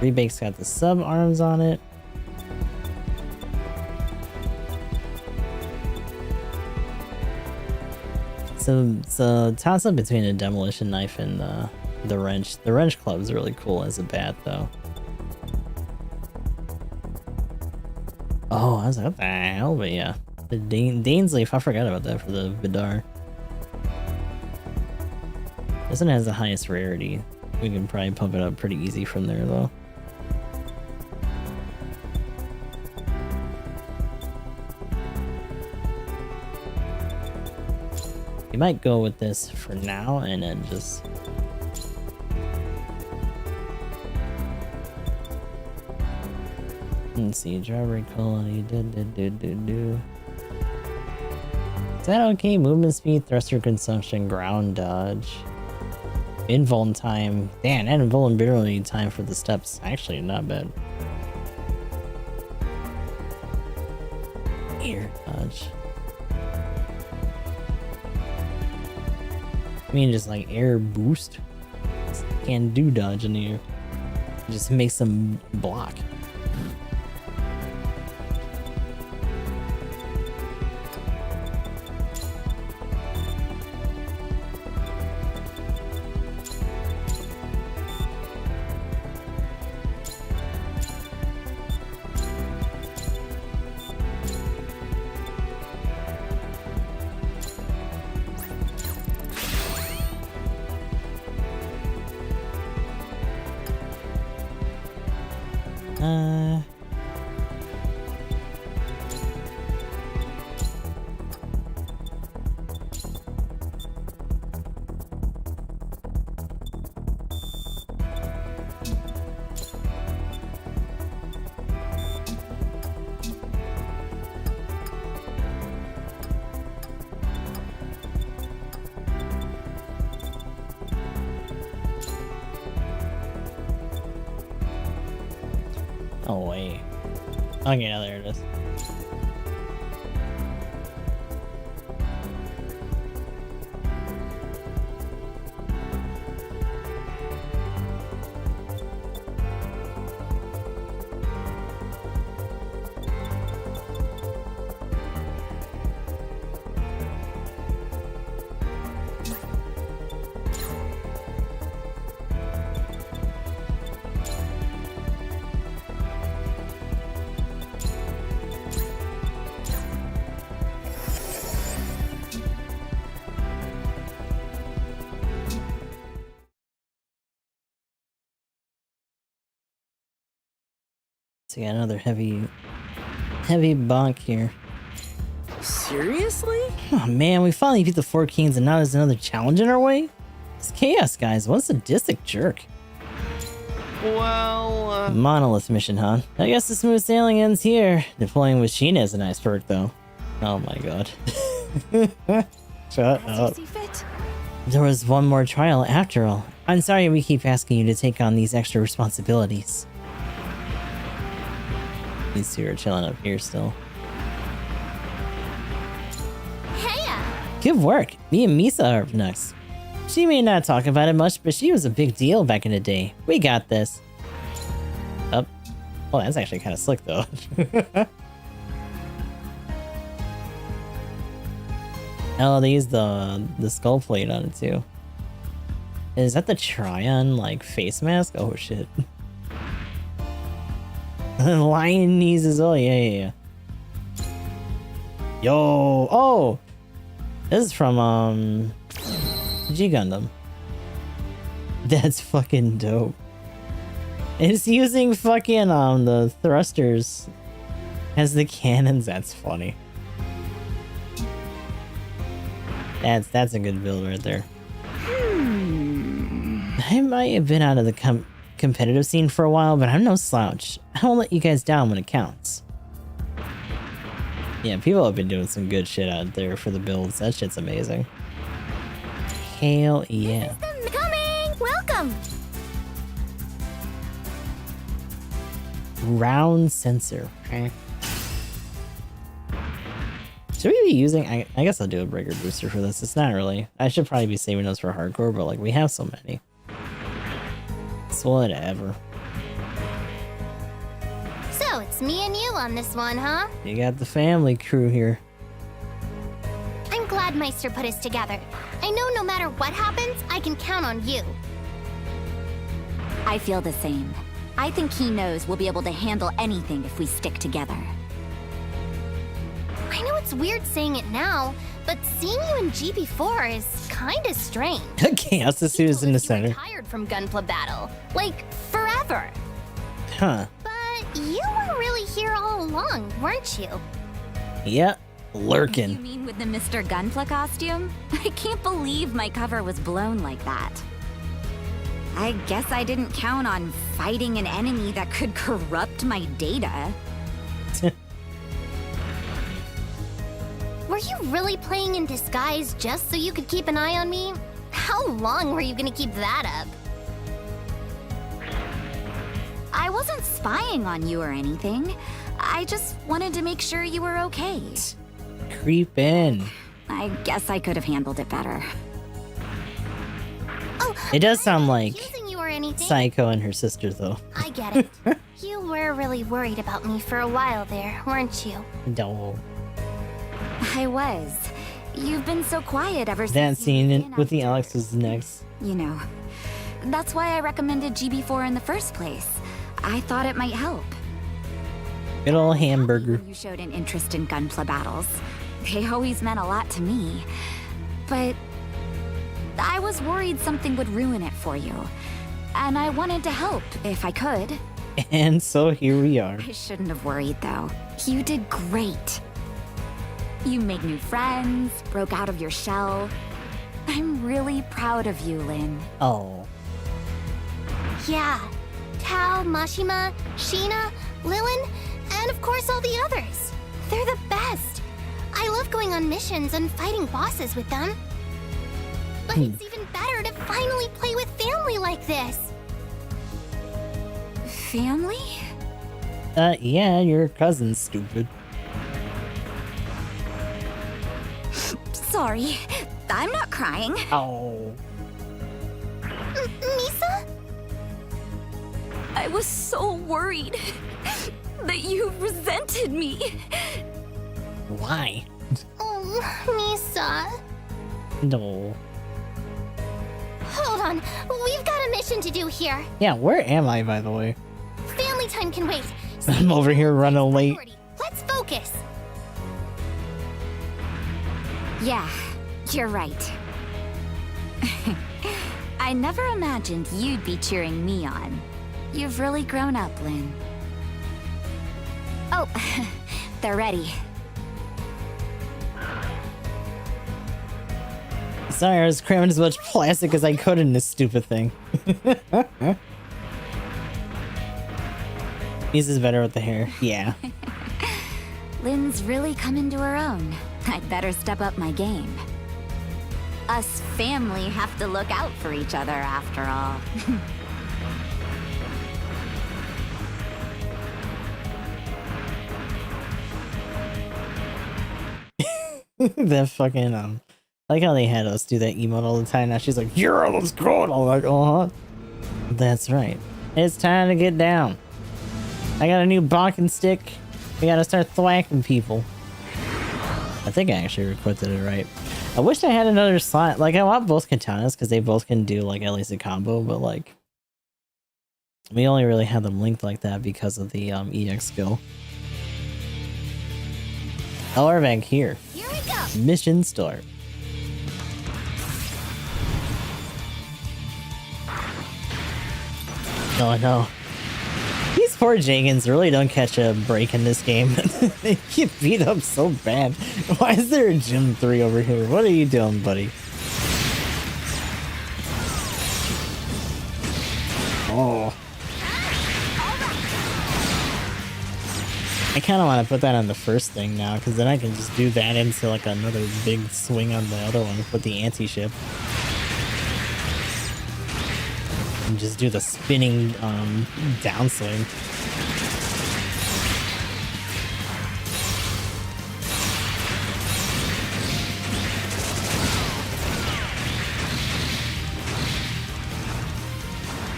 Rebake's got the sub arms on it. So it's a toss up between a demolition knife and the wrench. The wrench club is really cool as a bat, though. Oh, I was like, what the hell? But yeah, the Dane's Leaf. I forgot about that for the Vidar. This one has the highest rarity. We can probably pump it up pretty easy from there, though. You might go with this for now and then just... Let's see, driver quality, Is that okay? Movement speed, thruster consumption, ground dodge. Invuln time. Damn, and invulnerability time for the steps. Actually, not bad. Air dodge. I mean, just like air boost. Can't do dodge in the air. It just makes them block. Oh wait. Okay, now there it is. So we got another heavy bonk here. Seriously? Oh man, we finally beat the 4 Kings and now there's another challenge in our way? It's Chaos, guys. What a sadistic jerk. Well, Monolith mission, huh? I guess the smooth sailing ends here. Deploying with Sheena is a nice perk, though. Oh my god. Shut As you up. see fit. There was one more trial after all. I'm sorry we keep asking you to take on these extra responsibilities. These two are chilling up here still. Heya! Good work. Me and Misa are up next. She may not talk about it much, but she was a big deal back in the day. We got this. Oh, that's actually kind of slick though. Oh, they used the skull plate on it too. Is that the Tryon like face mask? Oh shit. Lion knees is yeah. Yo, oh, this is from G Gundam. That's fucking dope. It's using fucking the thrusters as the cannons. That's funny. That's a good build right there. I might have been out of the competitive scene for a while, but I'm no slouch. I won't let you guys down when it counts. Yeah, people have been doing some good shit out there for the builds. That shit's amazing. Hell yeah. Coming! Welcome! Round sensor. Okay. Should we be using... I guess I'll do a breaker booster for this. It's not really... I should probably be saving those for hardcore, but like we have so many. It's whatever. So, it's me and you on this one, huh? You got the family crew here. I'm glad Meister put us together. I know no matter what happens, I can count on you. I feel the same. I think he knows we'll be able to handle anything if we stick together. I know it's weird saying it now, but seeing you in GB4 is kinda strange. Chaos suit is in the center. Retired from Gunpla battle, like forever. Huh. But you were really here all along, weren't you? Yeah. You Lurkin. mean with the Mr. Gunpla costume? I can't believe my cover was blown like that. I guess I didn't count on fighting an enemy that could corrupt my data. Were you really playing in disguise just so you could keep an eye on me? How long were you gonna keep that up? I wasn't spying on you or anything. I just wanted to make sure you were okay. Creep in. I guess I could have handled it better. Oh, It does I'm sound not like accusing you or anything. Psycho and her sister, though. I get it. You were really worried about me for a while there, weren't you? No. I was. You've been so quiet ever since. That you scene began with the after- Alex was next. You know, that's why I recommended GB4 in the first place. I thought it might help. Good old hamburger. You showed an interest in Gunpla battles. They always meant a lot to me. But I was worried something would ruin it for you. And I wanted to help if I could. And so here we are. I shouldn't have worried though. You did great. You made new friends, broke out of your shell. I'm really proud of you, Lynn. Oh. Yeah. Tao, Mashima, Sheena, Lilin, and of course all the others. They're the best. I love going on missions and fighting bosses with them. But it's even better to finally play with family like this. Family? Yeah, your cousin's stupid. Sorry, I'm not crying. Oh. Misa? I was so worried that you resented me. Why? Oh, Misa. No. Hold on. We've got a mission to do here. Yeah, where am I, by the way? Family time can wait. I'm over here running late. Let's focus. Yeah, you're right. I never imagined you'd be cheering me on. You've really grown up, Lynn. Oh, they're ready. Sorry, I was cramming as much plastic as I could in this stupid thing. This is better with the hair. Yeah. Lynn's really come into her own. I'd better step up my game. Us family have to look out for each other after all. That fucking, I like how they had us do that emote all the time. Now she's like, yeah, let's go. And I'm like, uh-huh. That's right. It's time to get down. I got a new bonking stick. We gotta start thwacking people. I think I actually requested it right. I wish I had another slot. Like, I want both katanas because they both can do, like, at least a combo, but, like, we only really had them linked like that because of the EX skill. Oh, we're back here. Here we go. Mission start. Oh no. These poor Jagans really don't catch a break in this game. They get beat up so bad. Why is there a Gym 3 over here? What are you doing, buddy? Oh. I kind of want to put that on the first thing now, because then I can just do that into like another big swing on the other one with the anti-ship. And just do the spinning downswing.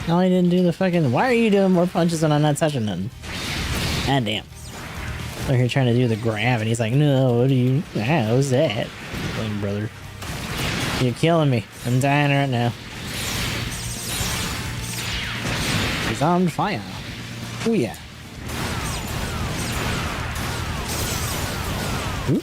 No, I didn't do the fucking... Why are you doing more punches when I'm not touching nothing? God damn. They're here trying to do the grab, and he's like, no, what are you... Ah, what's that? Like, brother. You're killing me. I'm dying right now. He's on fire. Oh, yeah. Ooh.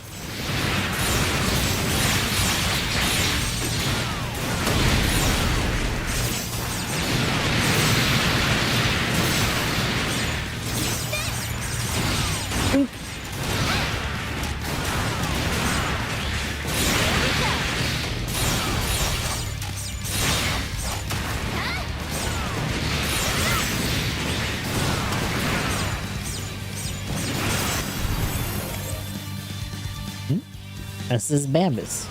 This is Bambus.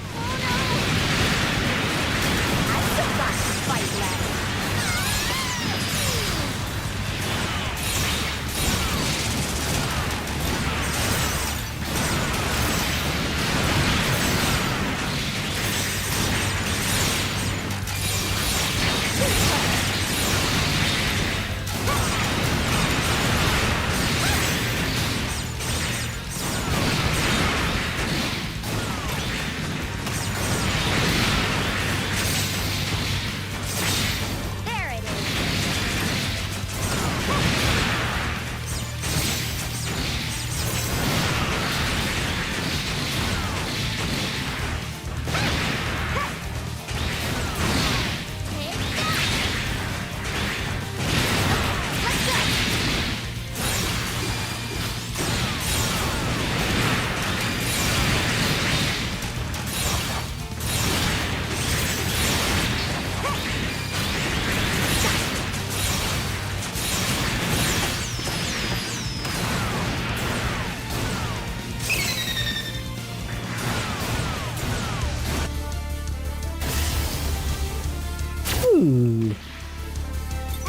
Ooh.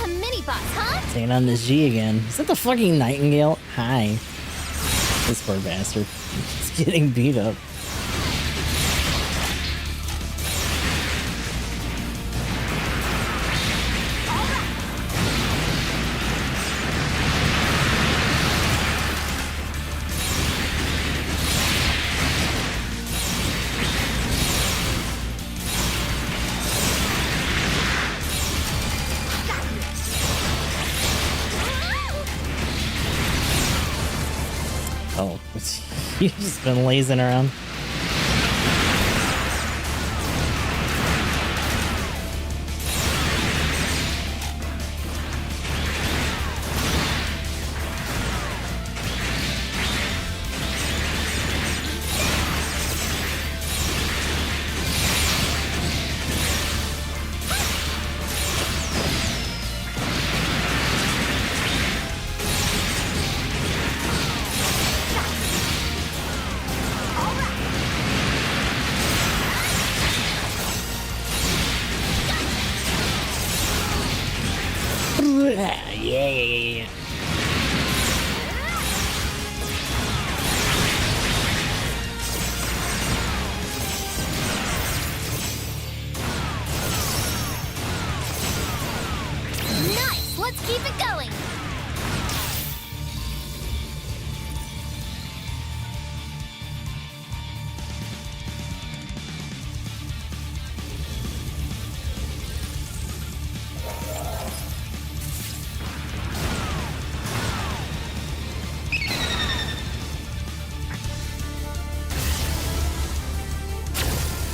A mini boss, huh? Taking on this G again. Is that the fucking Nightingale? Hi. This poor bastard. He's getting beat up. Oh, you've just been lazing around. Yeah. Nice! Let's keep it going!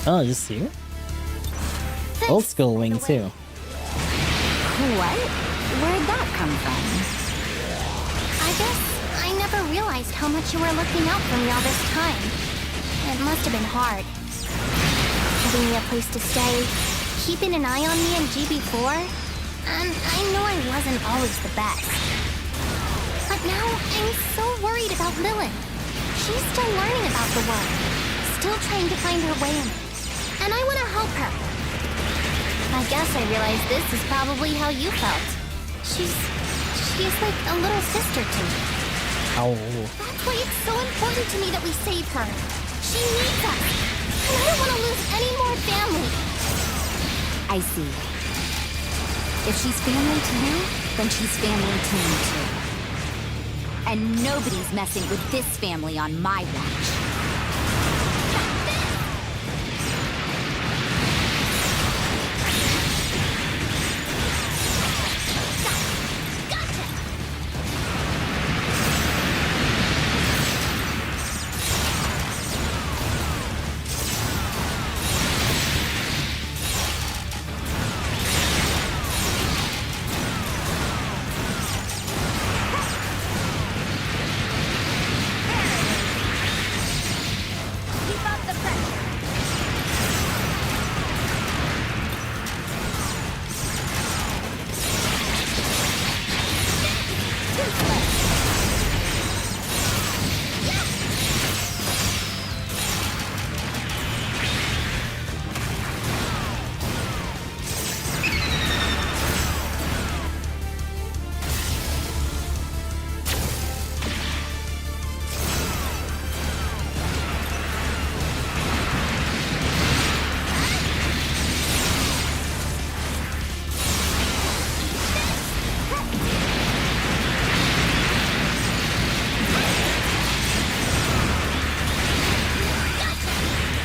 Oh, just here? Thanks. Old school wing too. What? Where'd that come from? I guess I never realized how much you were looking out for me all this time. It must have been hard. Having me a place to stay, keeping an eye on me in GB4, and I know I wasn't always the best. But now I'm so worried about Lilith. She's still learning about the world, still trying to find her way in it, and I want to help her. I guess I realize this is probably how you felt. She's like a little sister to me. Ow. That's why it's so important to me that we save her. She needs us. And I don't want to lose any more family. I see. If she's family to you, then she's family to me too. And nobody's messing with this family on my watch.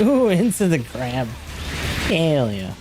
Ooh, into the crab. Hell yeah.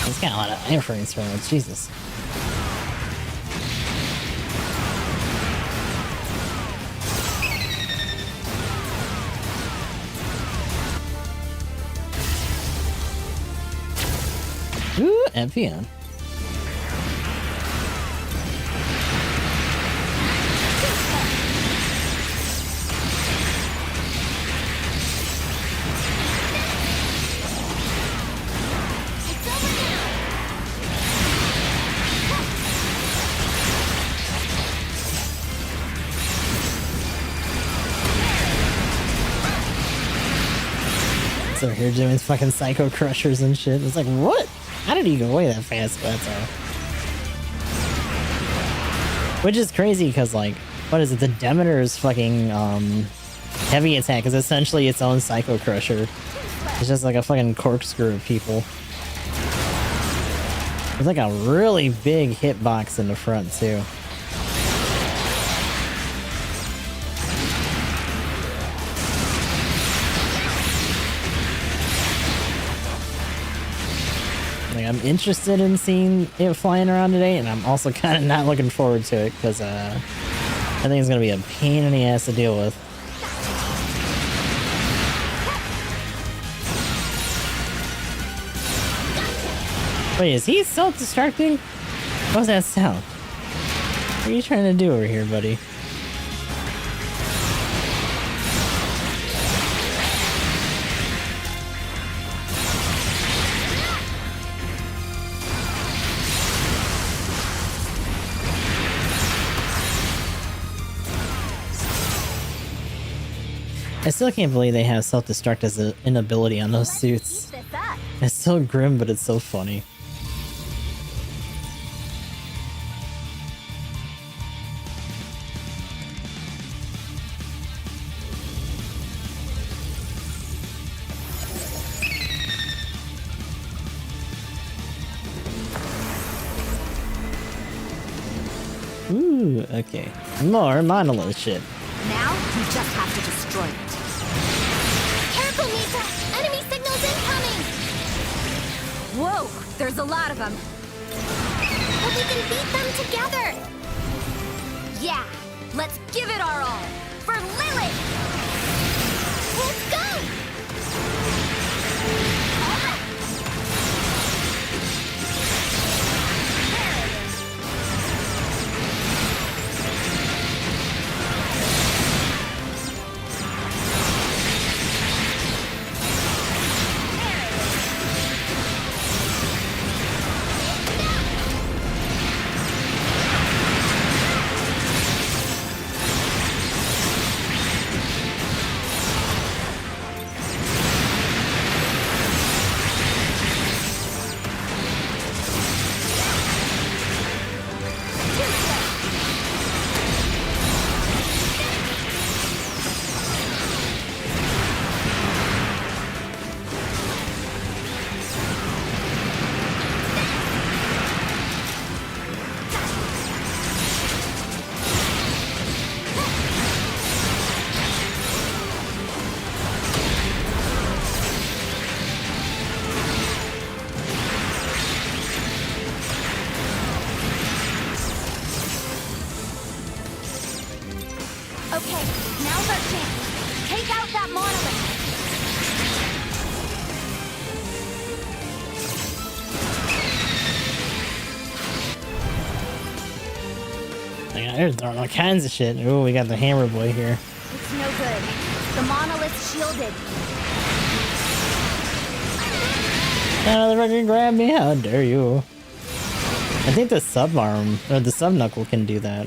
He's got a lot of iframes from it, Jesus. Ooh, Epion. So here doing fucking Psycho Crushers and shit. It's like, what? How did he go away that fast? But that's all. Which is crazy because, like, what is it? The Demeter's fucking heavy attack is essentially its own Psycho Crusher. It's just like a fucking corkscrew of people. There's like a really big hitbox in the front too. Like, I'm interested in seeing it flying around today, and I'm also kind of not looking forward to it because I think it's gonna be a pain in the ass to deal with. Wait, is he self-destructing? What was that sound? What are you trying to do over here, buddy? I still can't believe they have self-destruct as an ability on those suits. It's so grim, but it's so funny. Ooh, okay. More monolith shit. Now, you just have to destroy it. Careful, Misa! Enemy signals incoming! Whoa, there's a lot of them. But we can beat them together! Yeah, let's give it our all. For Lilith! Let's go! Okay, now's our chance. Take out that monolith. They're throwing all kinds of shit. Ooh, we got the hammer boy here. It's no good. The monolith's shielded. Oh, they're fucking grab me. How dare you? I think the sub arm or the sub knuckle can do that.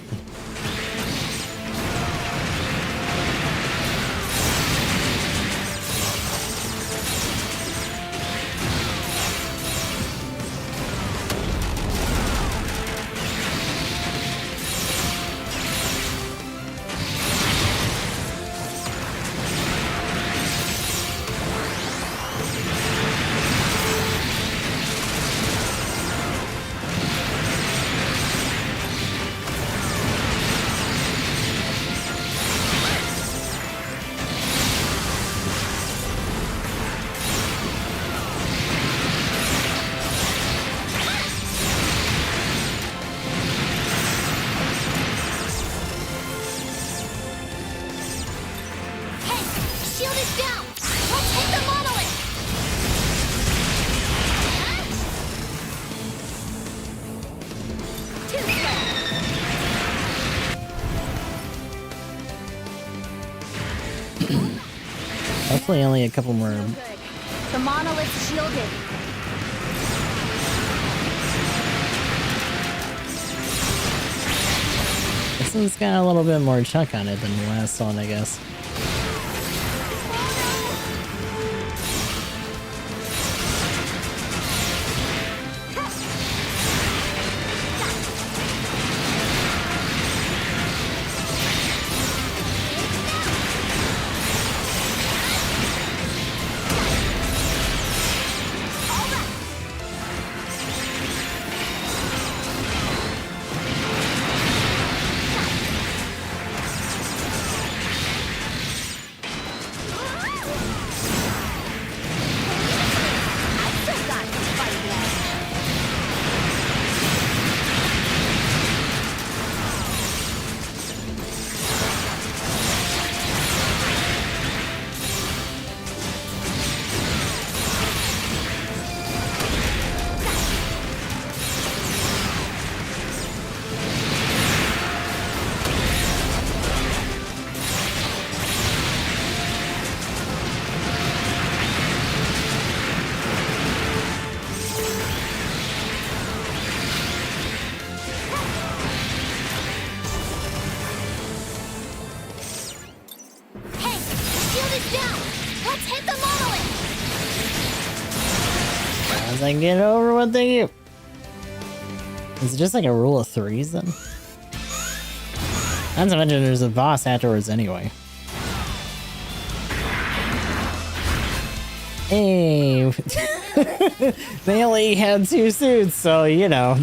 hopefully only a couple more. The monolith's shielded. This one's got a little bit more chunk on it than the last one, I guess. As I get over what they do. Is it just like a rule of threes then? Not to mention there's a boss afterwards anyway. Hey! They only had 2 suits, so you know.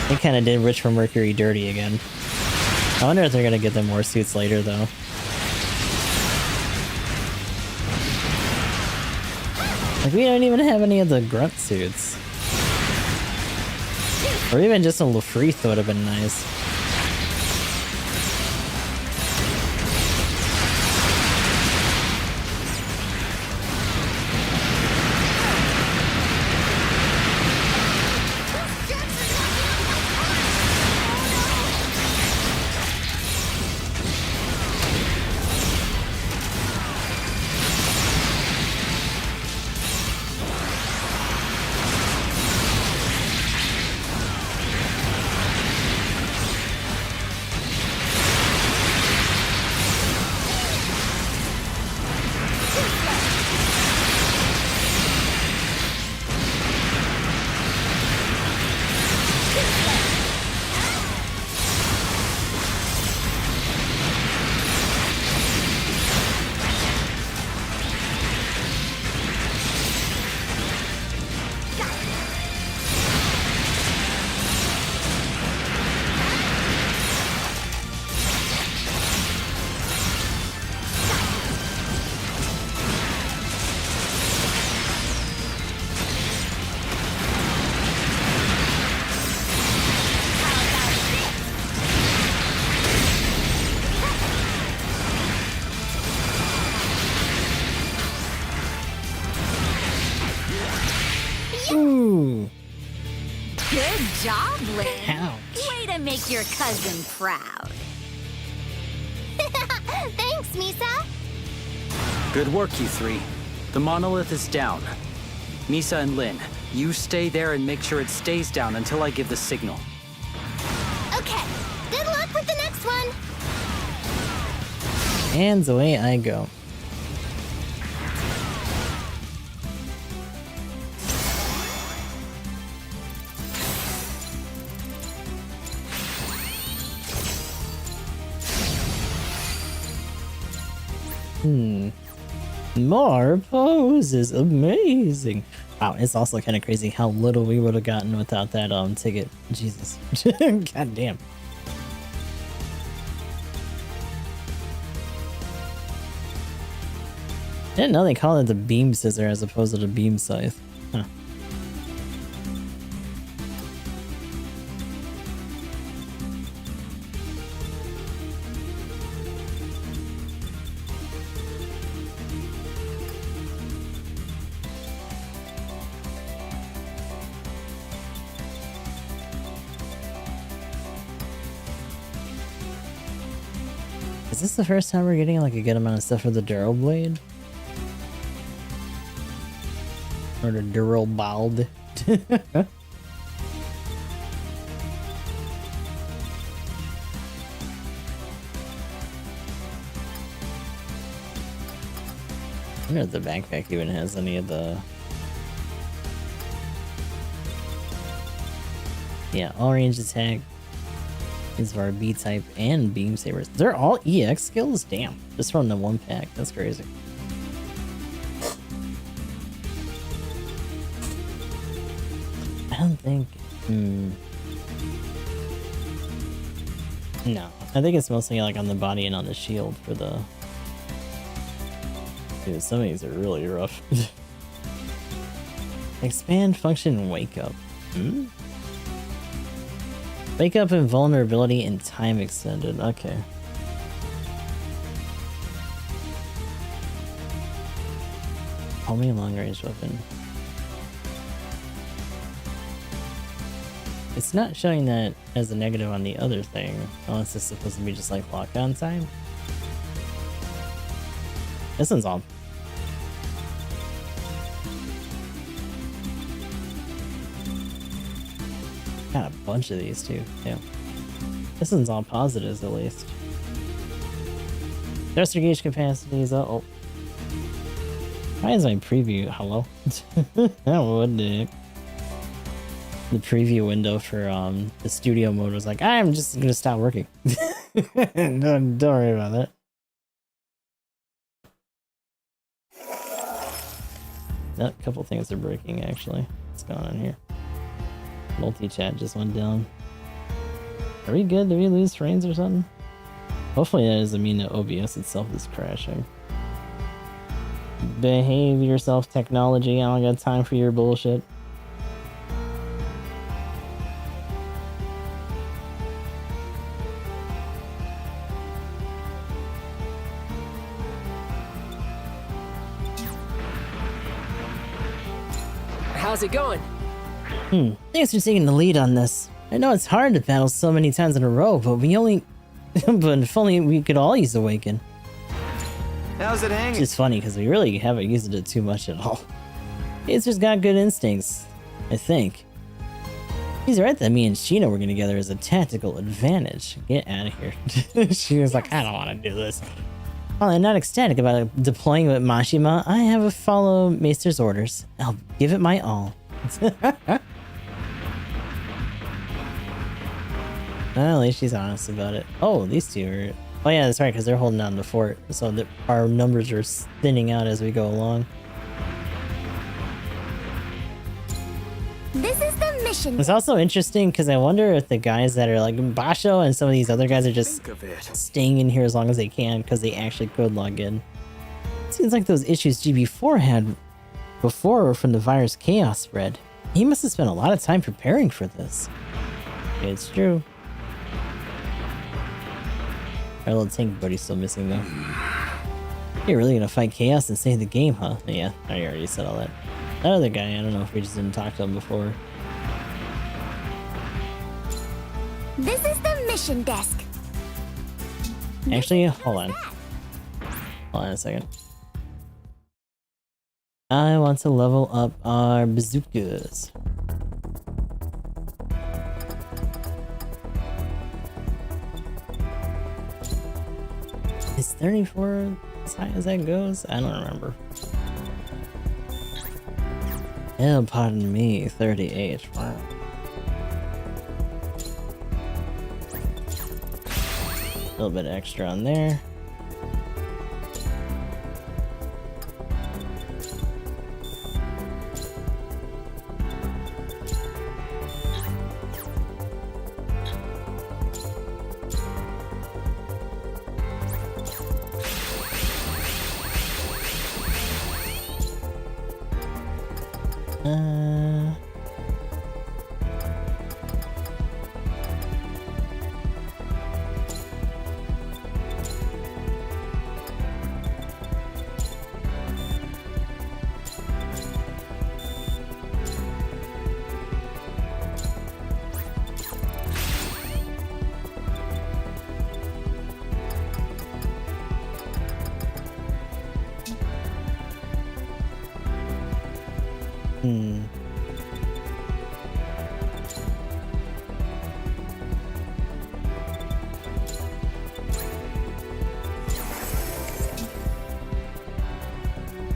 They kind of did Rich from Mercury dirty again. I wonder if they're gonna get them more suits later though. Like, we don't even have any of the grunt suits. Or even just a Lafrith would have been nice. Ooh. Good job, Lynn. Ouch. Way to make your cousin proud. Thanks, Misa. Good work, you three. The monolith is down. Misa and Lynn, you stay there and make sure it stays down until I give the signal. Okay. Good luck with the next one. And away I go. More poses. Amazing. Wow, it's also kind of crazy how little we would have gotten without that ticket. Jesus. God damn. I didn't know they call it the beam scissor as opposed to the beam scythe. Huh. Is this the first time we're getting like a good amount of stuff for the Duro Blade? Or the Dural Bald. I wonder if the backpack even has any of the... Yeah, all range attack is our B-type and beam sabers. They're all EX skills? Damn. Just from the one pack. That's crazy. I don't think... No. I think it's mostly like on the body and on the shield for the... Dude, some of these are really rough. Expand function wake up. Wake up and vulnerability and time extended. Okay. Homing long range weapon. It's not showing that as a negative on the other thing, unless it's supposed to be just like lock on time. This one's all. Got a bunch of these too. Yeah. This one's all positives at least. Thruster gauge capacity is oh. Why is my preview? Hello? Oh, what the heck? The preview window for the studio mode was like, I'm just gonna stop working. don't worry about that. A couple things are breaking actually. What's going on here? Multi-chat just went down. Are we good? Did we lose frames or something? Hopefully that doesn't mean that OBS itself is crashing. Behave yourself, technology. I don't got time for your bullshit. How's it going? Thanks for taking the lead on this. I know it's hard to battle so many times in a row, but we only... but if only we could all use Awaken. How's it hanging? It's funny, because we really haven't used it too much at all. It's just got good instincts, I think. He's right that me and Sheena working together is a tactical advantage. Get out of here. She was like, I don't want to do this. While I'm not ecstatic about deploying with Mashima, I have to follow Maester's orders. I'll give it my all. Well, at least she's honest about it. Oh, these two are... Oh yeah, that's right, because they're holding down the fort. So that our numbers are thinning out as we go along. This is the mission. It's also interesting because I wonder if the guys that are like Basho and some of these other guys are just staying in here as long as they can because they actually could log in. Seems like those issues GB4 had before were from the virus chaos spread. He must have spent a lot of time preparing for this. It's true. Our little tank buddy's still missing though. You're really gonna fight chaos and save the game, huh? Yeah, I already said all that. That other guy, I don't know if we just didn't talk to him before. This is the mission desk. Actually, hold on. Hold on a second. I want to level up our bazookas. Is 34 as high as that goes? I don't remember. Oh, pardon me, 38. Wow. A little bit extra on there.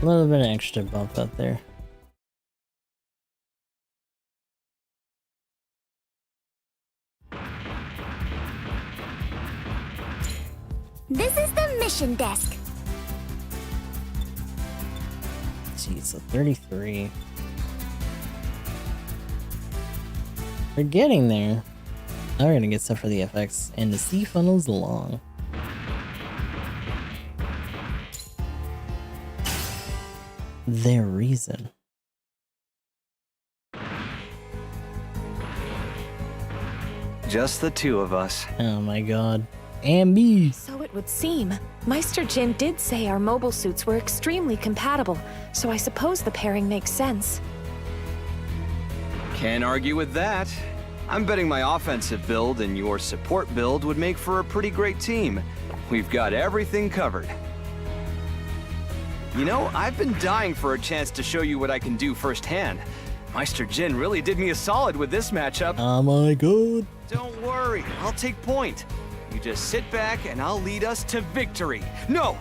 A little bit of extra bump out there. This is the mission desk. Geez, so 33. We're getting there. Now we're gonna get stuff for the FX, and the C funnels along. Their reason. Just the two of us. Oh my god. And me. So it would seem. Meister Jin did say our mobile suits were extremely compatible, so I suppose the pairing makes sense. Can't argue with that. I'm betting my offensive build and your support build would make for a pretty great team. We've got everything covered. You know, I've been dying for a chance to show you what I can do firsthand. Meister Jin really did me a solid with this matchup. Oh my god. Don't worry, I'll take point. You just sit back and I'll lead us to victory. No,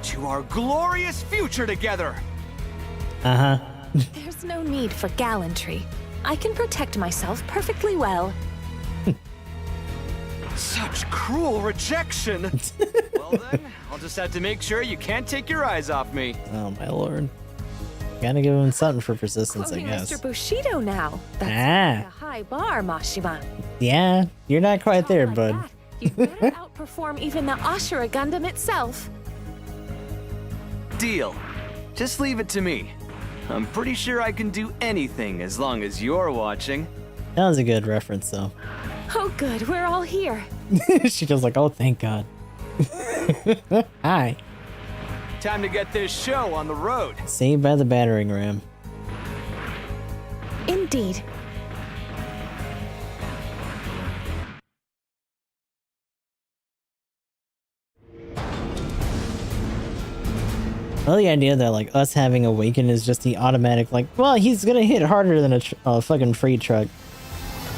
to our glorious future together. Uh-huh. There's no need for gallantry. I can protect myself perfectly well. Such cruel rejection. Well then, I'll just have to make sure you can't take your eyes off me. Oh my lord. Gotta give him something for persistence, I Quoting guess. Mr. Bushido now. That's a high bar, Mashima. Yeah, you're not quite there, Like bud. that, you'd better outperform even the Ashura Gundam itself. Deal. Just leave it to me. I'm pretty sure I can do anything as long as you're watching. That was a good reference, though. Oh good, we're all here. She goes like, oh, thank God. Hi. Time to get this show on the road. Saved by the battering ram. Indeed. Well, the idea that, like, us having Awaken is just the automatic, like, well, he's gonna hit harder than a fucking freight truck.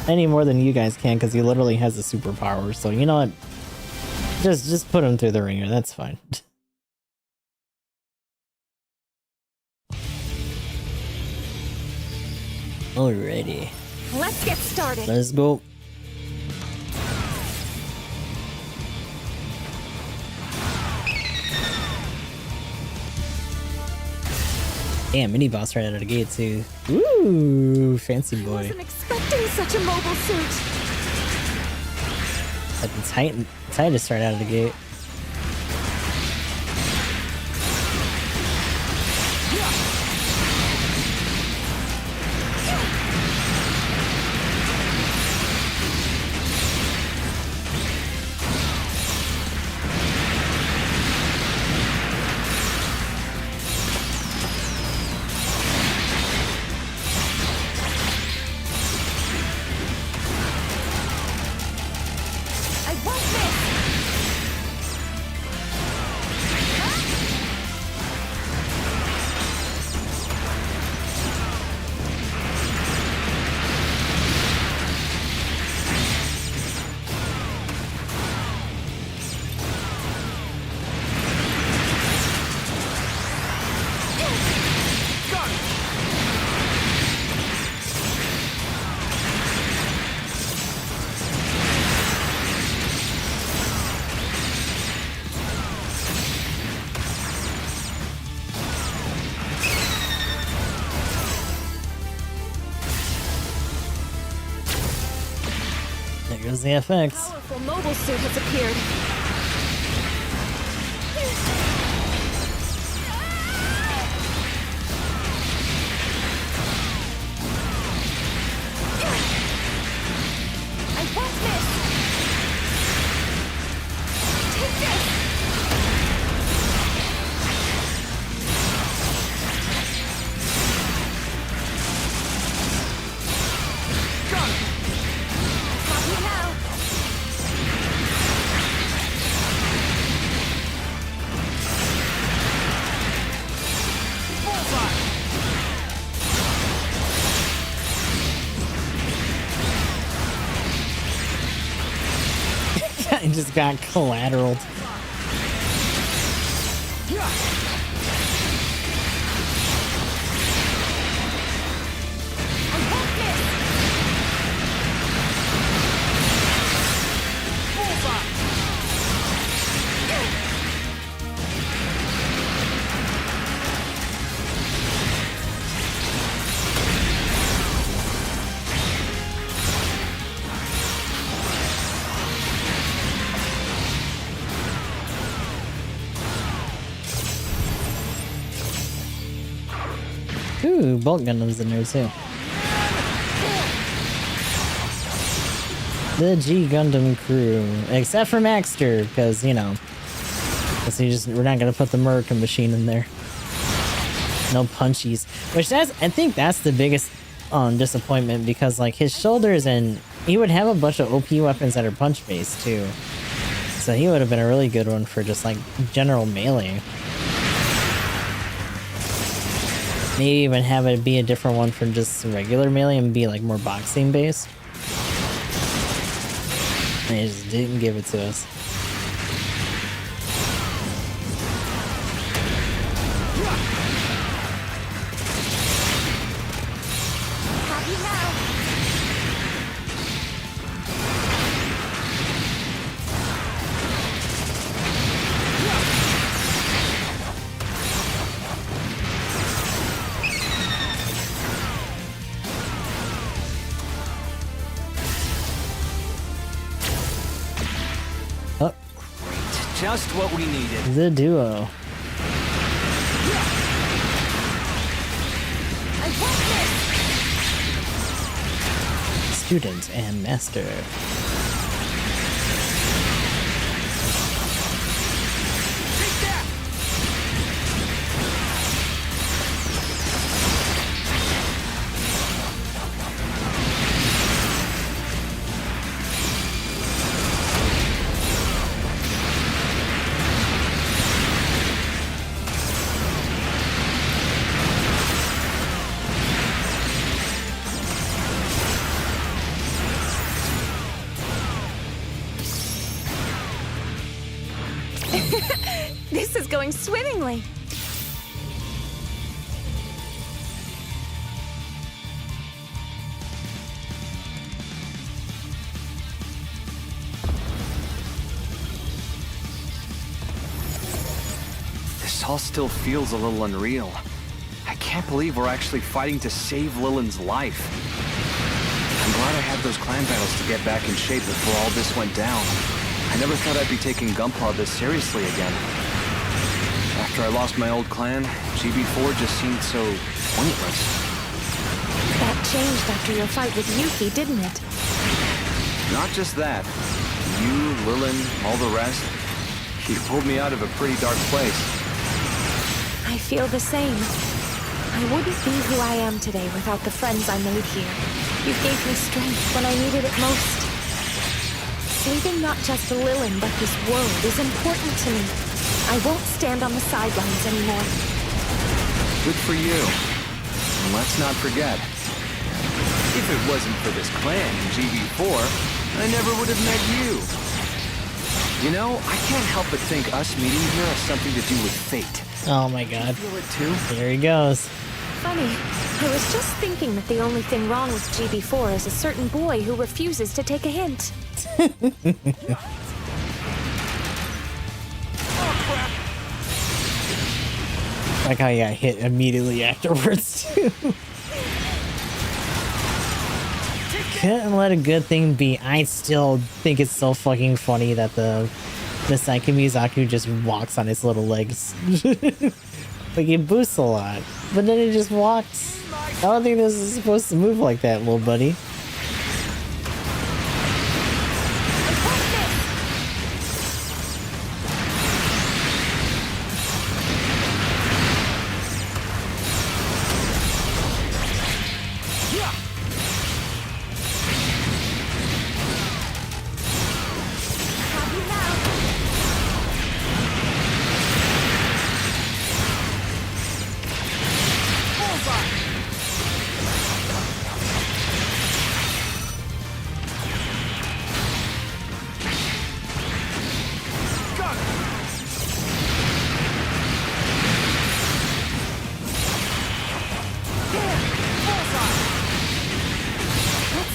Any more than you guys can, because he literally has a superpower. So, you know what? Just put him through the ringer. That's fine. Alrighty. Let's get started. Let's go. Damn, mini boss right out of the gate too. Ooh, fancy I boy. wasn't expecting such a mobile suit. Like the tightest right out of the gate. There goes the FX. Powerful mobile suit has appeared. I won't miss. Take this. Copy now. I just got collateraled. Ooh, Bolt Gundam's in there too. The G Gundam crew, except for Maxter, because you know, we're not gonna put the American machine in there. No punchies, which I think that's the biggest disappointment, because like his shoulders, and he would have a bunch of OP weapons that are punch based too. So he would have been a really good one for just like general melee. Maybe even have it be a different one for just regular melee and be like more boxing based. They just didn't give it to us. Just what we needed. The duo. Student and master. This is going swimmingly. This all still feels a little unreal. I can't believe we're actually fighting to save Lillian's life. I'm glad I had those clan battles to get back in shape before all this went down. I never thought I'd be taking Gunpla this seriously again. After I lost my old clan, GB4 just seemed so pointless. That changed after your fight with Yuki, didn't it? Not just that. You, Lillian, all the rest. You pulled me out of a pretty dark place. I feel the same. I wouldn't be who I am today without the friends I made here. You gave me strength when I needed it most. Saving not just Lillian, but this world is important to me. I won't stand on the sidelines anymore. Good for you. And let's not forget, if it wasn't for this clan in GB4, I never would have met you. You know, I can't help but think us meeting here has something to do with fate. Oh my god. Feel it too? There he goes. Funny, I was just thinking that the only thing wrong with GB4 is a certain boy who refuses to take a hint. Like how he got hit immediately afterwards too. Couldn't let a good thing be. I still think it's so fucking funny that the Saiki Miyazaku just walks on his little legs. Like it boosts a lot, but then it just walks. I don't think this is supposed to move like that, little buddy.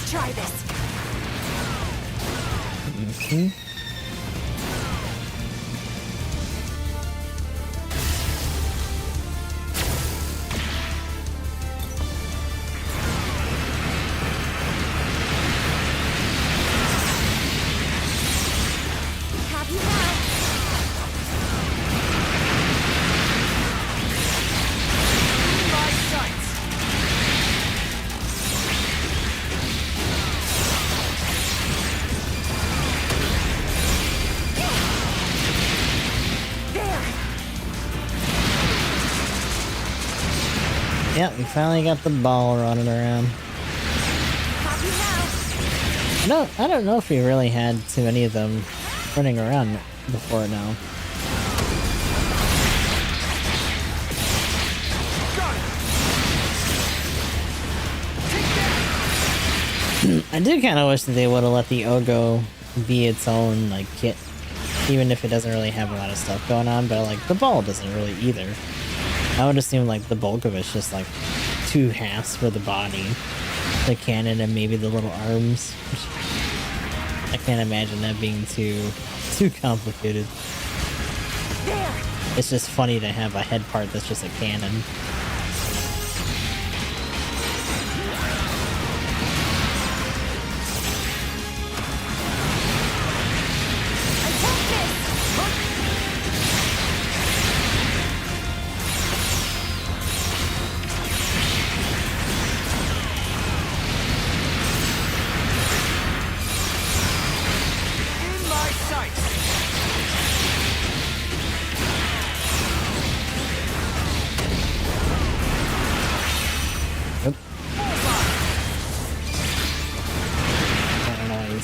Try this. Have you now? My sights. Yep, we finally got the ball running around. No, I don't know if we really had too many of them running around before now. I do kind of wish that they would have let the Ogo be its own, like, kit. Even if it doesn't really have a lot of stuff going on, but, like, the ball doesn't really either. I would assume, like, the bulk of it's just, like, 2 halves for the body. The cannon and maybe the little arms. I can't imagine that being too complicated. It's just funny to have a head part that's just a cannon.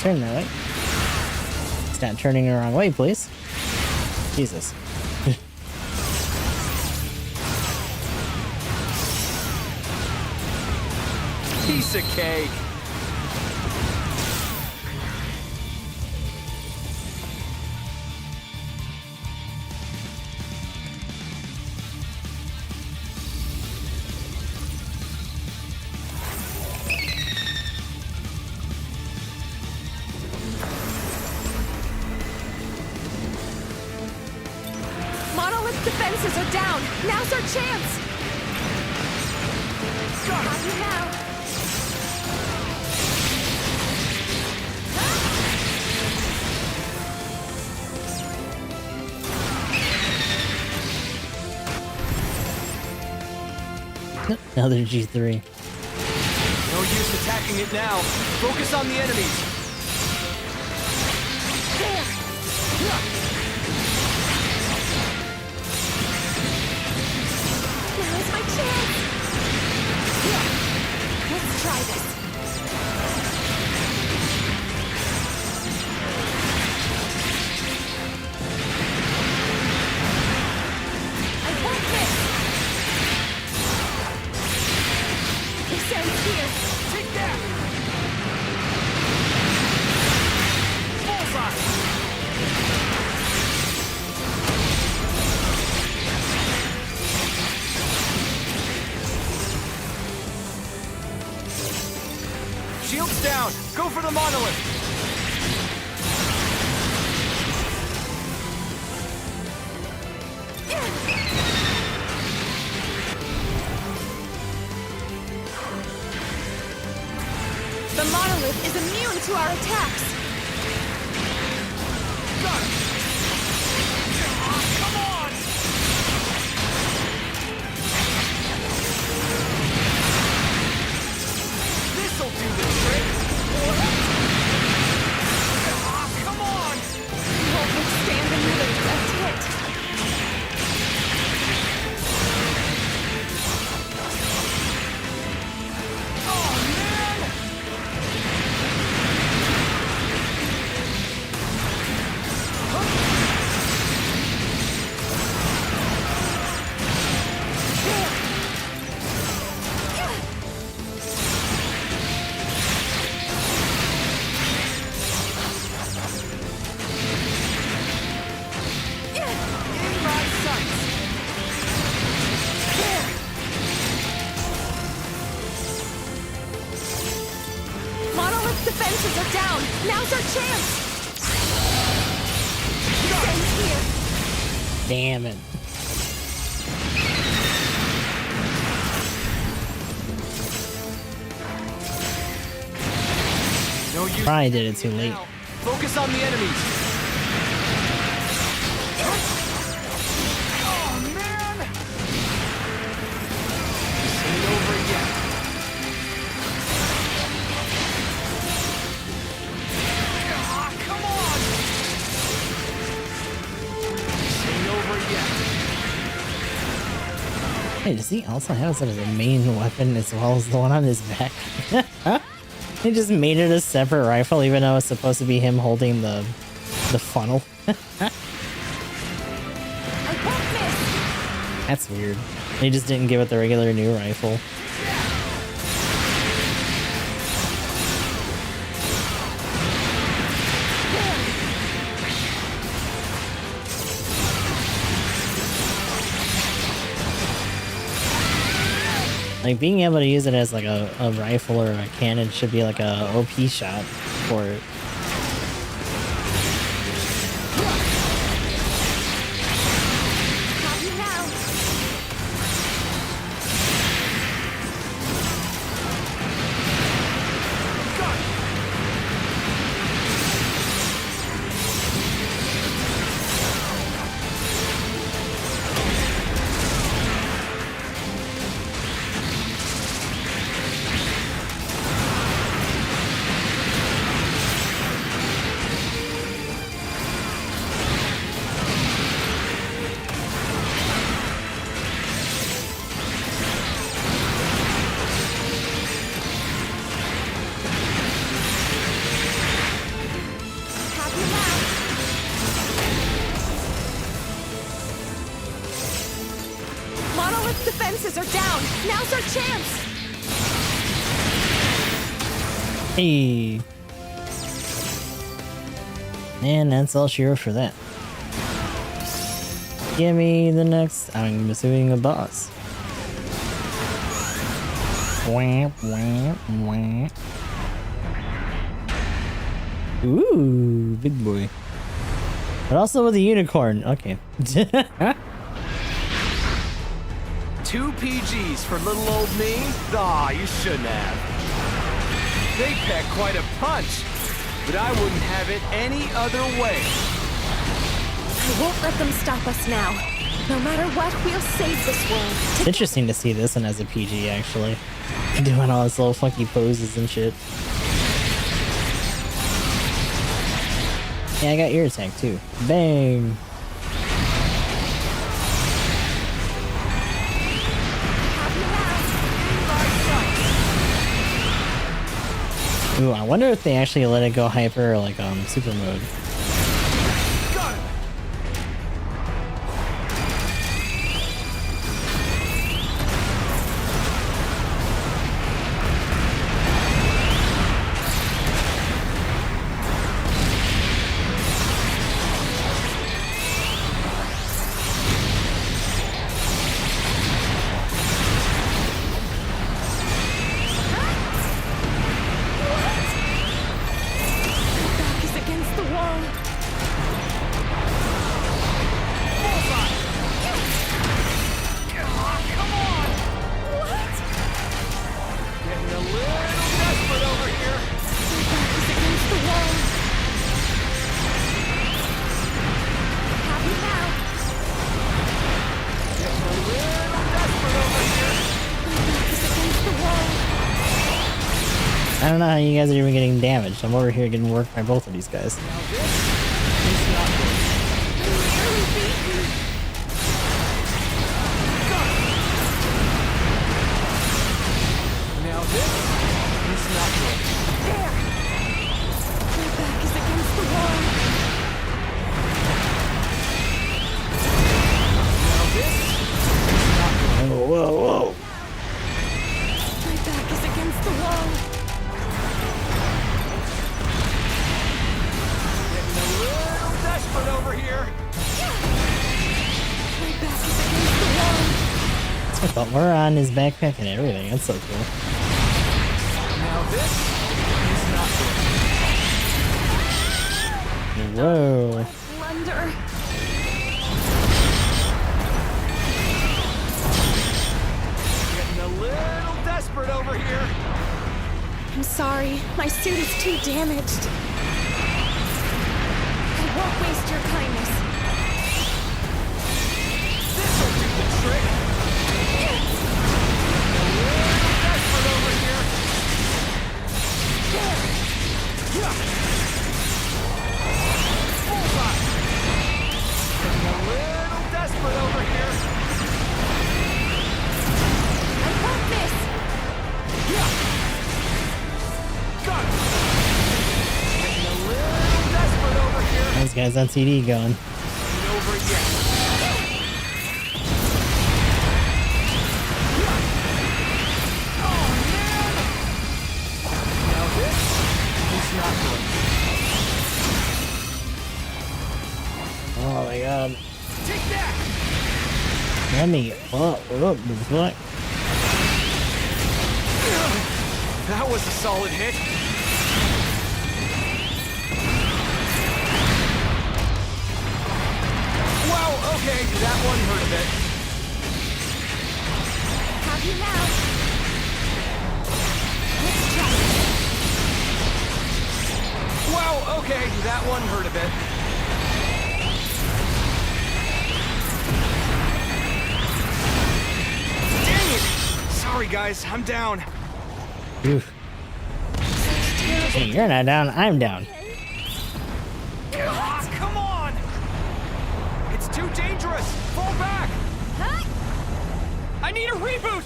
Turn that way. Stop turning the wrong way, please. Jesus. Piece of cake. Defenses are down. Now's our chance. Got you now. Another G3. No use attacking it now. Focus on the enemies. There. Now's my chance. Let's try this. I want this. This ends here. Take that. Bullseye. Shields down! Go for the monolith! The monolith is immune to our attacks. Got it! Come on! This'll do the trick! Come on! We won't withstand another direct hit. Oh, man! In my sights! Monolith's defenses are down. Now's our chance. Ends here. Damn it. No use. Probably did it too late. Focus on the enemies. Oh, man! This ain't over yet. Come on! This ain't over yet. Hey, does he also have that as a main weapon as well as the one on his back? He just made it a separate rifle even though it's supposed to be him holding the funnel. That's weird. They just didn't give it the regular new rifle. Like, being able to use it as like a rifle or a cannon should be like a OP shot for it. defenses are down. Now's our chance. Hey. And that's all she wrote for that. Give me the next, I'm assuming, a boss. Wah, wah, wah. Ooh, big boy. But also with a unicorn. Okay. 2 PGs for little old me? Aw, you shouldn't have. They pack quite a punch, but I wouldn't have it any other way. I won't let them stop us now. No matter what, we'll save this world. It's interesting to see this one as a PG, actually. Doing all his little funky poses and shit. Yeah, I got ear attack too. Bang! Ooh, I wonder if they actually let it go hyper, like, super mode. I don't know how you guys are even getting damaged. I'm over here getting worked by both of these guys. But we're on his backpack and everything. That's so cool. Now this is not good. Whoa. Blunder. Getting a little desperate over here. I'm sorry. My suit is too damaged. I won't waste your kindness. This'll do the trick. guy's on CD going. Over yet. Oh my god. Take that! Let me what the fuck? That was a solid hit. Wow, okay, that one hurt a bit. Have you now? Let's try it. Wow, okay, that one hurt a bit. Dang it! Sorry guys, I'm down. Oof. Hey, you're not down, I'm down. Ah, come on! It's too dangerous! Fall back! I need a reboot!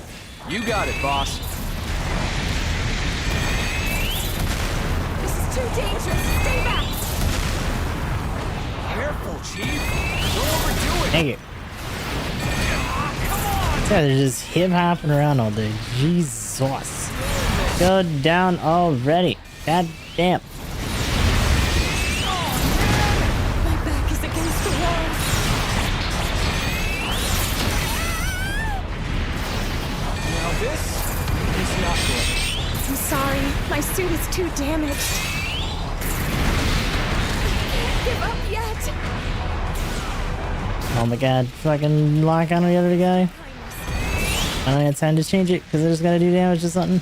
You got it, boss. This is too dangerous. Stay back. Careful, Chief. Don't overdo it. Thank you. Come on! Yeah, they're just hip hopping around all day. Jesus. Go down already. God damn. My back is against the wall. Now this is not good. I'm sorry. My suit is too damaged. I can't give up yet. Oh my god. Fucking lock on the other guy. I don't have time to change it because I just gotta do damage to something.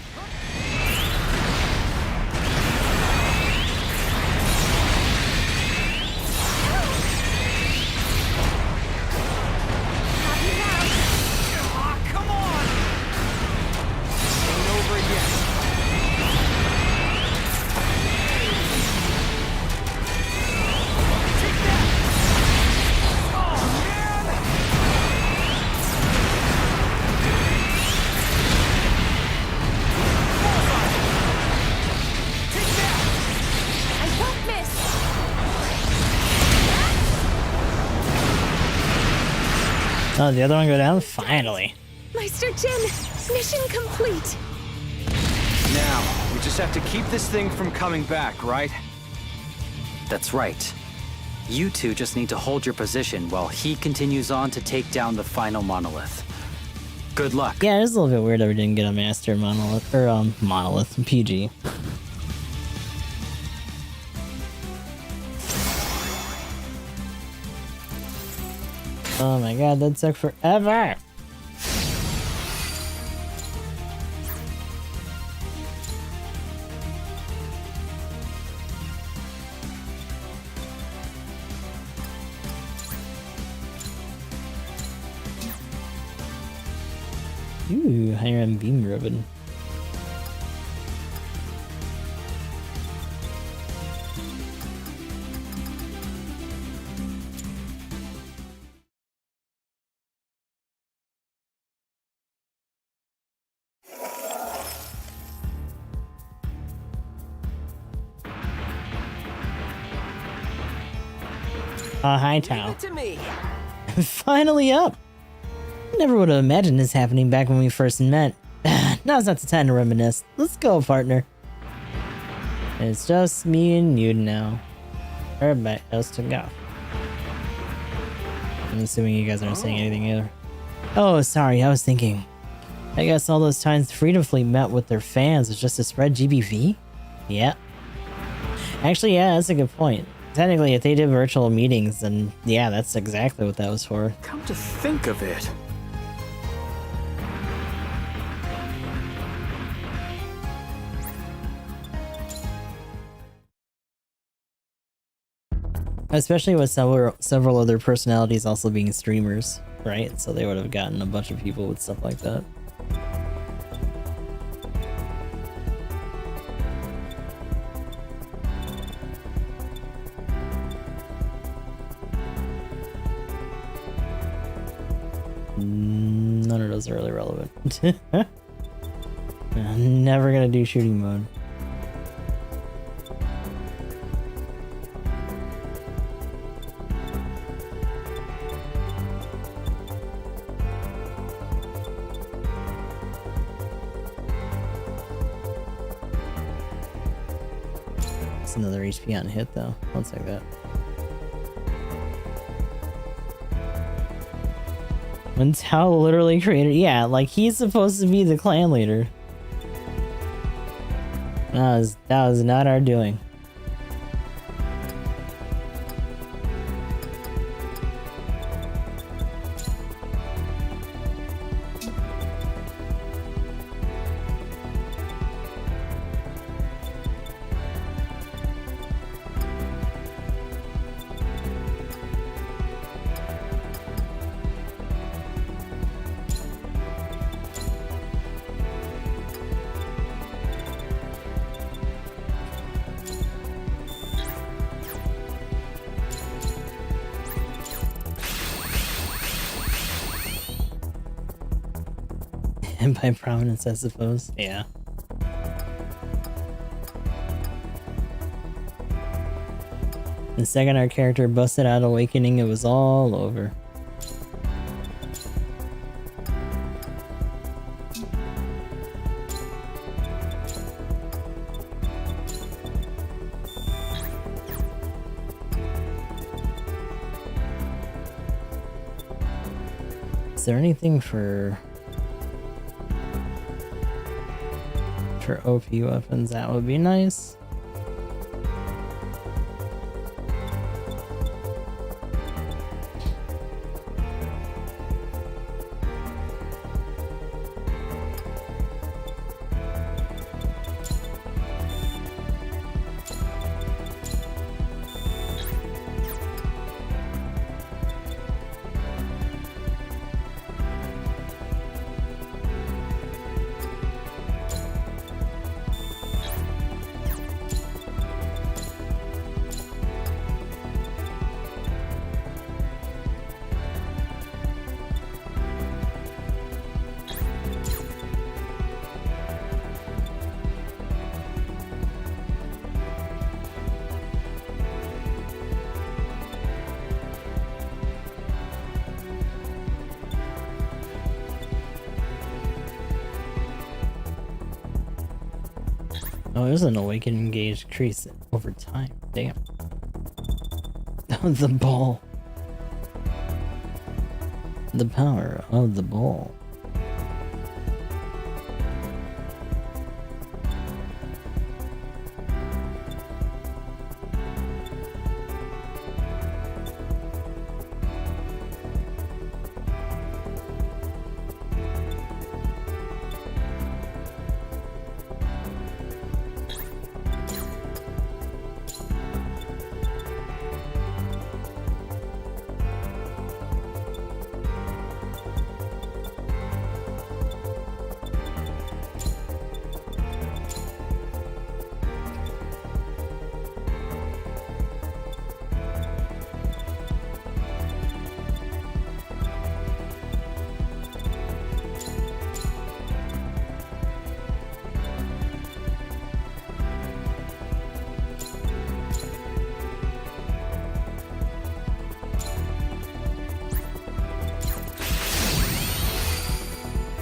Come on! Ain't over yet. Take that! Oh, man! Take that! I won't miss. Oh, the other one go down? Finally. Meister Jin, mission complete. Now, we just have to keep this thing from coming back, right? That's right. You two just need to hold your position while he continues on to take down the final monolith. Good luck. Yeah, it is a little bit weird that we didn't get a master monolith, or monolith, PG. Oh my god, that took forever! Ooh, higher end beam ribbon. Hi, Tao. To me. Finally up! Never would have imagined this happening back when we first met. Now's not the time to reminisce. Let's go, partner. It's just me and you now. Everybody else took off. I'm assuming you guys aren't saying anything either. Oh, sorry, I was thinking. I guess all those times Freedom Fleet met with their fans was just to spread GBV? Yeah. Actually, yeah, that's a good point. Technically, if they did virtual meetings, then yeah, that's exactly what that was for. Come to think of it. Especially with several other personalities also being streamers, right? So they would have gotten a bunch of people with stuff like that. None of those are really relevant. I'm never gonna do shooting mode. It's another HP on hit though. I'll take that. When Tao literally created, yeah, like he's supposed to be the clan leader. That was not our doing. And by prominence, I suppose. Yeah. The second our character busted out Awakening, it was all over. Is there anything for OP weapons? That would be nice. Oh, there's an awakening gauge increase over time. Damn. The ball. The power of the ball.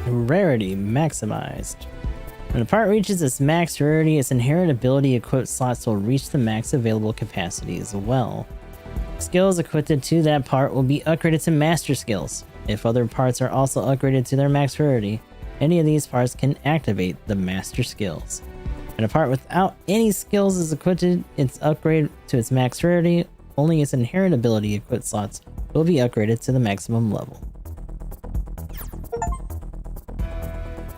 Rarity maximized. When a part reaches its max rarity, its inherent ability equipped slots will reach the max available capacity as well. Skills equipped to that part will be upgraded to master skills. If other parts are also upgraded to their max rarity, any of these parts can activate the master skills. When a part without any skills is equipped, its upgrade to its max rarity, only its inherent ability equipped slots will be upgraded to the maximum level.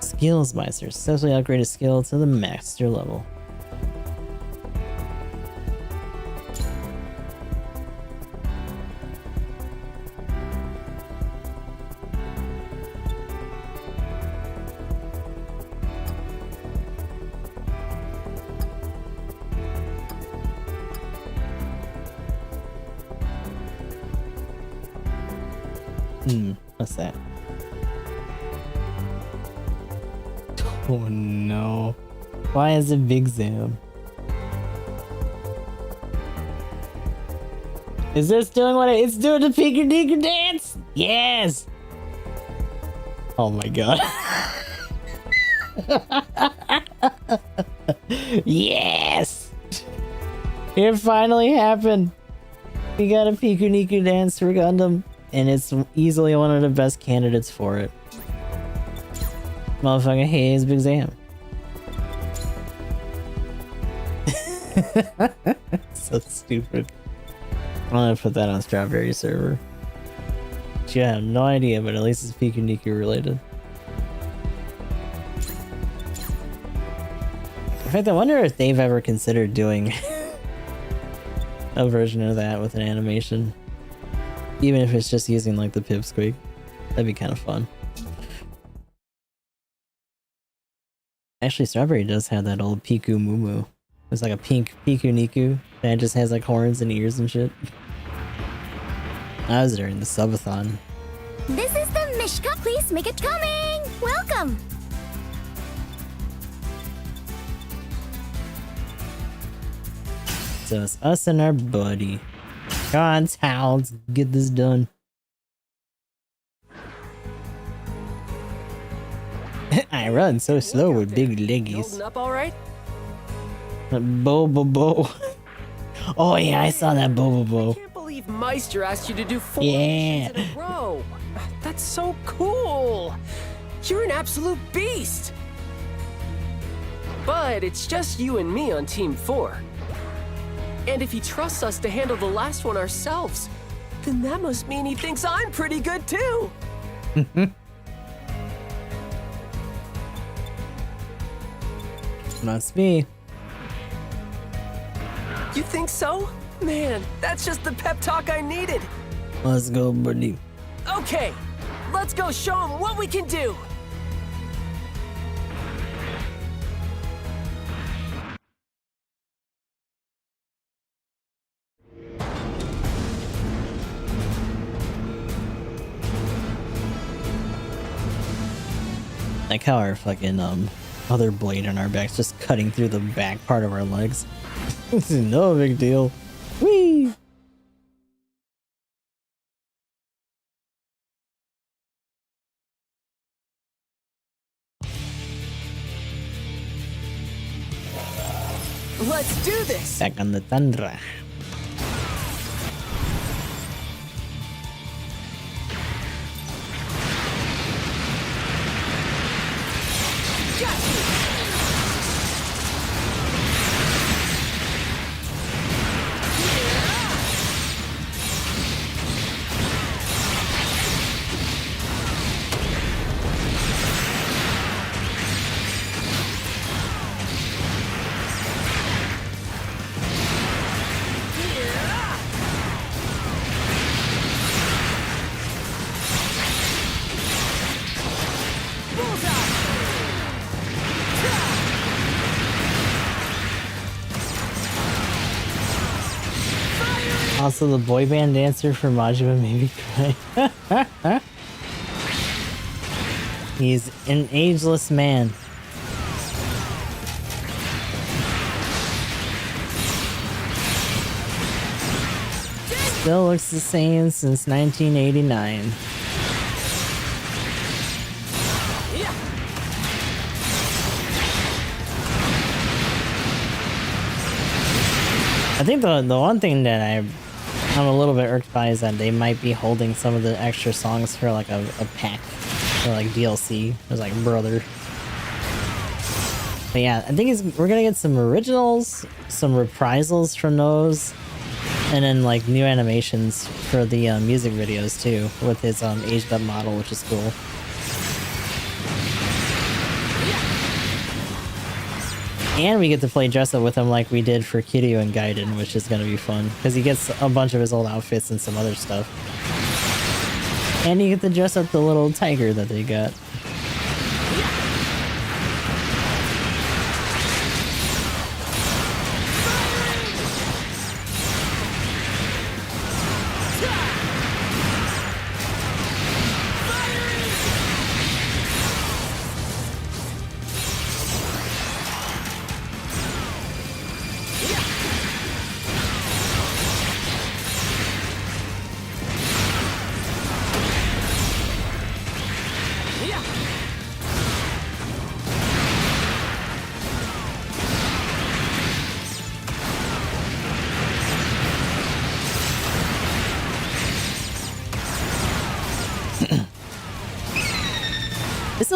Skills Meister. Successfully upgraded skill to the master level. What's that? Oh no. Why is it Big Zam? Is this doing what it's doing the Pinker Dinker dance? Yes! Oh my god. Yes! It finally happened. We got a Piku Niku dance for Gundam, and it's easily one of the best candidates for it. Motherfucking hates Big Zam. So stupid. I'm gonna put that on Strawberry server. You have no idea, but at least it's Piku Niku related. In fact, I wonder if they've ever considered doing a version of that with an animation. Even if it's just using like the pipsqueak. That'd be kind of fun. Actually, Strawberry does have that old Piku Mumu. It's like a pink Piku Niku that just has like horns and ears and shit. I was during the subathon. This is the Mishka. Please make it coming. Welcome. So it's us and our buddy. Come on, Tal, let's get this done. I run so slow with big leggies. Holding up all right? Bo. Oh yeah, I saw that Bo. I can't believe Meister asked you to do 4 Yeah. missions in a row. That's so cool. You're an absolute beast. But it's just you and me on Team 4. And if he trusts us to handle the last one ourselves, then that must mean he thinks I'm pretty good too. Must be. You think so? Man, that's just the pep talk I needed. Let's go, buddy. Okay, let's go show him what we can do. Like how our fucking other blade on our back's just cutting through the back part of our legs. This is no big deal. Whee! Let's do this. Back on the Tundra. Also, the boy band dancer for Majima made me cry. He's an ageless man. Still looks the same since 1989. I think the one thing that I'm a little bit irked by is that they might be holding some of the extra songs for like a pack or like DLC. It was like brother. But yeah, I think we're gonna get some originals, some reprisals from those, and then like new animations for the music videos too, with his aged up model, which is cool. And we get to play dress up with him like we did for Kiryu and Gaiden, which is gonna be fun because he gets a bunch of his old outfits and some other stuff. And you get to dress up the little tiger that they got.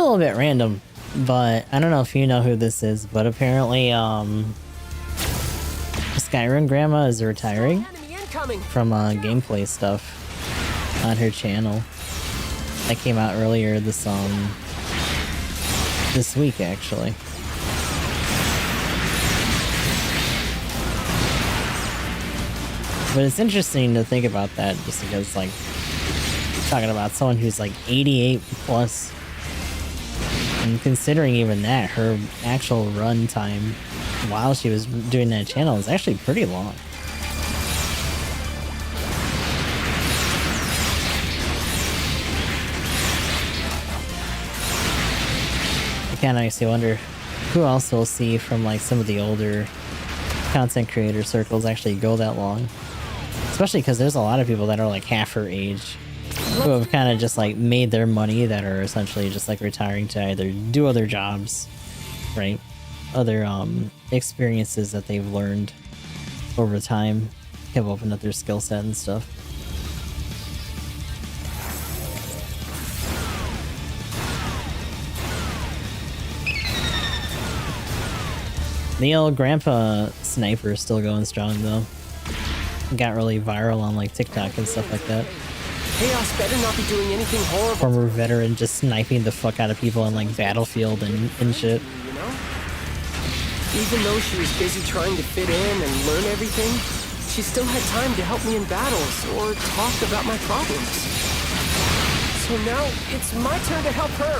little bit random, but I don't know if you know who this is, but apparently, Skyrim Grandma is retiring from gameplay stuff on her channel. That came out earlier this week, actually. But it's interesting to think about that, just because, like, talking about someone who's like 88 plus, and considering even that, her actual run time while she was doing that channel is actually pretty long. I kind of actually wonder who else we'll see from like some of the older content creator circles actually go that long. Especially because there's a lot of people that are like half her age who have kind of just like made their money, that are essentially just like retiring to either do other jobs, right? Other experiences that they've learned over time have opened up their skill set and stuff. The old grandpa sniper is still going strong though. Got really viral on like TikTok and stuff like that. Chaos better not be doing anything horrible. Former veteran just sniping the fuck out of people on like Battlefield and shit. You know? Even though she was busy trying to fit in and learn everything, she still had time to help me in battles or talk about my problems. So now it's my turn to help her.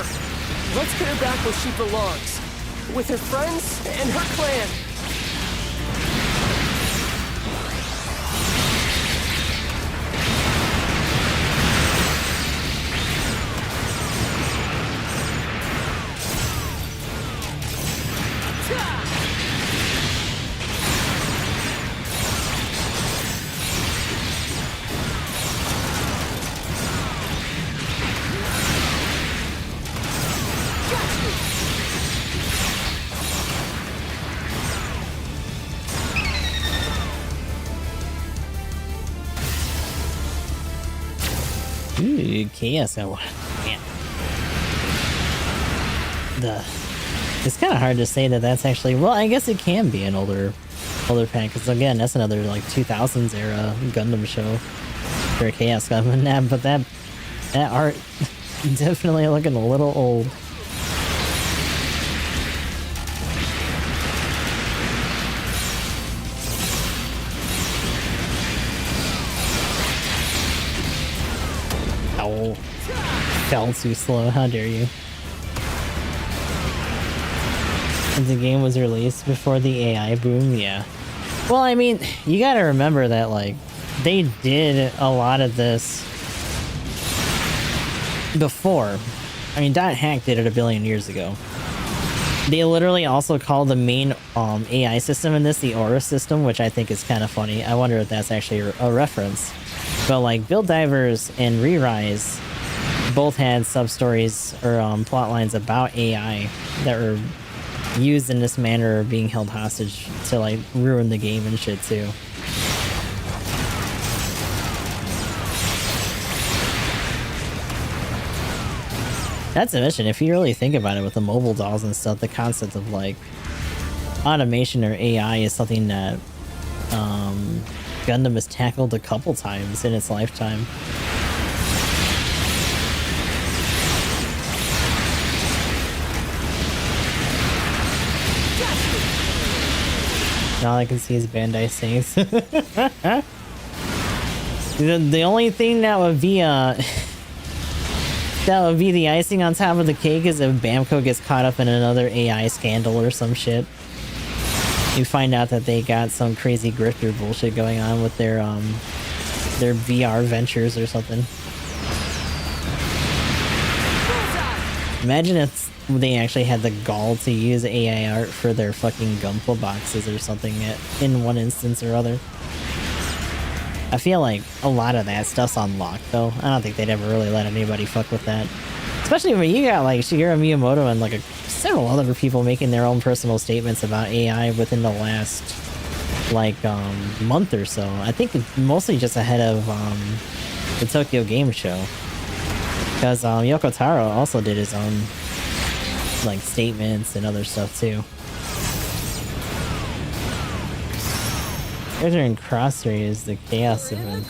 Let's get her back where she belongs. With her friends and her clan. Ooh, chaos. Oh, man. It's kind of hard to say that that's actually, well, I guess it can be an older pack, because again, that's another like 2000s era Gundam show for Chaos Gundam, but that art definitely looking a little old. Oh, fell too slow, how dare you. The game was released before the AI boom, yeah. Well, I mean, you gotta remember that, like, they did a lot of this before. I mean, Dot Hack did it a billion years ago. They literally also call the main AI system in this the Aura system, which I think is kind of funny. I wonder if that's actually a reference. But, like, Build Divers and Re-Rise both had sub-stories or plot lines about AI that were used in this manner of being held hostage to like ruin the game and shit too. That's a mission. If you really think about it with the mobile dolls and stuff, the concept of like automation or AI is something that Gundam has tackled a couple times in its lifetime. All I can see is Bandai Saints. The only thing that would be the icing on top of the cake is if Bamco gets caught up in another AI scandal or some shit. You find out that they got some crazy grifter bullshit going on with their VR ventures or something. Imagine if they actually had the gall to use AI art for their fucking Gunpla boxes or something in one instance or other. I feel like a lot of that stuff's unlocked though. I don't think they'd ever really let anybody fuck with that. Especially when you got like Shigeru Miyamoto and like several other people making their own personal statements about AI within the last like month or so. I think it's mostly just ahead of the Tokyo Game Show. Because Yoko Taro also did his own like statements and other stuff too. Those are in crossray is the chaos event.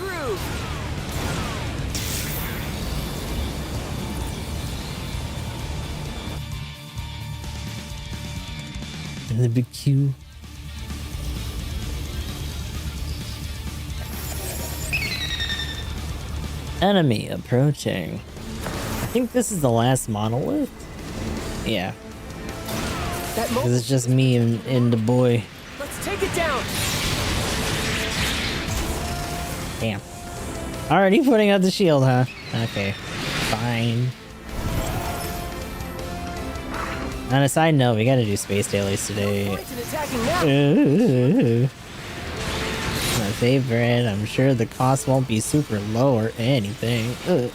And the big Q. Enemy approaching. I think this is the last monolith. Yeah. Because it's just me and the boy. Let's take it down. Damn. Already putting out the shield, huh? Okay. Fine. On a side note, we gotta do space dailies today. Ooh. My favorite. I'm sure the cost won't be super low or anything. Oh,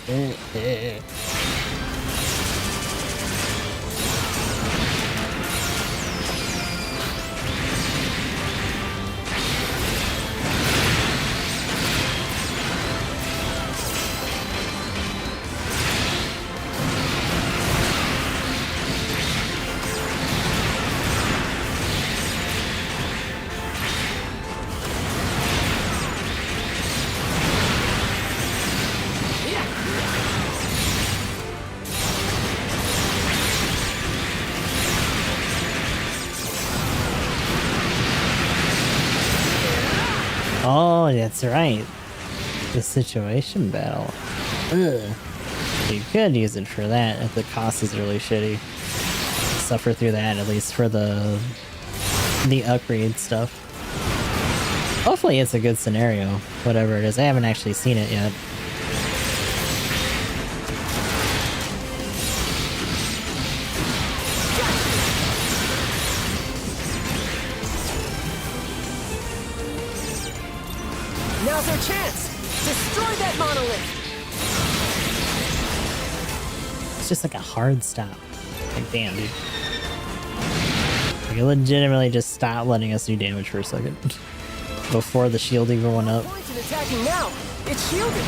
that's right. The situation battle. Ugh. You could use it for that if the cost is really shitty. Suffer through that at least for the upgrade stuff. Hopefully it's a good scenario, whatever it is. I haven't actually seen it yet. Now's our chance! Destroy that monolith! It's just like a hard stop. Like, damn, dude. Like, it legitimately just stopped letting us do damage for a second. Before the shield even went up. Point in attacking now! It's shielded!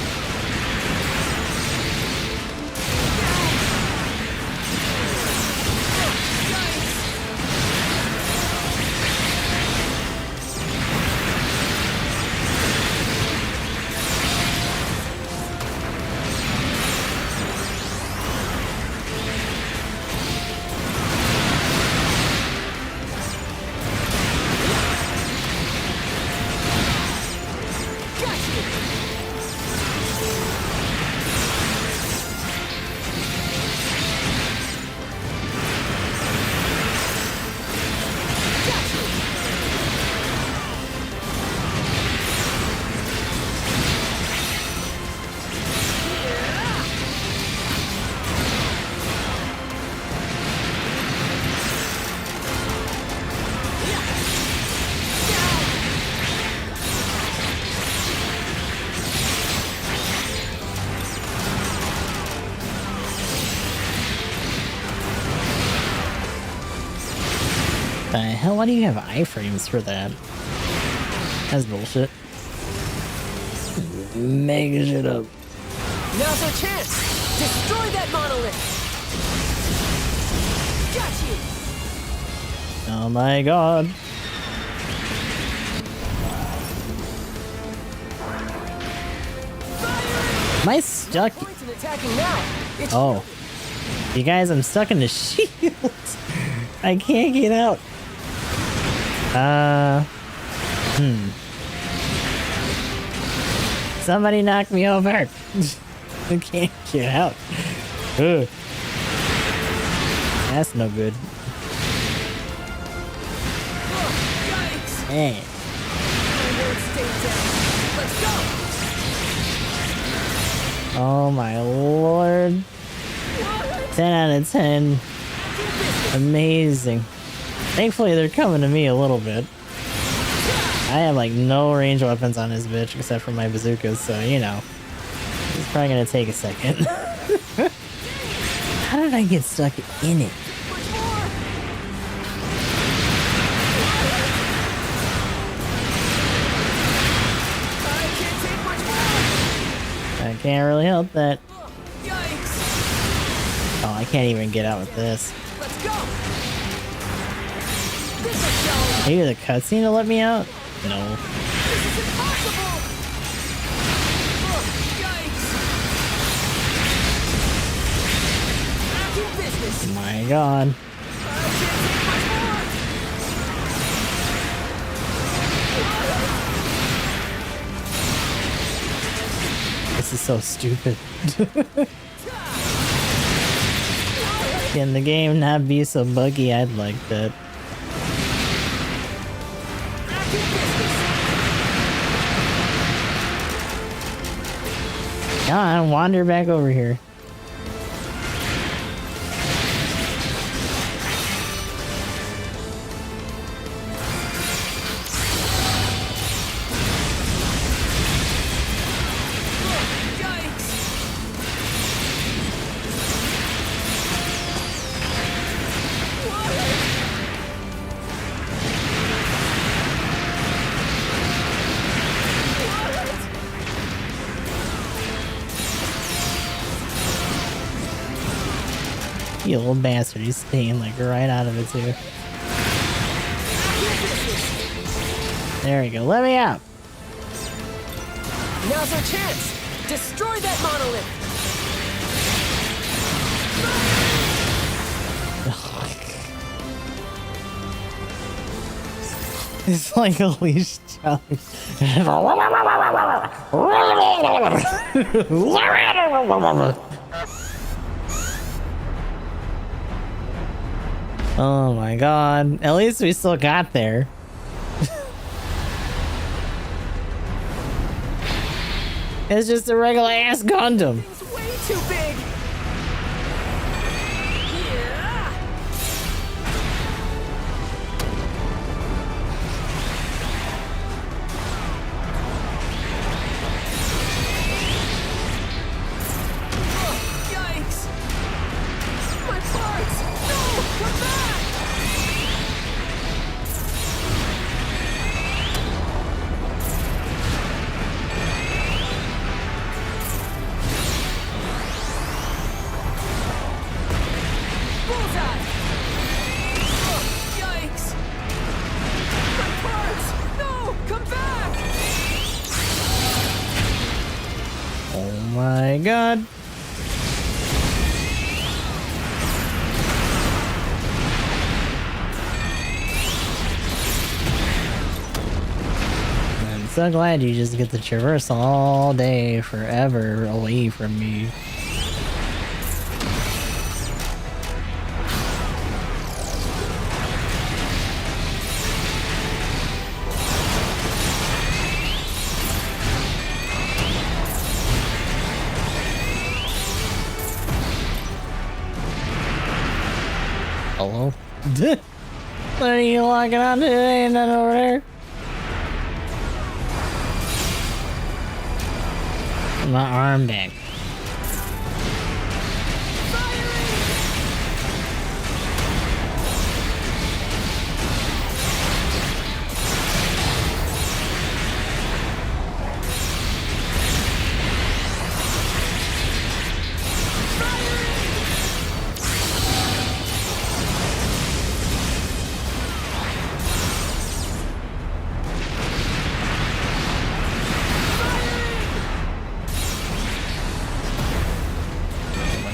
The hell? Why do you have iframes for that? That's bullshit. Mega shit up. Now's our chance! Destroy that monolith! Got you! Oh my god. Am I stuck? Point in attacking now! It's Oh. You guys, I'm stuck in the shield. I can't get out. Somebody knock me over. I can't get out. Ugh. That's no good. Yikes! Hey. Let's go! Oh my lord. 10 out of 10. Amazing. Thankfully they're coming to me a little bit. I have like no range weapons on this bitch except for my bazookas, so you know. It's probably gonna take a second. How did I get stuck in it? I can't really help that. Yikes! Oh, I can't even get out with this. Let's go! This will show! Maybe the cutscene to let me out? No. This is impossible! Oh, yikes! Back in business! My god. I can't take much more! This is so stupid. Can the game not be so buggy? I'd like that. Back in business! Come on, wander back over here. Yikes! You old bastard, he's staying like right out of it too. There we go, let me out! Now's our chance! Destroy that monolith! It's like a leash challenge. Oh my god. At least we still got there. It's just a regular ass Gundam. It's way too big! Yeah. Oh, yikes! My parts! No! Come back! Bullseye! Oh, yikes! My parts! No! Come back! Oh my god. I'm so glad you just get to traverse all day, forever away from me. Hello? What are you locking on to? Ain't nothing over there. My arm back.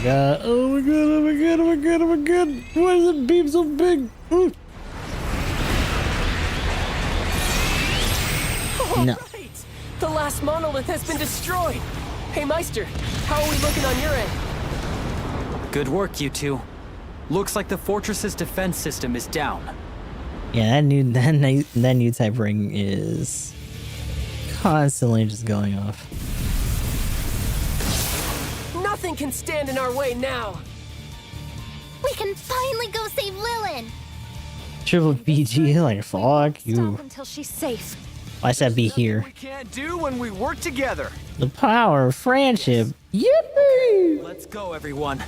God. Oh my god, oh my god, oh my god, oh my god. Why is it beam so big? Ooh. No. Right. The last monolith has been destroyed. Hey, Meister, how are we looking on your end? Good work, you two. Looks like the fortress's defense system is down. Yeah, that new type ring is constantly just going off. Nothing can stand in our way now. We can finally go save Lilin! Triple BG, like fuck you. Stop until she's safe. Why should I be here? We can't do when we work together. The power of friendship. Yippee! Let's go, everyone.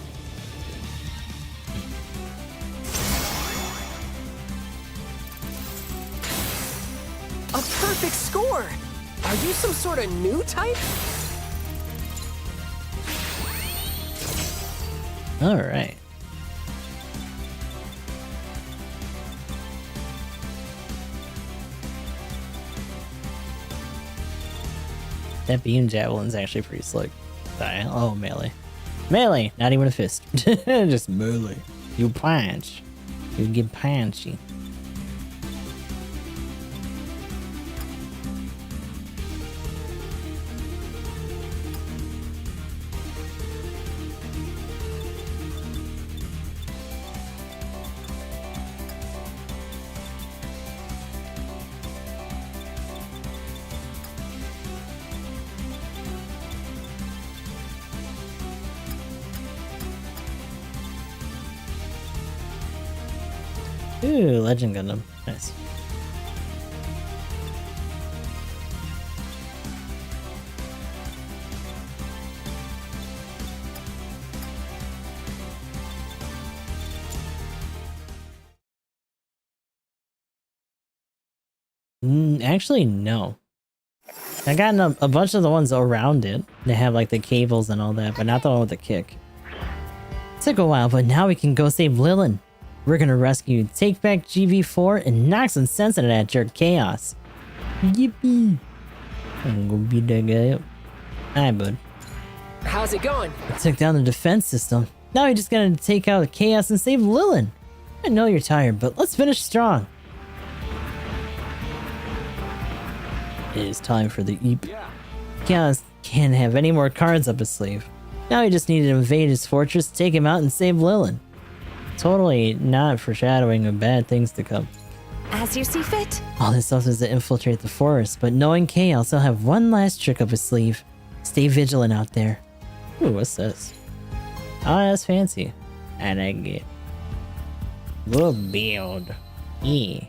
A perfect score! Are you some sort of new type? All right. That beam javelin's actually pretty slick. Oh, melee. Melee! Not even a fist. Just melee. You punch. You get punchy. Ooh, Legend Gundam. Nice. Actually, no. I gotten a bunch of the ones around it. They have like the cables and all that, but not the one with the kick. Took a while, but now we can go save Lilin. We're gonna rescue, take back GV4, and knock some sense into that jerk Chaos. Yippee! I'm gonna beat that guy up. Hi, bud. How's it going? I took down the defense system. Now we just gotta take out Chaos and save Lilin. I know you're tired, but let's finish strong. It is time for the Eep. Chaos can't have any more cards up his sleeve. Now we just need to invade his fortress, take him out, and save Lilin. Totally not foreshadowing of bad things to come. As you see fit. All this stuff is to infiltrate the forest, but knowing Chaos, he'll have one last trick up his sleeve. Stay vigilant out there. Ooh, what's this? Oh, that's fancy. I like it. We'll build. Yeah.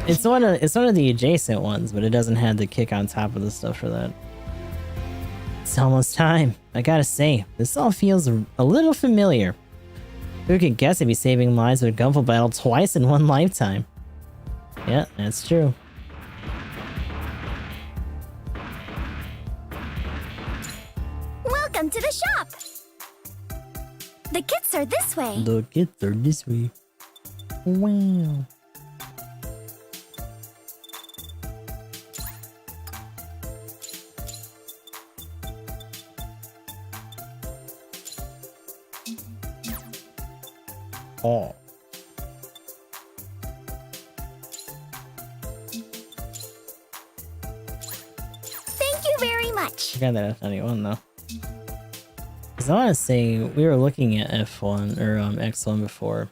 It's one of the adjacent ones, but it doesn't have the kick on top of the stuff for that. It's almost time. I gotta say, this all feels a little familiar. Who could guess I'd be saving lives with a Gunpla battle twice in one lifetime? Yeah, that's true. Welcome to the shop! The kits are this way. The kits are this way. Wow. Oh. Thank you very much. I got that F91 though. Cause I want to say we were looking at F1 or X1 before.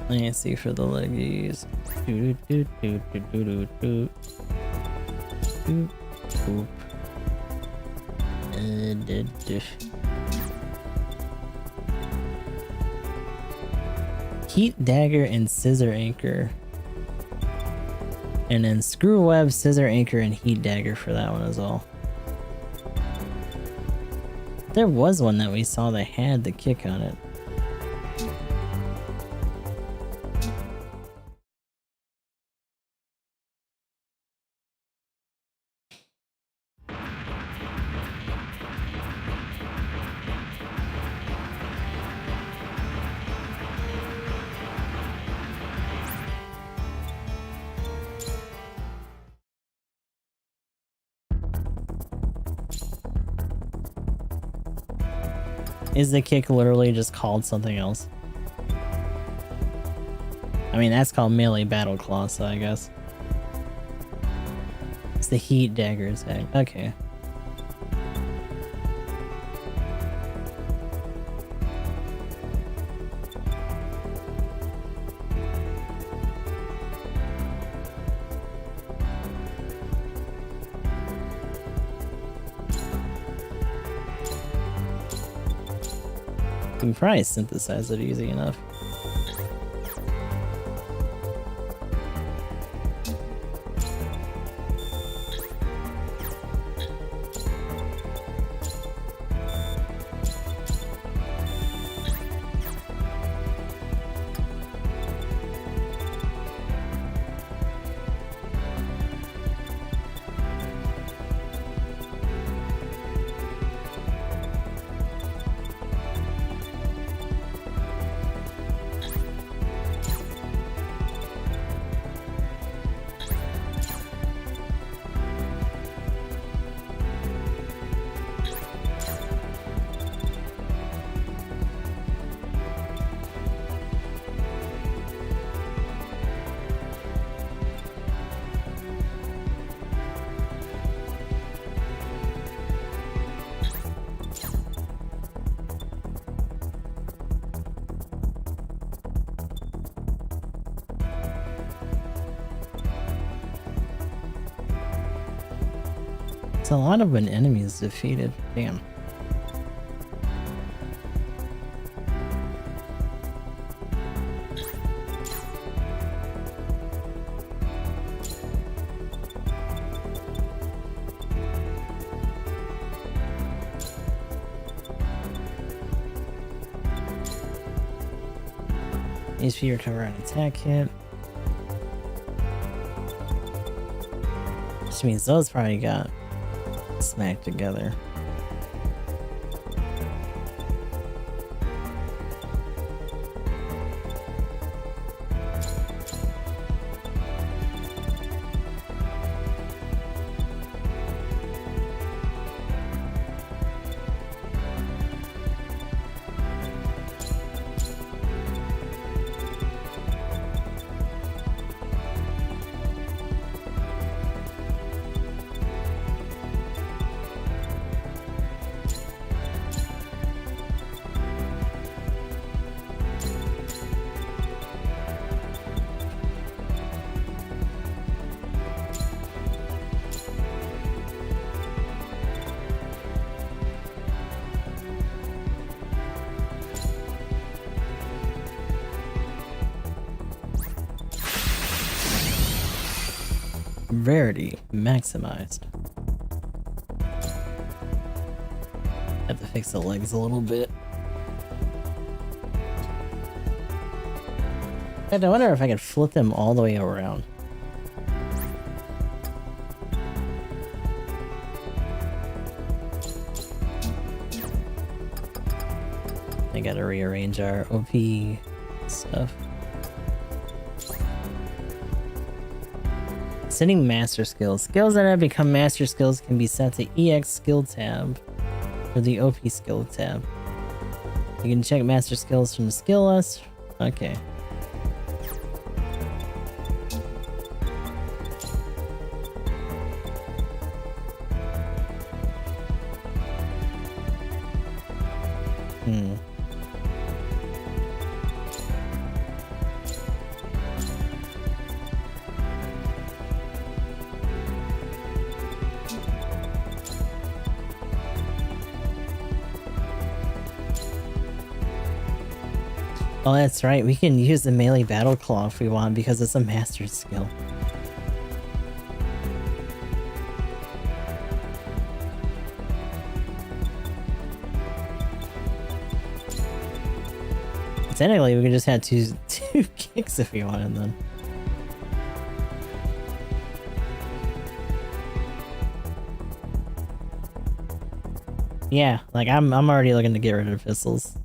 Let me see for the leggies. Boop. Heat dagger and scissor anchor, and then screw web, scissor anchor, and heat dagger for that one as well. There was one that we saw that had the kick on it. Is the kick literally just called something else? I mean, that's called melee battle claw, so I guess. It's the heat dagger's head. Okay. You can probably synthesize it easy enough. It's a lot of when enemy is defeated. Damn. HP recover an attack hit. Which means those probably got smacked together. Rarity maximized. Have to fix the legs a little bit. And I wonder if I could flip them all the way around. I gotta rearrange our OP stuff. Setting master skills. Skills that have become master skills can be set to EX skill tab or the OP skill tab. You can check master skills from the skill list. Okay. Oh, that's right. We can use the melee battle claw if we want because it's a master skill. Technically, we could just have two kicks if we wanted them. Yeah, like I'm already looking to get rid of pistols.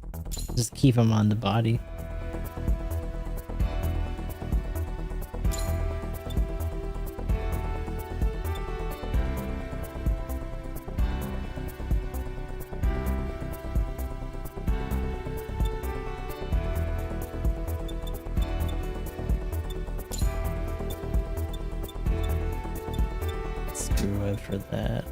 Just keep them on the body. Screw it for that.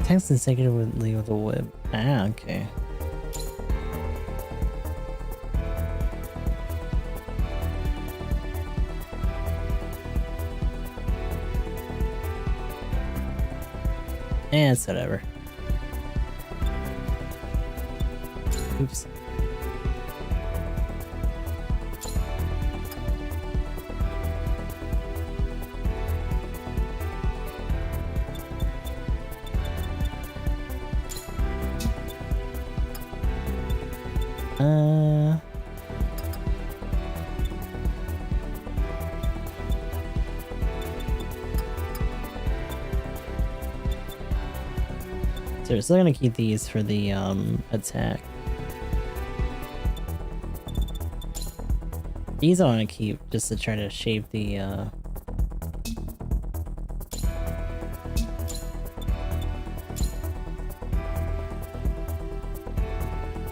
Attacks consecutively with a whip. Ah, okay. Eh, it's whatever. Oops. So we're still gonna keep these for the attack. These I want to keep just to try to shape the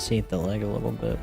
shape the leg a little bit.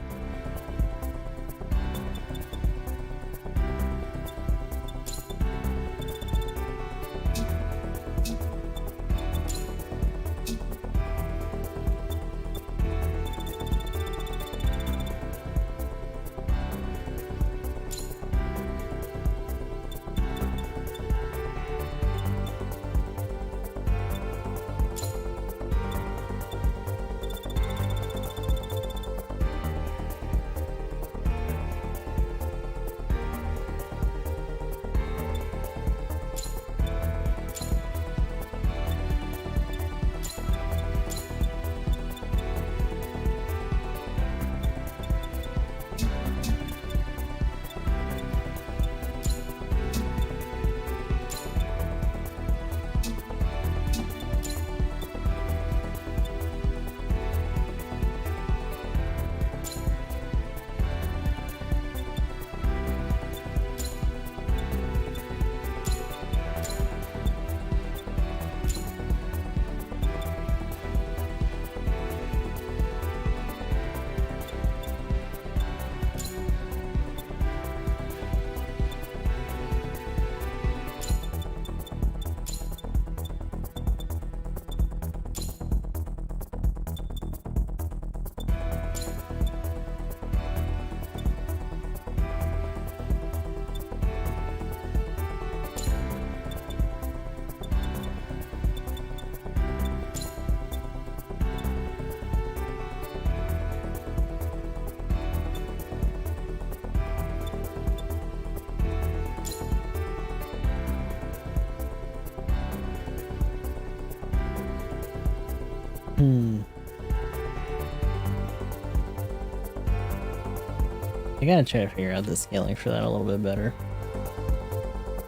I gotta try to figure out the scaling for that a little bit better.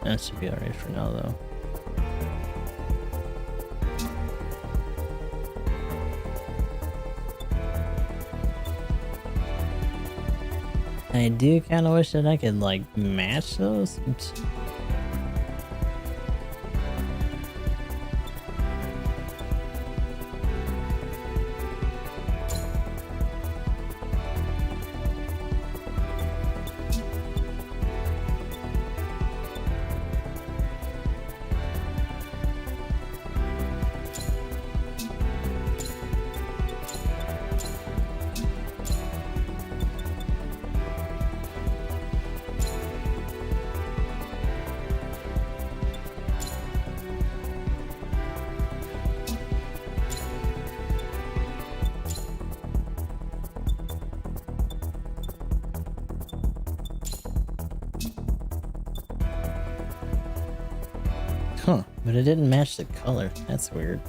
That should be alright for now, though. I do kind of wish that I could, like, match those. Huh, but it didn't match the color. That's weird.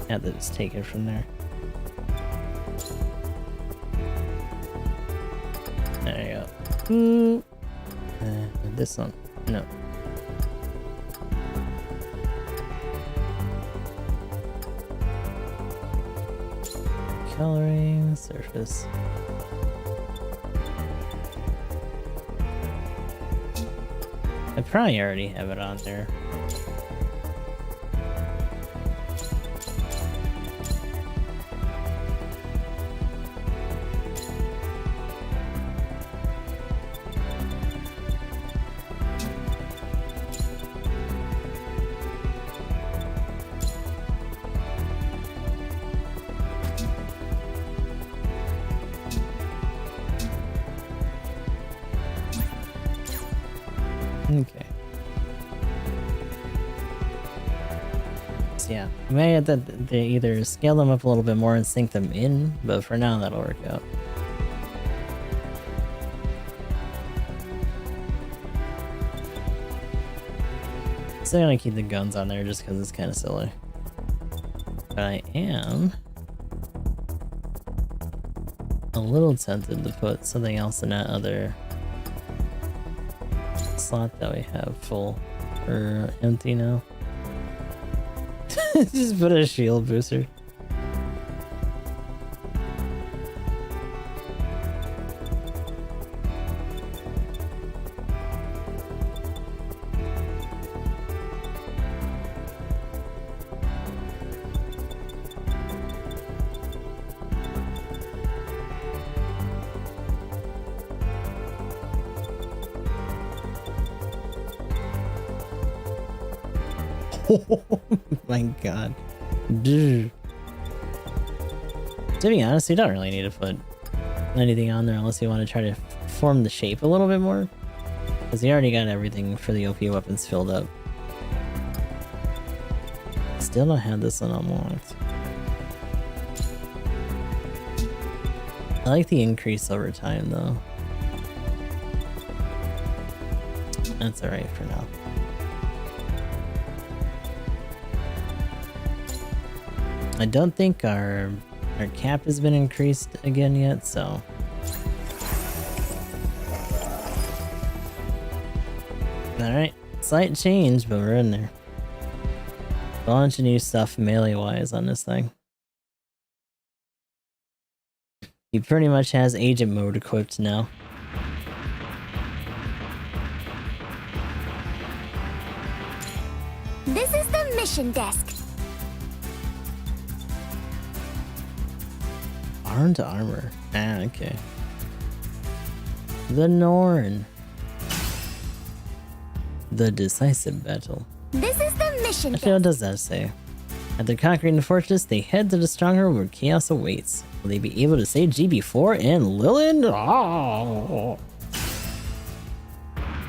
Yeah, that was taken from there. There you go. This one. No. Coloring, surface. I probably already have it on there. Okay. So yeah, we may have to they either scale them up a little bit more and sync them in, but for now that'll work out. Still gonna keep the guns on there just because it's kind of silly. But I am a little tempted to put something else in that other slot that we have full or empty now. Just put a shield booster. Oh my god. Dude. To be honest, you don't really need to put anything on there unless you want to try to form the shape a little bit more. Because you already got everything for the OP weapons filled up. Still don't have this one unlocked. I like the increase over time though. That's alright for now. I don't think our cap has been increased again yet, so alright, slight change, but we're in there. A bunch of new stuff melee-wise on this thing. He pretty much has agent mode equipped now. This is the mission desk. Armed armor. Ah, okay. The Norn. The decisive battle. This is the mission Actually, what does that say? After conquering the fortress, they head to the stronghold where chaos awaits. Will they be able to save GB4 and Lilin? Oh.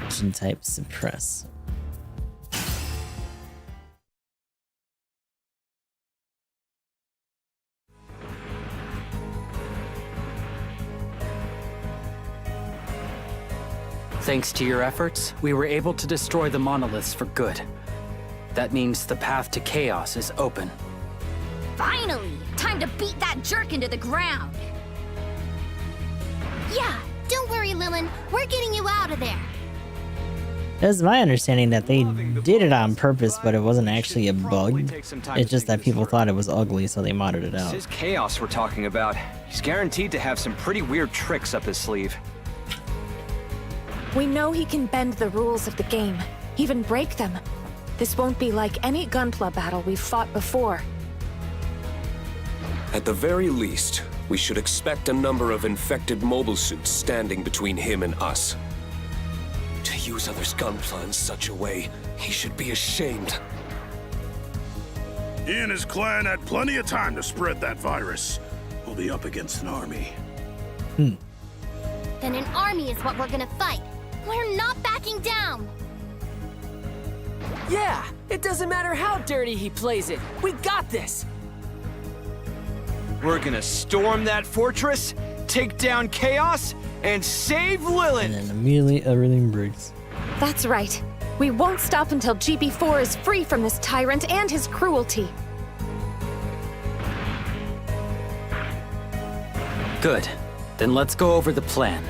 Mission type suppress. Thanks to your efforts, we were able to destroy the monoliths for good. That means the path to chaos is open. Finally! Time to beat that jerk into the ground! Yeah, don't worry, Lilin. We're getting you out of there. It's my understanding that they did it on purpose, but it wasn't actually a bug. It's just that people thought it was ugly, so they modded it out. This is Chaos we're talking about. He's guaranteed to have some pretty weird tricks up his sleeve. We know he can bend the rules of the game, even break them. This won't be like any Gunpla battle we've fought before. At the very least, we should expect a number of infected mobile suits standing between him and us. To use others' gunpla in such a way, he should be ashamed. He and his clan had plenty of time to spread that virus. We'll be up against an army. Then an army is what we're gonna fight. We're not backing down. Yeah, it doesn't matter how dirty he plays it. We got this. We're gonna storm that fortress, take down Chaos, and save And Lilin! then immediately everything breaks. That's right. We won't stop until GB4 is free from this tyrant and his cruelty. Good. Then let's go over the plan.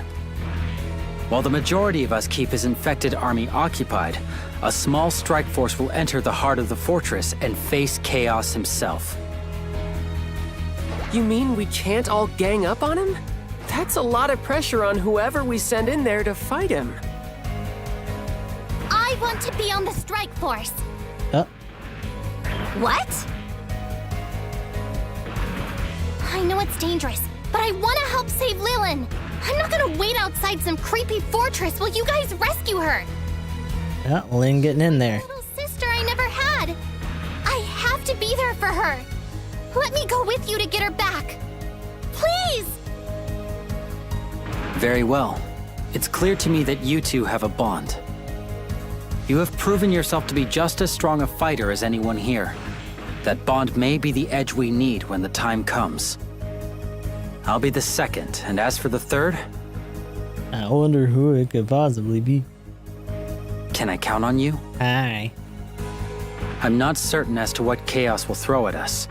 While the majority of us keep his infected army occupied, a small strike force will enter the heart of the fortress and face Chaos himself. You mean we can't all gang up on him? That's a lot of pressure on whoever we send in there to fight him. I want to be on the strike force. What? I know it's dangerous, but I want to help save Lilin. I'm not gonna wait outside some creepy fortress while you guys rescue her. Yeah, Lynn getting in there. Little sister I never had. I have to be there for her. Let me go with you to get her back. Please! Very well. It's clear to me that you two have a bond. You have proven yourself to be just as strong a fighter as anyone here. That bond may be the edge we need when the time comes. I'll be the second, and as for the third, I wonder who it could possibly be. can I count on you? Hi. I'm not certain as to what Chaos will throw at us,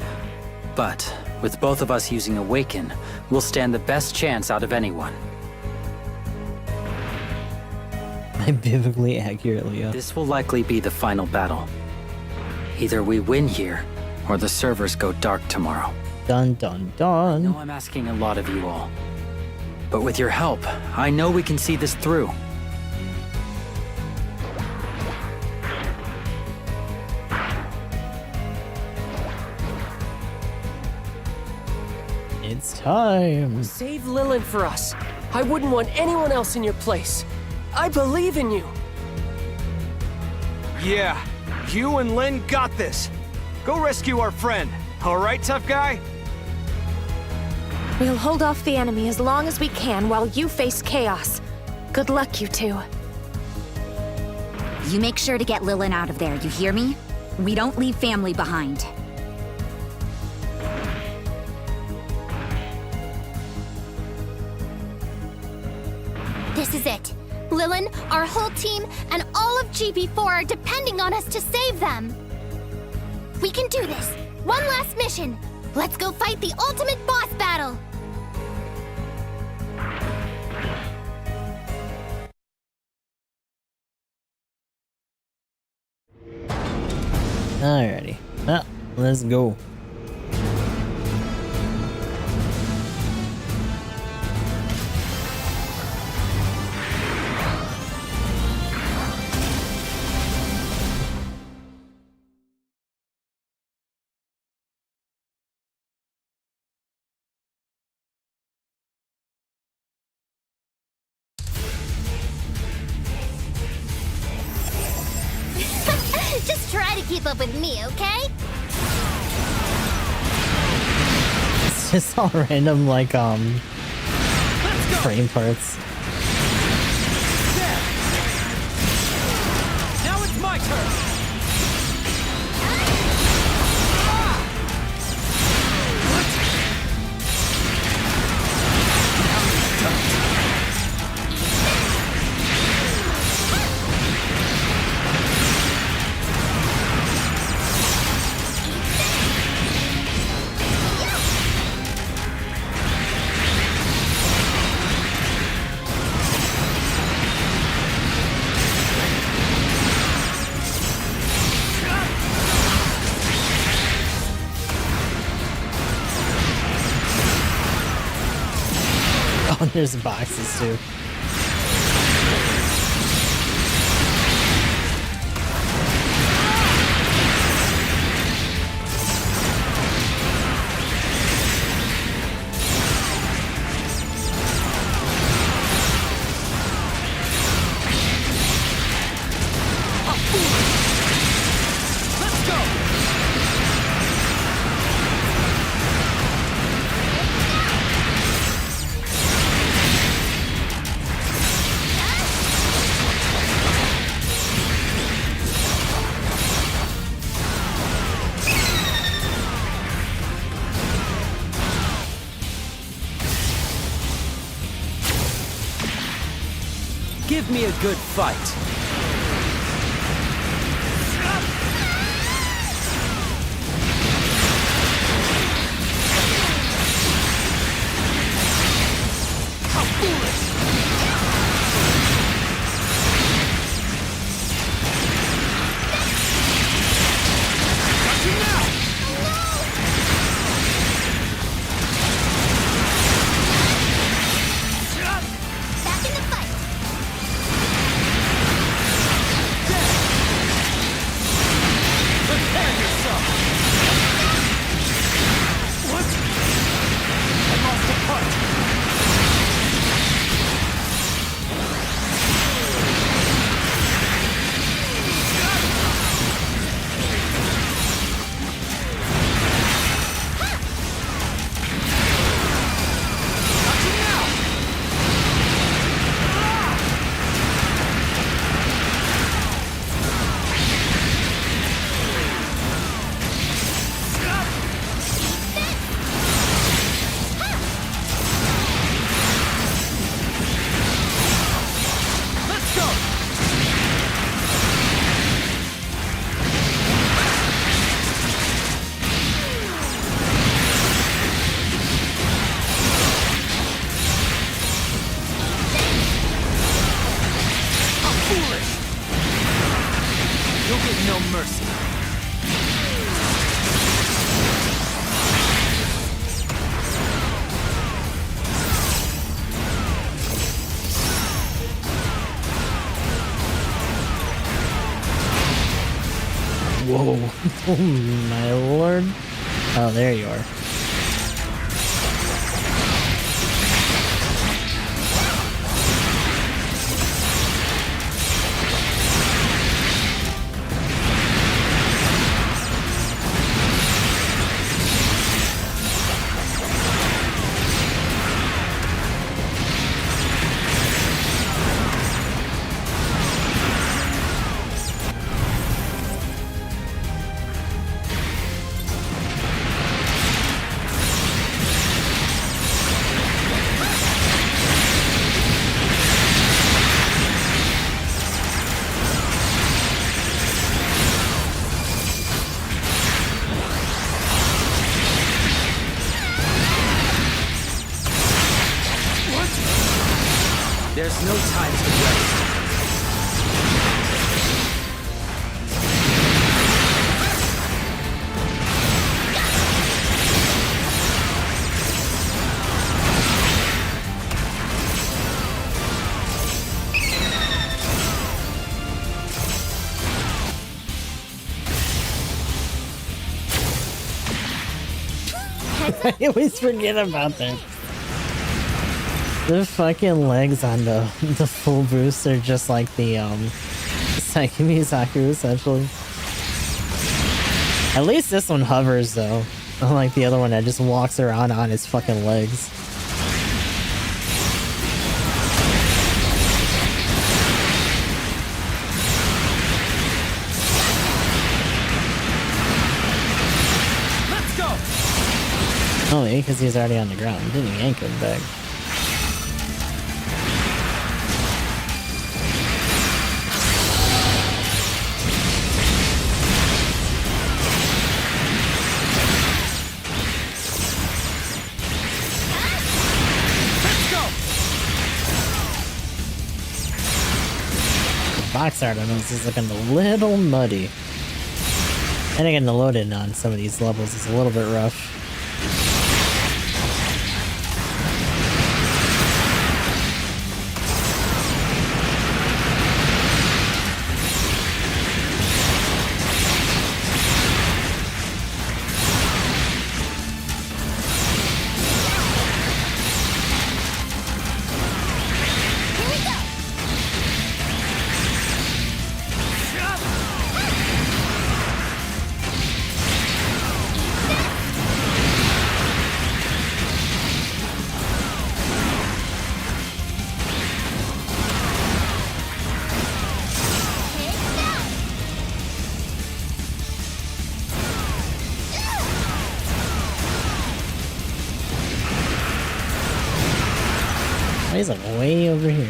but with both of us using Awaken, we'll stand the best chance out of anyone. Biblically accurately, yeah. This will likely be the final battle. Either we win here, or the servers go dark tomorrow. Dun dun I dun. know I'm asking a lot of you all, but with your help, I know we can see this through. It's time. Save Lilin for us. I wouldn't want anyone else in your place. I believe in you. Yeah, you and Lin got this. Go rescue our friend. All right, tough guy? We'll hold off the enemy as long as we can while you face Chaos. Good luck, you two. You make sure to get Lilin out of there, you hear me? We don't leave family behind. This is it. Lilin, our whole team, and all of GB4 are depending on us to save them. We can do this. One last mission. Let's go fight the ultimate boss battle. Alrighty. Well, let's go. Just try to keep up with me, okay? It's just all random, like, frame parts. Now it's my turn. Oh, there's boxes too. Give me a good fight. How foolish! Got you now! Back in the fight. Prepare yourself! What? I lost a part! Got you now! Let's go! How foolish! You'll get no mercy. Whoa. Oh my lord. Oh, there you are. There's no time to rest. I always forget about that. The fucking legs on the full boost are just like the Saikumi Saku essentially. At least this one hovers though, unlike the other one that just walks around on his fucking legs. Let's go! Oh, yeah, because he's already on the ground. Didn't yank him back. Box art on this is looking a little muddy. And again, the load-in on some of these levels is a little bit rough. he's like way over here.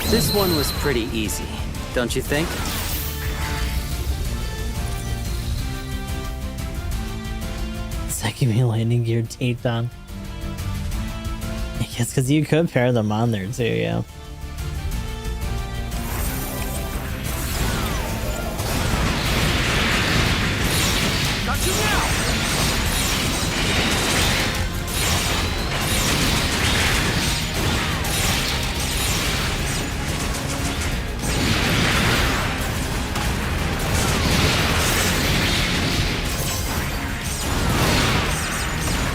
This one was pretty easy, don't you think? Second landing gear taped on. I guess because you could pair them on there too, yeah. Got you now!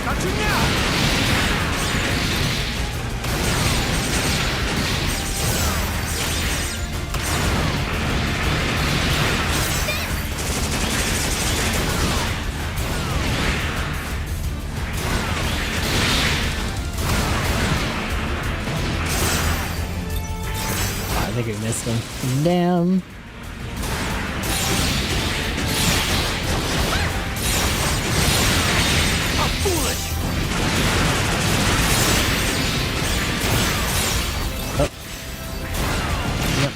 Got you now! Oh, I think we missed him. Damn. How foolish! Oh. Yep.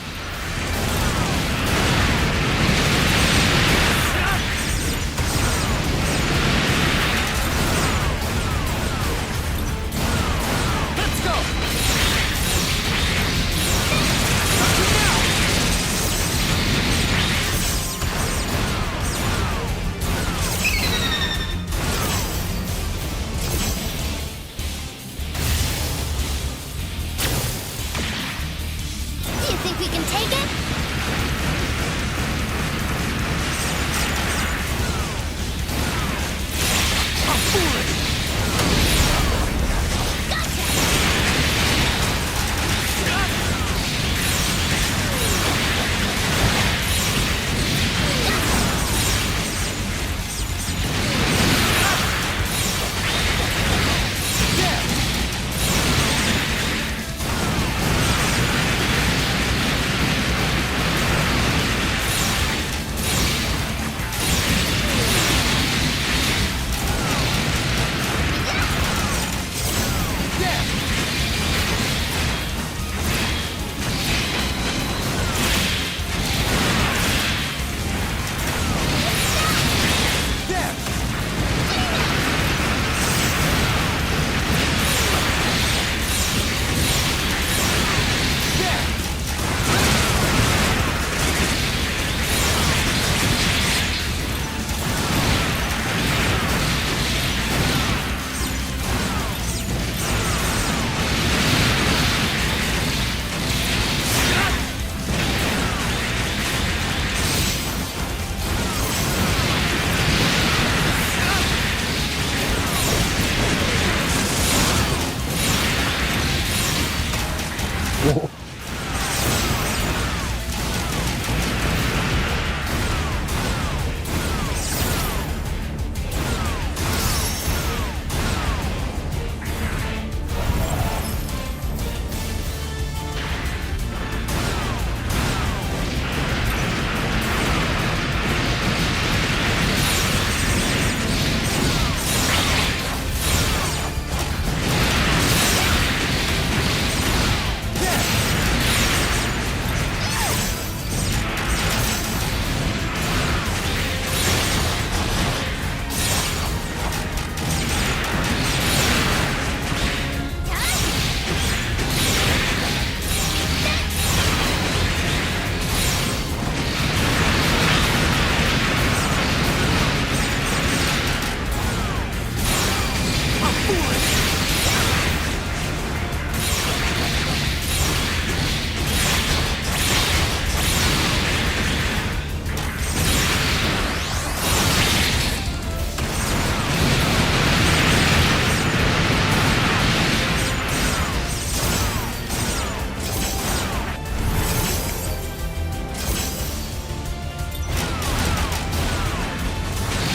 Let's go! Got you now!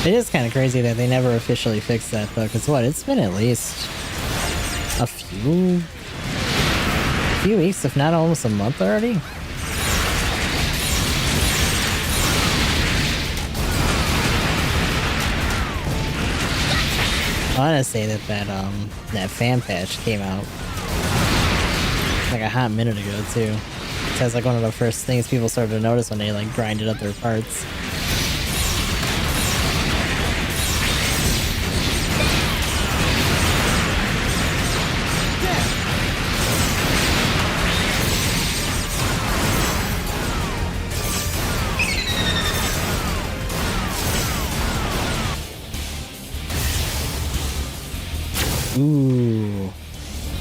It is kind of crazy that they never officially fixed that though, because what, it's been at least a few weeks, if not almost a month already. I want to say that fan patch came out like a hot minute ago too. That's like one of the first things people started to notice when they like grinded up their parts. Ooh,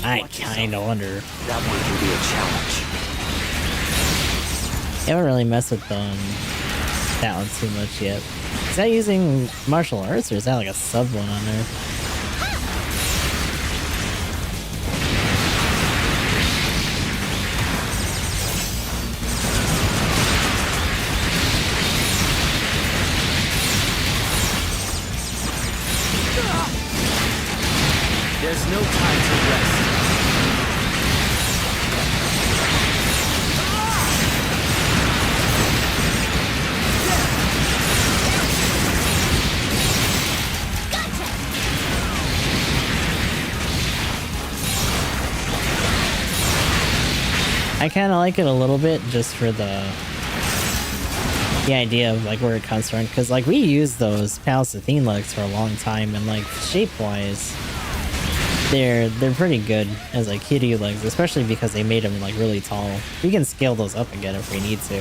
I kinda wonder. That one can be a challenge. I haven't really messed with that one too much yet. Is that using martial arts, or is that like a sub one on there? There's no time to rest. I kind of like it a little bit just for the idea of like where it comes from, because like we used those Palestine legs for a long time, and like shape-wise, they're pretty good as like kitty legs, especially because they made them like really tall. We can scale those up again if we need to.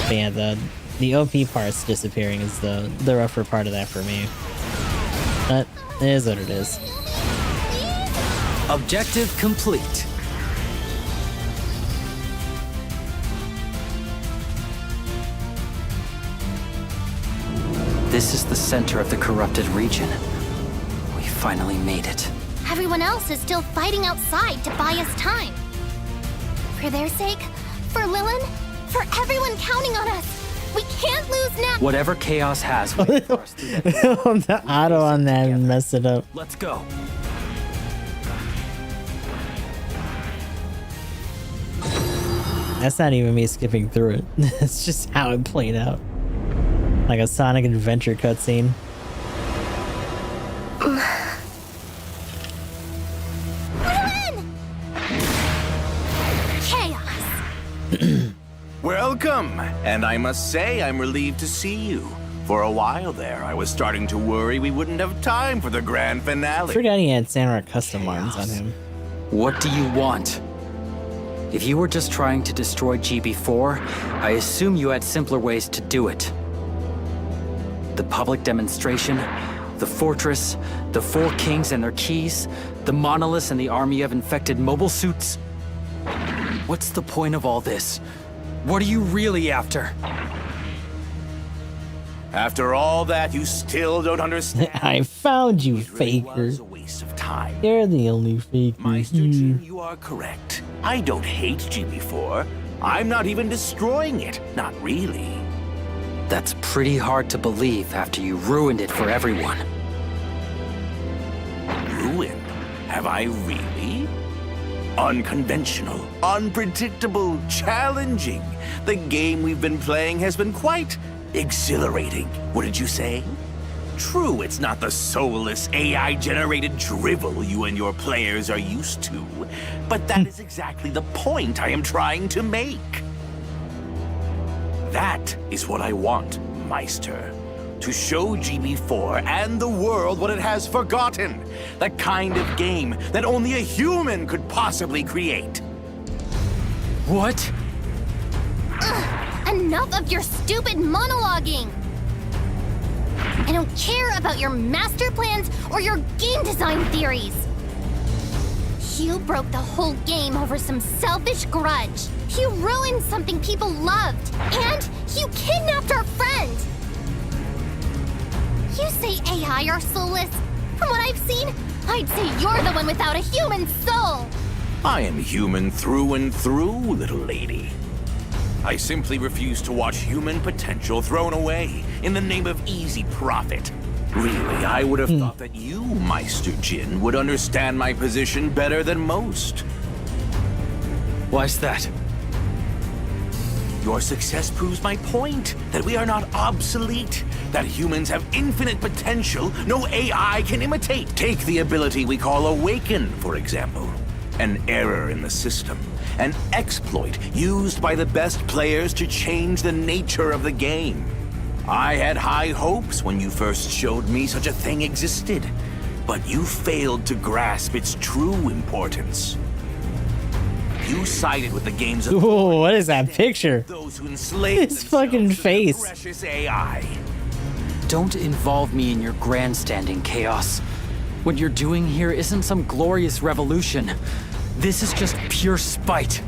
But yeah, the OP parts disappearing is the rougher part of that for me. But it is what it is. Objective complete. This is the center of the corrupted region. We finally made it. Everyone else is still fighting outside to buy us time. For their sake, for Lilin, for everyone counting on us. We can't lose now. Whatever Chaos has waiting for us through that The auto on that messed it up. Let's go. That's not even me skipping through it. It's just how it played out. Like a Sonic Adventure cutscene. Chaos. Welcome, and I must say I'm relieved to see you. For a while there, I was starting to worry we wouldn't have time for the grand I finale. forgot he had Samurai custom arms on him. What do you want? If you were just trying to destroy GB4, I assume you had simpler ways to do it. The public demonstration, the fortress, the 4 kings and their keys, the monoliths and the army of infected mobile suits. What's the point of all this? What are you really after? After all that, you still don't understand. I found you, It really faker. was a waste of time. You're the only faker Meister here. Jin, you are correct. I don't hate GB4. I'm not even destroying it. Not really. That's pretty hard to believe after you ruined it for everyone. Ruined? Have I really? Unconventional, unpredictable, challenging. The game we've been playing has been quite exhilarating, wouldn't you say? True, it's not the soulless, AI-generated drivel you and your players are used to, but that is exactly the point I am trying to make. That is what I want, Meister. To show GB4 and the world what it has forgotten. The kind of game that only a human could possibly create. What? Enough of your stupid monologuing! I don't care about your master plans or your game design theories! You broke the whole game over some selfish grudge. You ruined something people loved. And you kidnapped our friend! You say AI are soulless. From what I've seen, I'd say you're the one without a human soul! I am human through and through, little lady. I simply refuse to watch human potential thrown away in the name of easy profit. Really, I would have thought that you, Meister Jin, would understand my position better than most. Why's that? Your success proves my point, that we are not obsolete, that humans have infinite potential no AI can imitate. Take the ability we call Awaken, for example. An error in the system, an exploit used by the best players to change the nature of the game. I had high hopes when you first showed me such a thing existed, but you failed to grasp its true importance. You sided with the game's Ooh, what is that picture? those who enslaved His fucking themselves to face. the precious AI. Don't involve me in your grandstanding, Chaos. What you're doing here isn't some glorious revolution. This is just pure spite.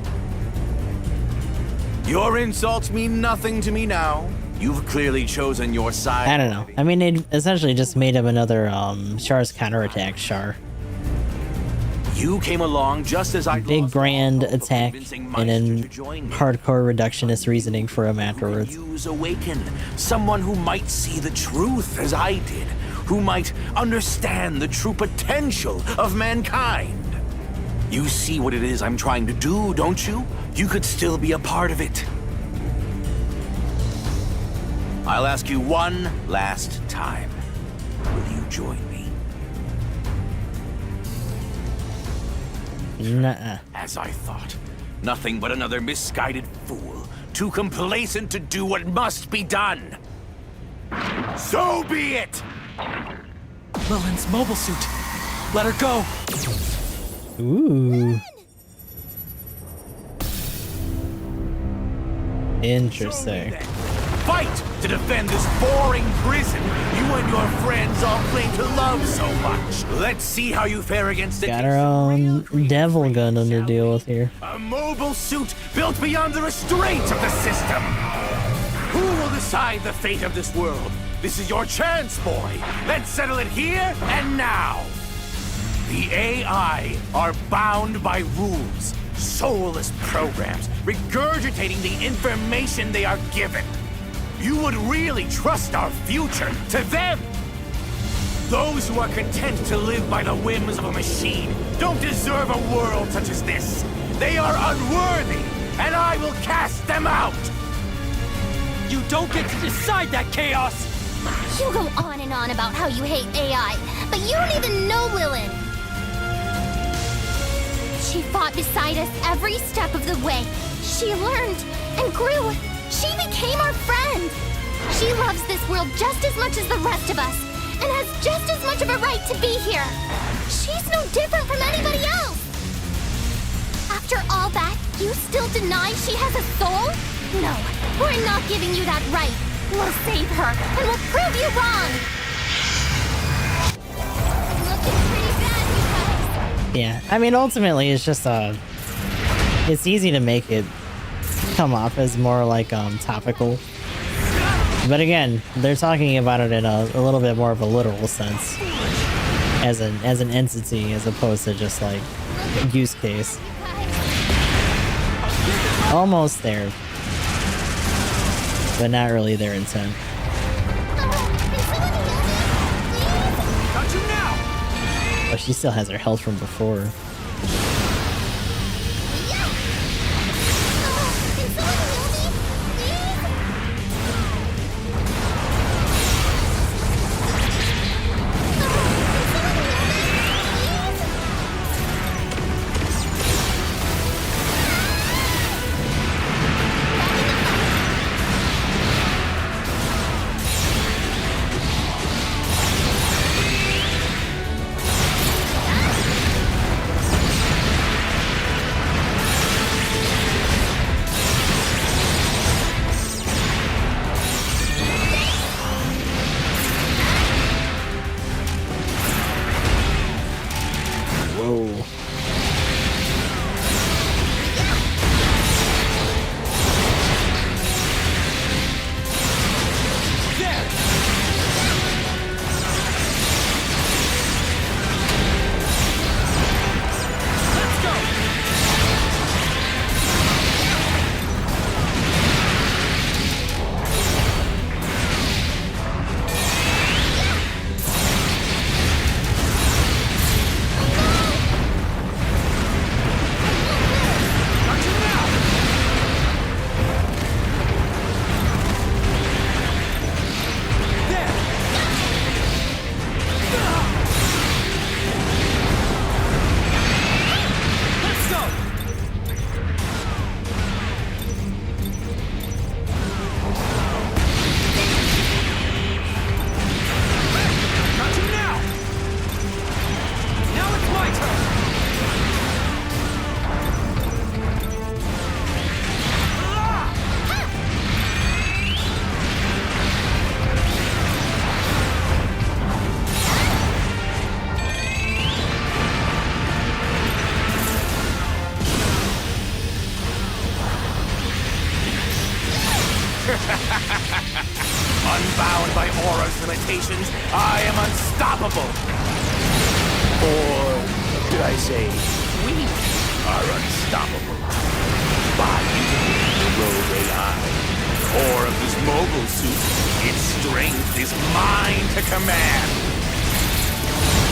Your insults mean nothing to me now. You've clearly chosen your side. I don't know. I mean, it essentially just made him another Char's counterattack Char. You came along just as I Big lost grand all hope of attack convincing and Meister then to join me. hardcore reductionist reasoning for him afterwards. Use Awaken, someone who might see the truth as I did, who might understand the true potential of mankind. You see what it is I'm trying to do, don't you? You could still be a part of it. I'll ask you one last time. Will you join me? Nuh-uh. As I thought, nothing but another misguided fool, too complacent to do what must be done. So be it! Lillian's mobile suit. Let her go. Ooh. Interesting. Fight to defend this boring prison you and your friends all claim to love so much. Let's see how you fare against it. Got our own devil Gundam to deal with here. A mobile suit built beyond the restraints of the system. Who will decide the fate of this world? This is your chance, boy. Let's settle it here and now. The AI are bound by rules, soulless programs, regurgitating the information they are given. You would really trust our future to them? Those who are content to live by the whims of a machine don't deserve a world such as this. They are unworthy, and I will cast them out! You don't get to decide that, Chaos! You go on and on about how you hate AI, but you don't even know Lilin. She fought beside us every step of the way. She learned and grew. She became our friend. She loves this world just as much as the rest of us, and has just as much of a right to be here. She's no different from anybody else. After all that, you still deny she has a soul? No, we're not giving you that right. We'll save her, and we'll prove you wrong. Looking pretty bad, you guys. Yeah, I mean, ultimately, it's just it's easy to make it come off as more like topical. But again, they're talking about it in a little bit more of a literal sense, as an entity, as opposed to just like use case. Almost there, but not really their intent. Got you now! But she still has her health from before. limitations, I am unstoppable. Or did I say we are unstoppable? By the rogue AI. Core of this mobile suit, its strength is mine to command.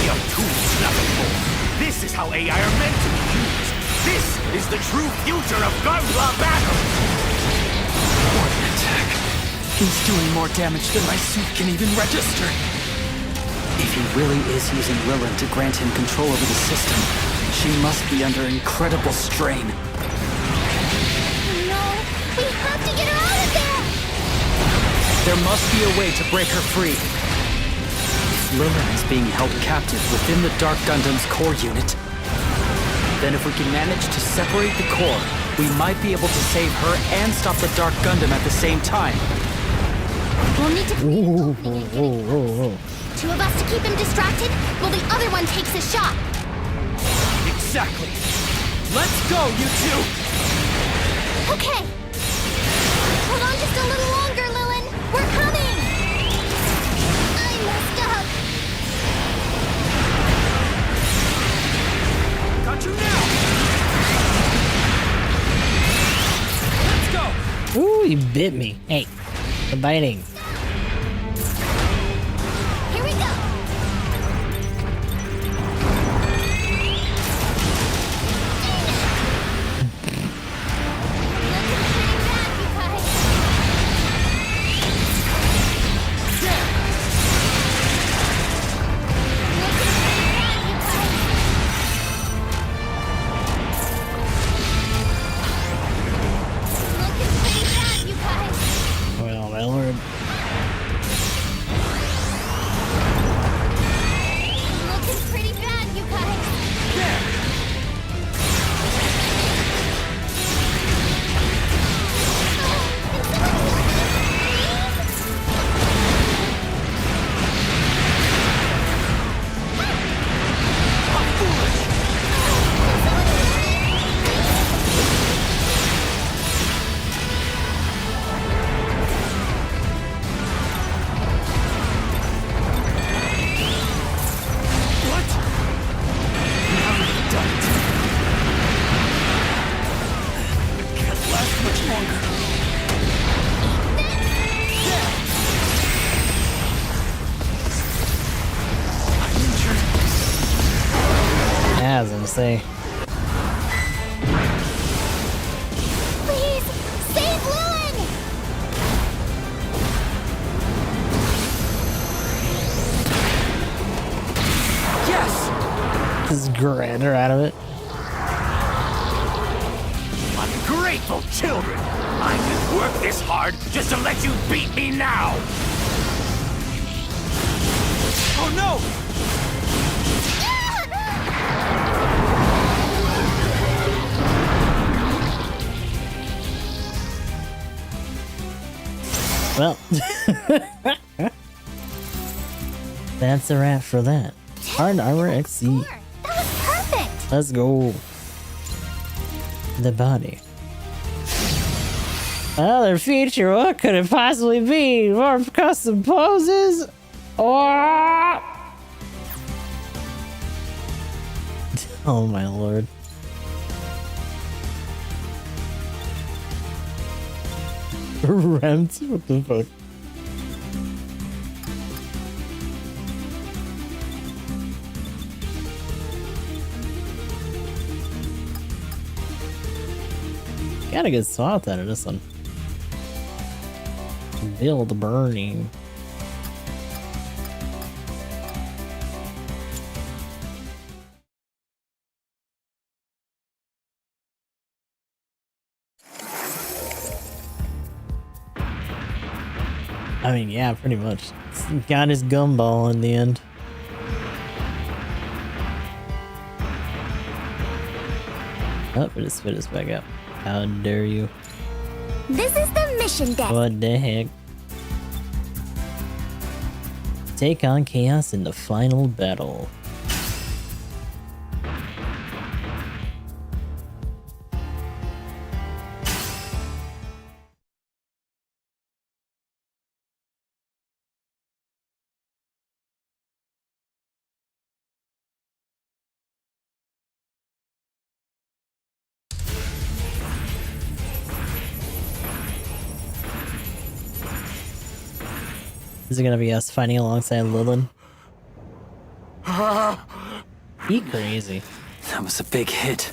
Your tools, nothing more. This is how AI are meant to be used. This is the true future of Gunpla battle. What an attack. He's doing more damage than my suit can even register. If he really is using Lilith to grant him control over the system, she must be under incredible strain. No, we have to get her out of there! There must be a way to break her free. Lilith is being held captive within the Dark Gundam's core unit. Then if we can manage to separate the core, we might be able to save her and stop the Dark Gundam at the same time. We'll need to create an opening and get it. Two of us to keep him distracted, while the other one takes a shot. Exactly. Let's go, you two! Okay. Hold on just a little longer, Lilin. We're coming! I messed up. Got you now! Let's go! Ooh, you bit me. Hey, the biting. Here we go. Well, my lord. Looking pretty bad, you guys. Yeah, I was gonna say. Please, save Lilin! Yes! Just grab her out of it. Ungrateful children! I didn't work this hard just to let you beat me now! Oh no! Well, that's a wrap for that. Hard Armor XC. That was perfect! Let's go. The body. Another feature, what could it possibly be? More custom poses? Or... Oh my lord. Rent? What the fuck? Got a good swath out of this one. Build burning. I mean, yeah, pretty much. Got his gumball in the end. Oh, it just spit us back up. How dare you? This is the mission deck. What the heck? Take on chaos in the final battle. Is it gonna be us fighting alongside Lilin? Be crazy. That was a big hit.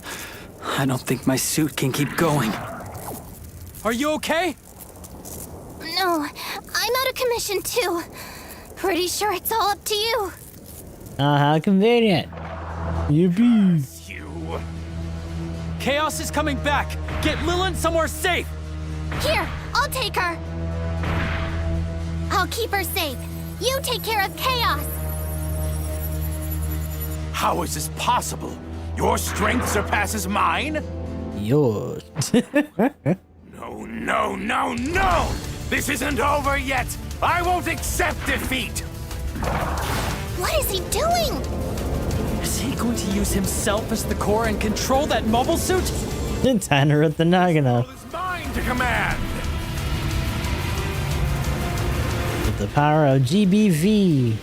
I don't think my suit can keep going. Are you okay? No, I'm out of commission too. Pretty sure it's all up to you. How convenient. Yippee. You. Chaos is coming back. Get Lilin somewhere safe. Here, I'll take her. I'll keep her safe. You take care of Chaos. How is this possible? Your strength surpasses mine? Yours. No, no, no, no! This isn't over yet! I won't accept defeat! What is he doing? Is he going to use himself as the core and control that mobile suit? Tanner at the Nagano. It's mine to command! With the power of GBV.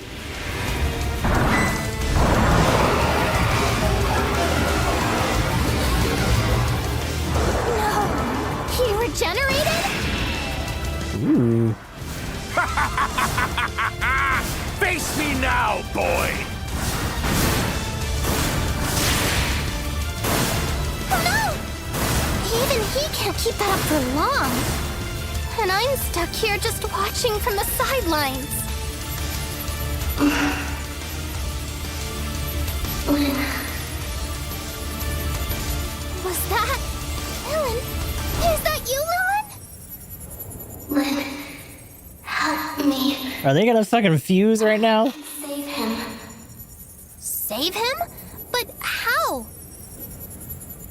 He regenerated? Ooh. Face me now, boy! Oh no! Even he can't keep that up for long. And I'm stuck here just watching from the sidelines. Was that... Lilin? Is that you, Lilin? Lin, help me. Are they gonna fucking fuse right now? Save him. Save him? But how?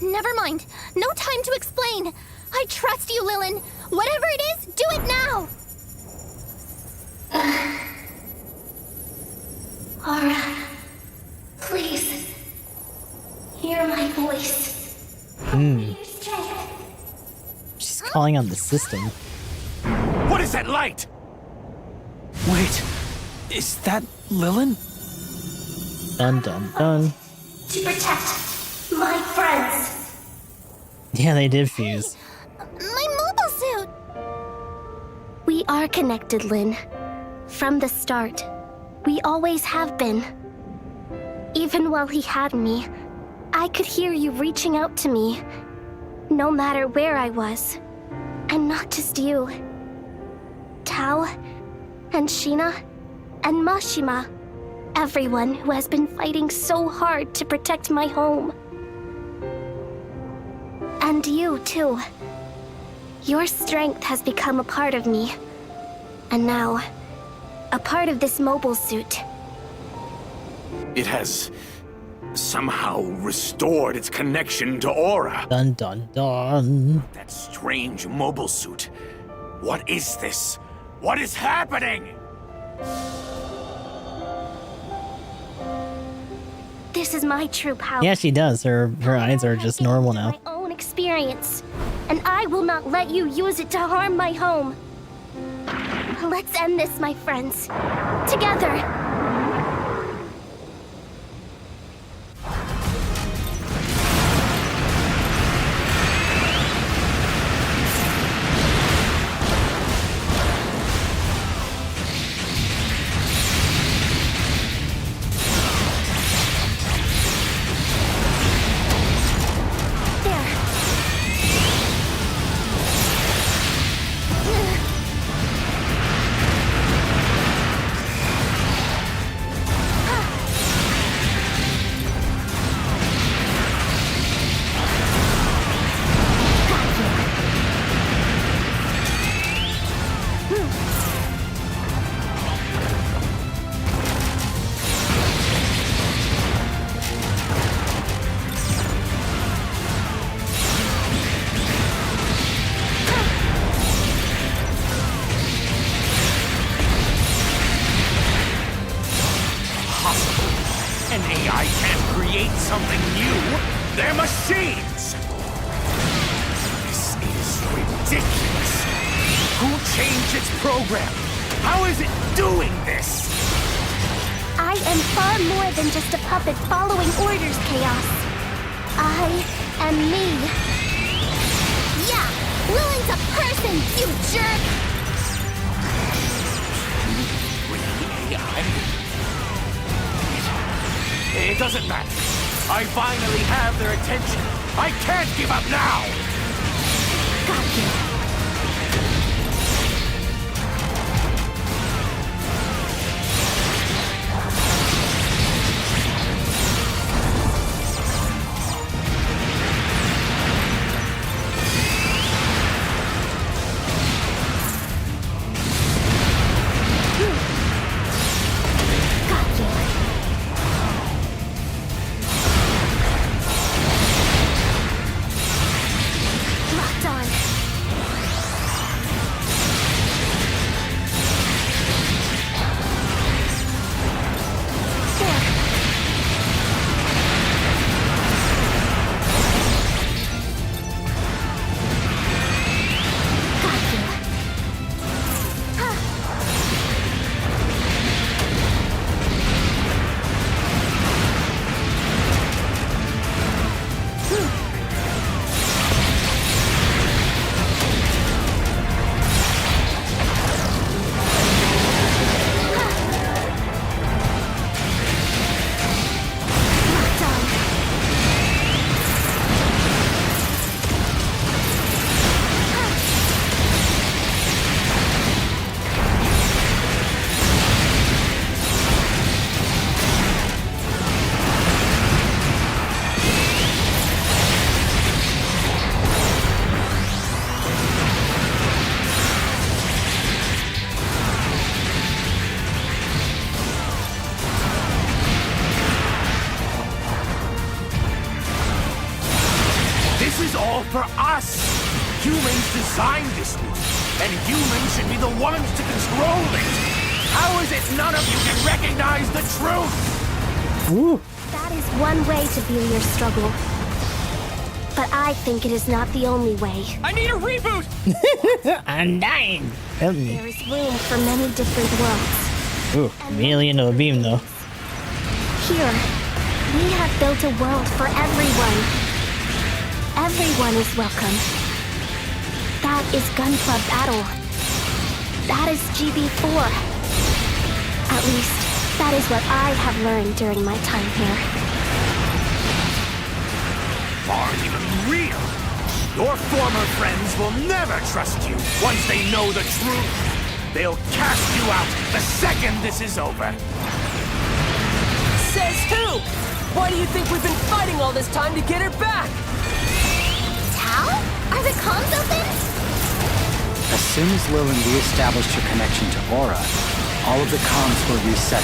Never mind. No time to explain. I trust you, Lilin. Whatever it is, do it now. Aura, please. Hear my voice. Your strength. She's calling on the system. What is that light? Wait, is that Lilin? Dun dun dun. To protect my friends. Yeah, they did fuse. My mobile suit! We are connected, Lin. From the start. We always have been. Even while he had me, I could hear you reaching out to me, no matter where I was. And not just you. Tao, and Sheena, and Mashima. Everyone who has been fighting so hard to protect my home. And you, too. Your strength has become a part of me. And now, a part of this mobile suit. It has somehow restored its connection to Aura. Dun dun dun. That strange mobile suit. What is this? What is happening? This is my true power. Yeah, she does. Her eyes are just normal now. My own experience. And I will not let you use it to harm my home. Let's end this, my friends. Together. Something new? They're machines! This is ridiculous. Who changed its program? How is it doing this? I am far more than just a puppet following orders, Chaos. I am me. Yeah, Lilin's a person, you jerk! It doesn't matter. I finally have their attention. I can't give up now! Got you. For us! Humans designed this world, and humans should be the ones to control it! How is it none of you can recognize the truth? Ooh. That is one way to view your struggle. But I think it is not the only way. I need a reboot! I'm dying! Help me. There is room for many different worlds. Ooh, immediately into a beam though. Here, we have built a world for everyone. Everyone is welcome. That is Gunpla Battle. That is GB4. At least, that is what I have learned during my time here. Aren't even real! Your former friends will never trust you once they know the truth. They'll cast you out the second this is over. Says who? Why do you think we've been fighting all this time to get her back? Are the comms open? As soon as Lilin re-established her connection to Aura, all of the comms were reset.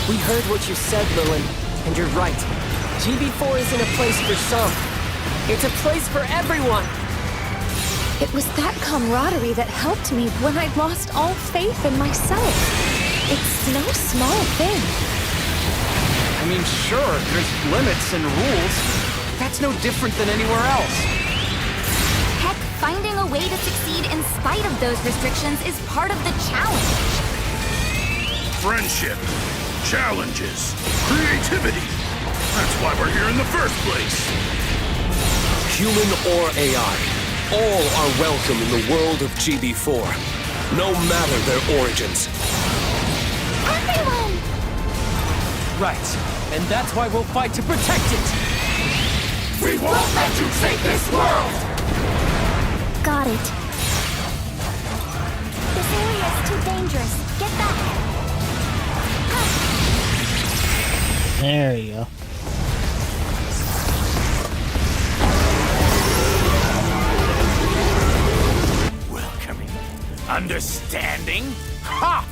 We heard what you said, Lilin, and you're right. GB4 isn't a place for some. It's a place for everyone. It was that camaraderie that helped me when I lost all faith in myself. It's no small thing. I mean, sure, there's limits and rules. That's no different than anywhere else. Heck, finding a way to succeed in spite of those restrictions is part of the challenge. Friendship, challenges, creativity. That's why we're here in the first place. Human or AI, all are welcome in the world of GB4, no matter their origins. Everyone! Right, and that's why we'll fight to protect it! We won't let you take this world! Got it. This area is too dangerous. Get back! There you go. Welcoming. Understanding? Ha!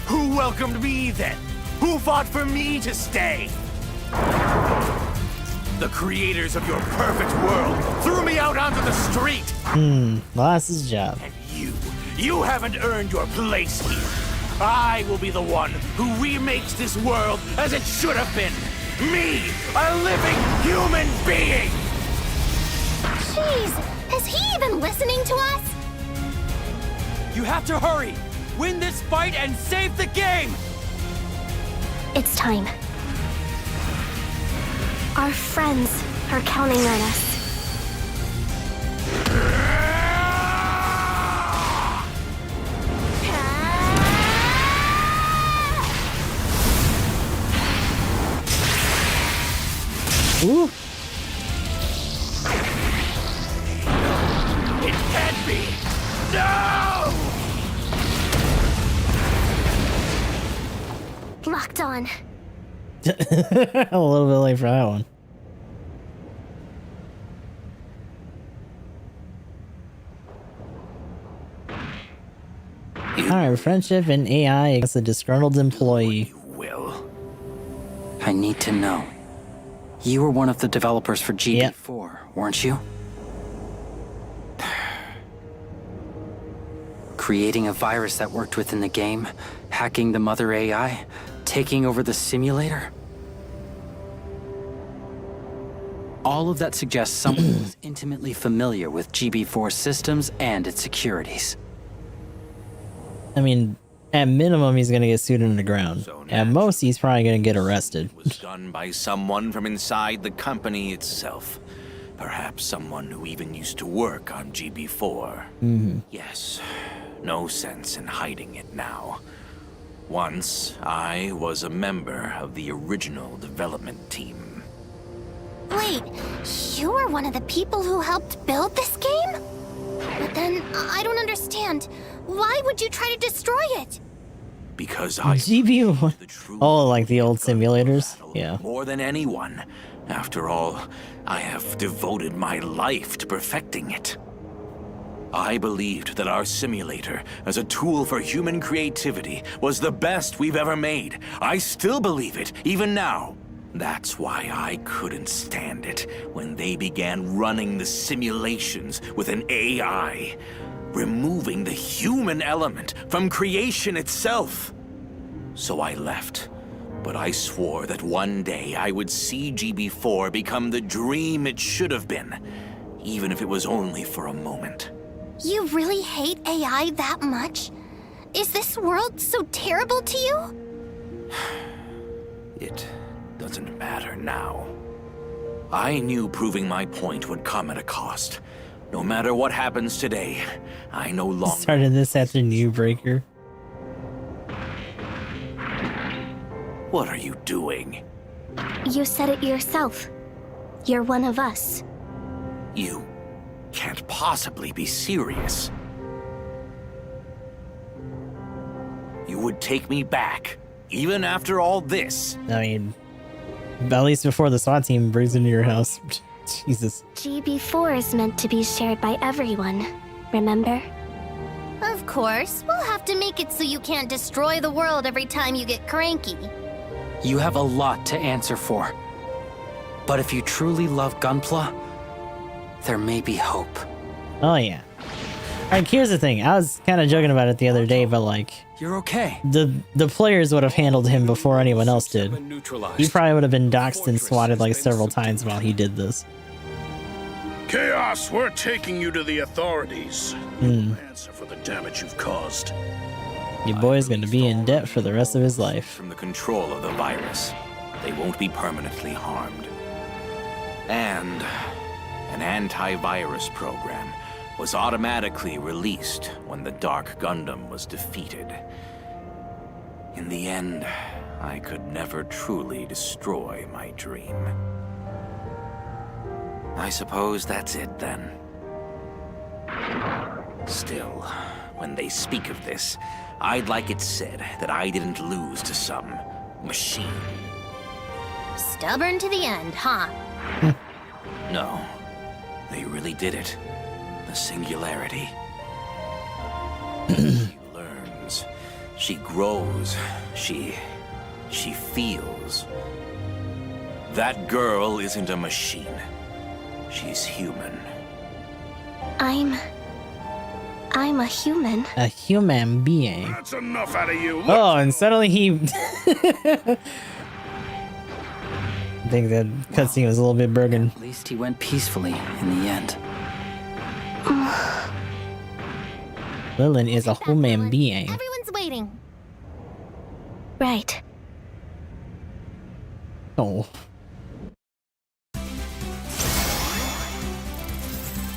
Who welcomed me then? Who fought for me to stay? The creators of your perfect world threw me out onto the street! Lost his job. And you haven't earned your place here. I will be the one who remakes this world as it should have been. Me, a living human being! Jeez, is he even listening to us? You have to hurry! Win this fight and save the game! It's time. Our friends are counting on us. Ooh. It can't be! No! Locked on. A little bit late for that one. Alright, friendship and AI against a disgruntled employee. You will. I need to know. You were one of the developers for GB4, weren't you? Creating a virus that worked within the game, hacking the mother AI, taking over the simulator. All of that suggests someone who is intimately familiar with GB4 systems and its securities. I mean, at minimum, he's gonna get sued into the ground. So At most, he's probably gonna get arrested. It was done by someone from inside the company itself. Perhaps someone who even used to work on GB4. Yes, no sense in hiding it now. Once, I was a member of the original development team. Wait, you were one of the people who helped build this game? But then, I don't understand. Why would you try to destroy it? Because I GB1. the true Oh, like the old simulators? battle Yeah. more than anyone. After all, I have devoted my life to perfecting it. I believed that our simulator, as a tool for human creativity, was the best we've ever made. I still believe it, even now. That's why I couldn't stand it when they began running the simulations with an AI, removing the human element from creation itself. So I left, but I swore that one day I would see GB4 become the dream it should have been, even if it was only for a moment. You really hate AI that much? Is this world so terrible to you? It doesn't matter now. I knew proving my point would come at a cost. No matter what happens today, I no longer... Started this after New Breaker. What are you doing? You said it yourself. You're one of us. You can't possibly be serious. You would take me back, even after all this? I mean, at least before the SWAT team breaks into your house. Jesus. GB4 is meant to be shared by everyone, remember? Of course. We'll have to make it so you can't destroy the world every time you get cranky. You have a lot to answer for. But if you truly love Gunpla, there may be hope. Oh, yeah. Like, here's the thing. I was kind of joking about it the other day, but, like... You're okay. The players would have handled him before anyone else did. He probably would have been doxxed and swatted, like, several times while he did this. Chaos, we're taking you to the authorities. Answer for the damage you've caused. Your boy's gonna be in debt for the rest of his life. From the control of the virus, they won't be permanently harmed. And an antivirus program was automatically released when the Dark Gundam was defeated. In the end, I could never truly destroy my dream. I suppose that's it then. Still, when they speak of this, I'd like it said that I didn't lose to some machine. Stubborn to the end, huh? No, they really did it. The singularity. She learns. She grows. She feels. That girl isn't a machine. She's human. I'm a human. A human being. That's enough out of you. Oh, and suddenly he... I think that cutscene was a little bit broken. At least he went peacefully in the end. Lilin is a human being. Everyone's waiting. Right. Oh.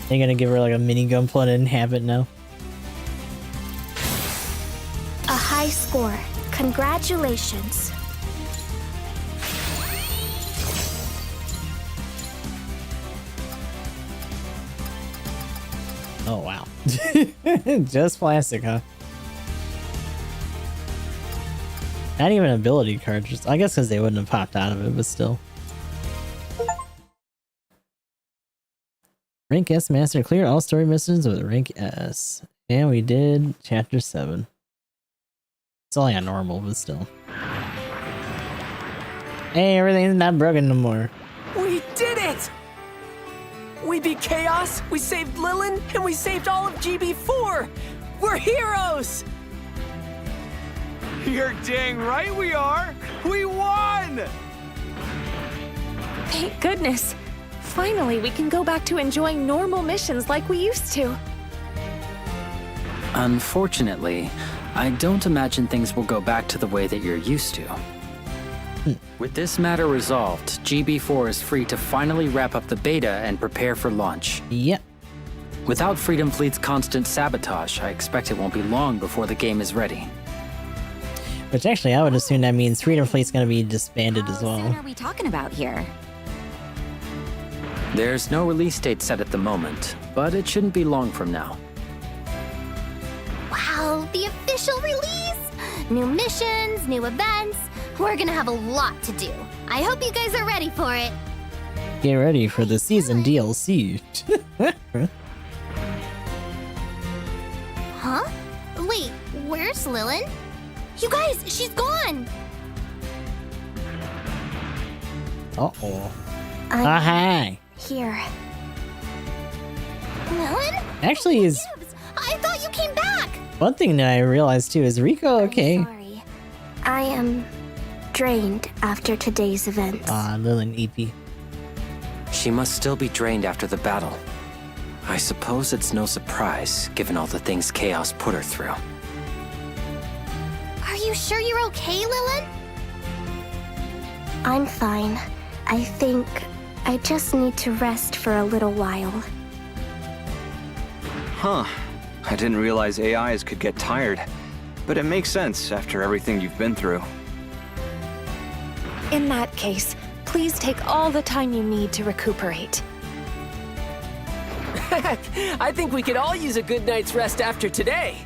They're gonna give her like a mini gunpla and have it now. A high score. Congratulations. Oh, wow. Just plastic, huh? Not even ability cartridges. I guess because they wouldn't have popped out of it, but still. Rank S Master. Clear all story missions with Rank S. And we did Chapter 7. It's only on normal, but still. Hey, everything's not broken no more. We did it! We beat Chaos, we saved Lilin, and we saved all of GB4! We're heroes! You're dang right we are! We won! Thank goodness. Finally, we can go back to enjoying normal missions like we used to. Unfortunately, I don't imagine things will go back to the way that you're used to. With this matter resolved, GB4 is free to finally wrap up the beta and prepare for launch. Yep. Without Freedom Fleet's constant sabotage, I expect it won't be long before the game is ready. Which actually, I would assume that means Freedom Fleet's gonna be disbanded as well. How soon are we talking about here? There's no release date set at the moment, but it shouldn't be long from now. Wow, the official release! New missions, new events. We're gonna have a lot to do. I hope you guys are ready for it. Get ready for the season DLC. Huh? Wait, where's Lilin? You guys, she's gone! Uh-oh. I'm Hi. here. Lilin? Actually, is I thought you came back! one thing that I realized too, is Rico okay? I'm sorry. I am drained after today's events. Lilin EP. She must still be drained after the battle. I suppose it's no surprise, given all the things Chaos put her through. Are you sure you're okay, Lilin? I'm fine. I think I just need to rest for a little while. Huh. I didn't realize AIs could get tired. But it makes sense after everything you've been through. In that case, please take all the time you need to recuperate. I think we could all use a good night's rest after today.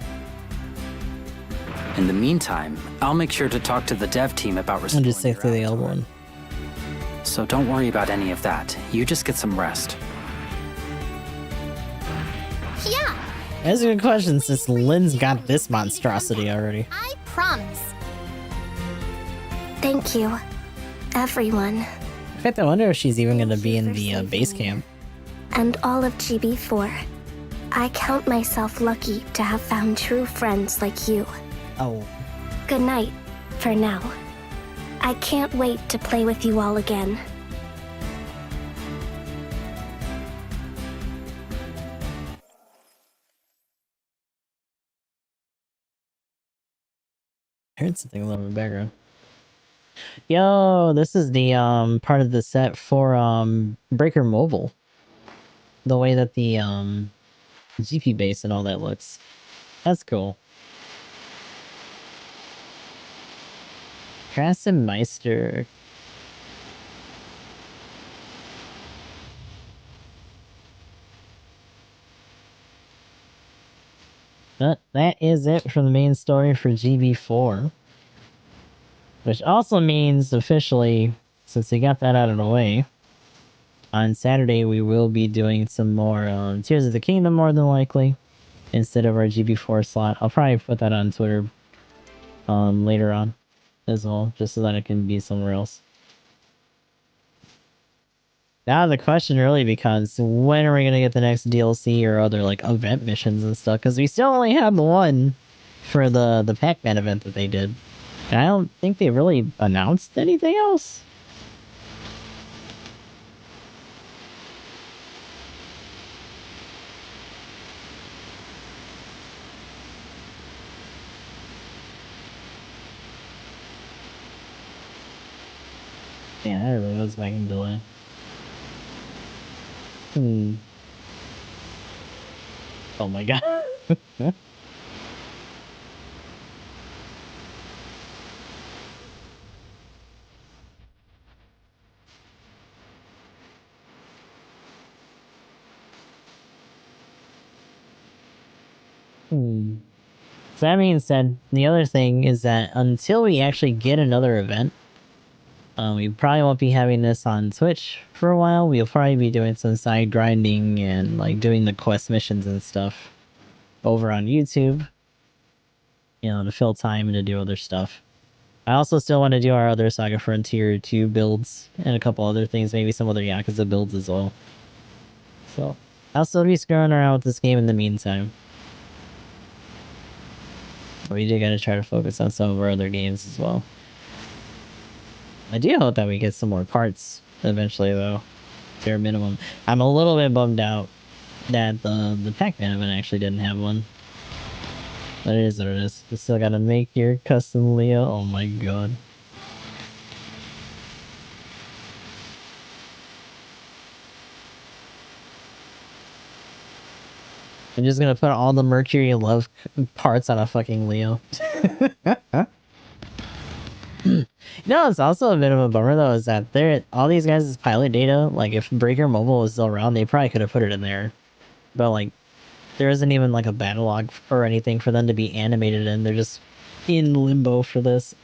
In the meantime, I'll make sure to talk to the dev team about I'll restoring just stick your to the old avatar. one. So don't worry about any of that. You just get some rest. Yeah, That's a good question since Lynn's got this monstrosity already. I promise. Thank you, everyone. In fact, I wonder if she's even gonna be in the base camp. And all of GB4. I count myself lucky to have found true friends like you. Oh. Good night, for now. I can't wait to play with you all again. I heard something a little in the background. Yo, this is the part of the set for Breaker Mobile. The way that the GP base and all that looks. That's cool. Krassenmeister. But that is it for the main story for GB4. Which also means, officially, since we got that out of the way, on Saturday we will be doing some more Tears of the Kingdom, more than likely, instead of our GB4 slot. I'll probably put that on Twitter later on as well, just so that it can be somewhere else. Now the question really becomes, when are we going to get the next DLC or other like event missions and stuff? Because we still only have the one for the Pac-Man event that they did. And I don't think they really announced anything else. Yeah, that really was back in delay. Oh my god. So that being said, the other thing is that until we actually get another event, we probably won't be having this on Twitch for a while. We'll probably be doing some side grinding and like doing the quest missions and stuff over on YouTube, you know, to fill time and to do other stuff. I also still want to do our other Saga Frontier 2 builds and a couple other things, maybe some other Yakuza builds as well. So I'll still be screwing around with this game in the meantime. But we do gotta try to focus on some of our other games as well. I do hope that we get some more parts eventually, though. Bare minimum. I'm a little bit bummed out that the Pac-Man event actually didn't have one. But it is what it is. You still gotta make your custom Leo. Oh my god. I'm just gonna put all the Mercury Love parts on a fucking Leo. No, it's also a bit of a bummer though, is that all these guys' pilot data, like if Breaker Mobile was still around, they probably could have put it in there. But like, there isn't even like a battle log or anything for them to be animated in. They're just in limbo for this.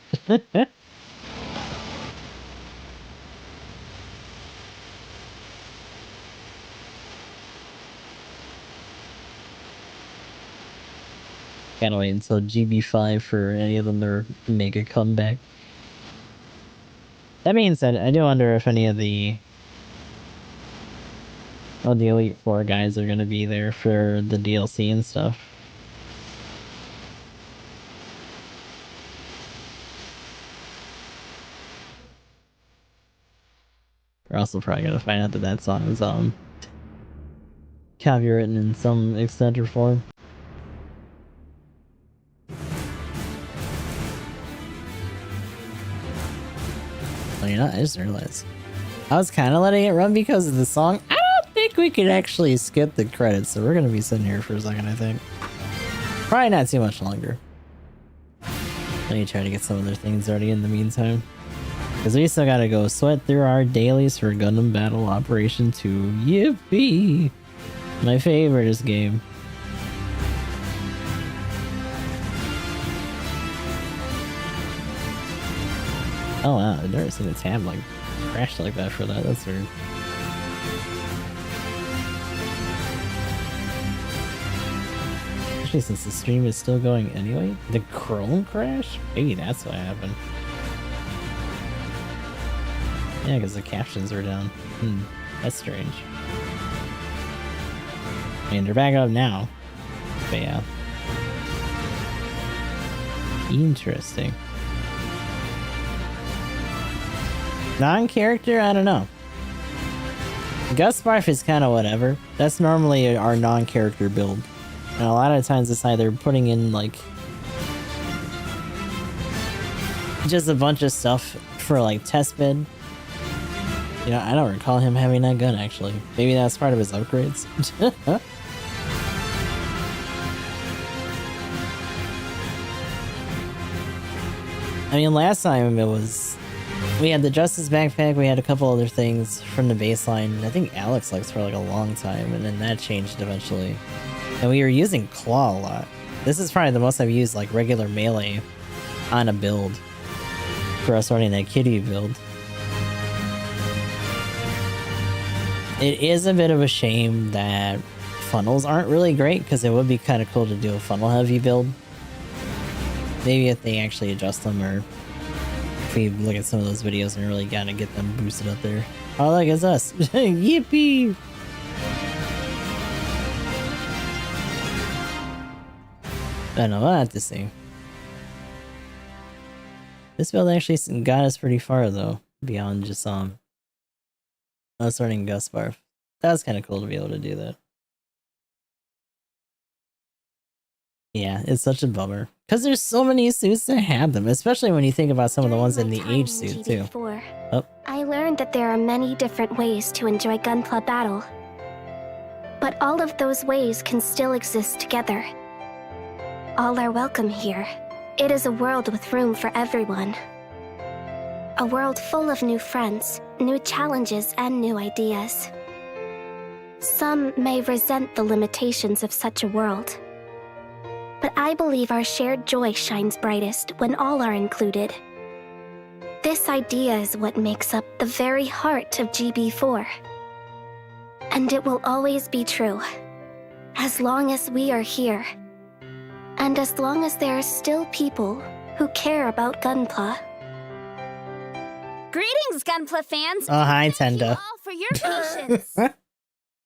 Can't wait until GB5 for any of them to make a comeback. That being said, I do wonder if any of the Elite Four guys are gonna be there for the DLC and stuff. We're also probably gonna find out that that song is copywritten in some extent or form. Oh, you know, I just realized. I was kind of letting it run because of the song. I don't think we could actually skip the credits, so we're going to be sitting here for a second, I think. Probably not too much longer. Let me try to get some other things ready in the meantime. Because we still got to go sweat through our dailies for Gundam Battle Operation 2. Yippee! My favoriteest game. Oh wow, I've never seen a tab like crash like that for that. That's weird. Especially since the stream is still going anyway. The Chrome crash? Maybe that's what happened. Yeah, because the captions are down. That's strange. I mean, they're back up now. But yeah. Interesting. Non-character? I don't know. Gus Barf is kind of whatever. That's normally our non-character build. And a lot of times it's either putting in, like, just a bunch of stuff for, like, test bid. You know, I don't recall him having that gun, actually. Maybe that's part of his upgrades. I mean, last time it was... We had the Justice Backpack, we had a couple other things from the baseline. I think Alex likes for like a long time, and then that changed eventually. And we were using Claw a lot. This is probably the most I've used like regular melee on a build for us running that kitty build. It is a bit of a shame that funnels aren't really great, because it would be kind of cool to do a funnel heavy build. Maybe if they actually adjust them, or if we look at some of those videos and really gotta get them boosted up there. Oh, look, it's us. Yippee! I don't know, I'll have to see. This build actually got us pretty far, though, beyond just, us running Gus Barf. That was kind of cool to be able to do that. Yeah, it's such a bummer. Because there's so many suits that have them, especially when you think about some of the ones in the Age suit, too. Oh. I learned that there are many different ways to enjoy Gunpla battle. But all of those ways can still exist together. All are welcome here. It is a world with room for everyone. A world full of new friends, new challenges, and new ideas. Some may resent the limitations of such a world. But I believe our shared joy shines brightest when all are included. This idea is what makes up the very heart of GB4. And it will always be true, as long as we are here. And as long as there are still people who care about Gunpla. Greetings, Gunpla fans! Oh, hi, Thank you Tenda. all for your patience.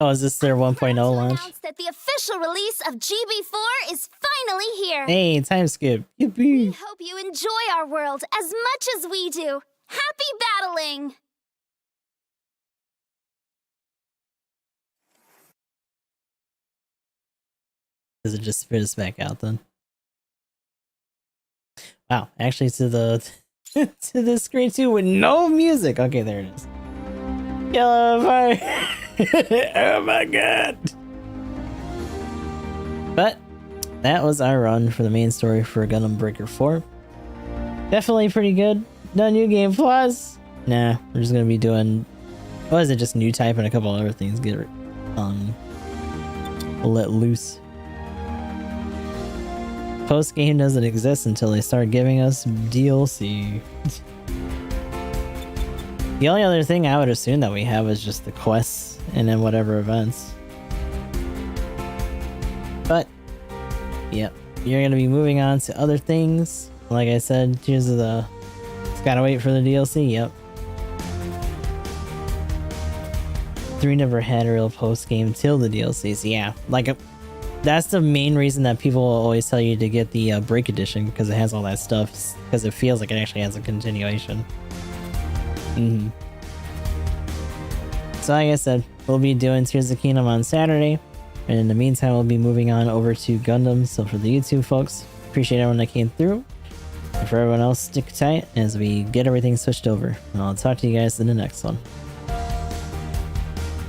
Oh, is this their 1.0 Proud to launch? announce that the official release of GB4 is finally here. Hey, time skip. Yippee. Hope you enjoy our world as much as we do. Happy battling! Does it just spit us back out then? Wow, actually to the to the screen too with no music. Okay, there it is. Yellow fire. Oh my god. But that was our run for the main story for Gundam Breaker 4. Definitely pretty good. No new game plus. Nah, we're just gonna be doing, what is it, just new type and a couple other things get let loose. Post game doesn't exist until they start giving us DLC. The only other thing I would assume that we have is just the quests and then whatever events. But yep, you're gonna be moving on to other things. Like I said, here's the, just gotta wait for the DLC. Yep. 3 never had a real post game till the DLCs. Yeah, like that's the main reason that people will always tell you to get the Break Edition, because it has all that stuff, because it feels like it actually has a continuation. So like I said, we'll be doing Tears of the Kingdom on Saturday, and in the meantime we'll be moving on over to Gundam. So for the YouTube folks, appreciate everyone that came through, and for everyone else, stick tight as we get everything switched over, and I'll talk to you guys in the next one.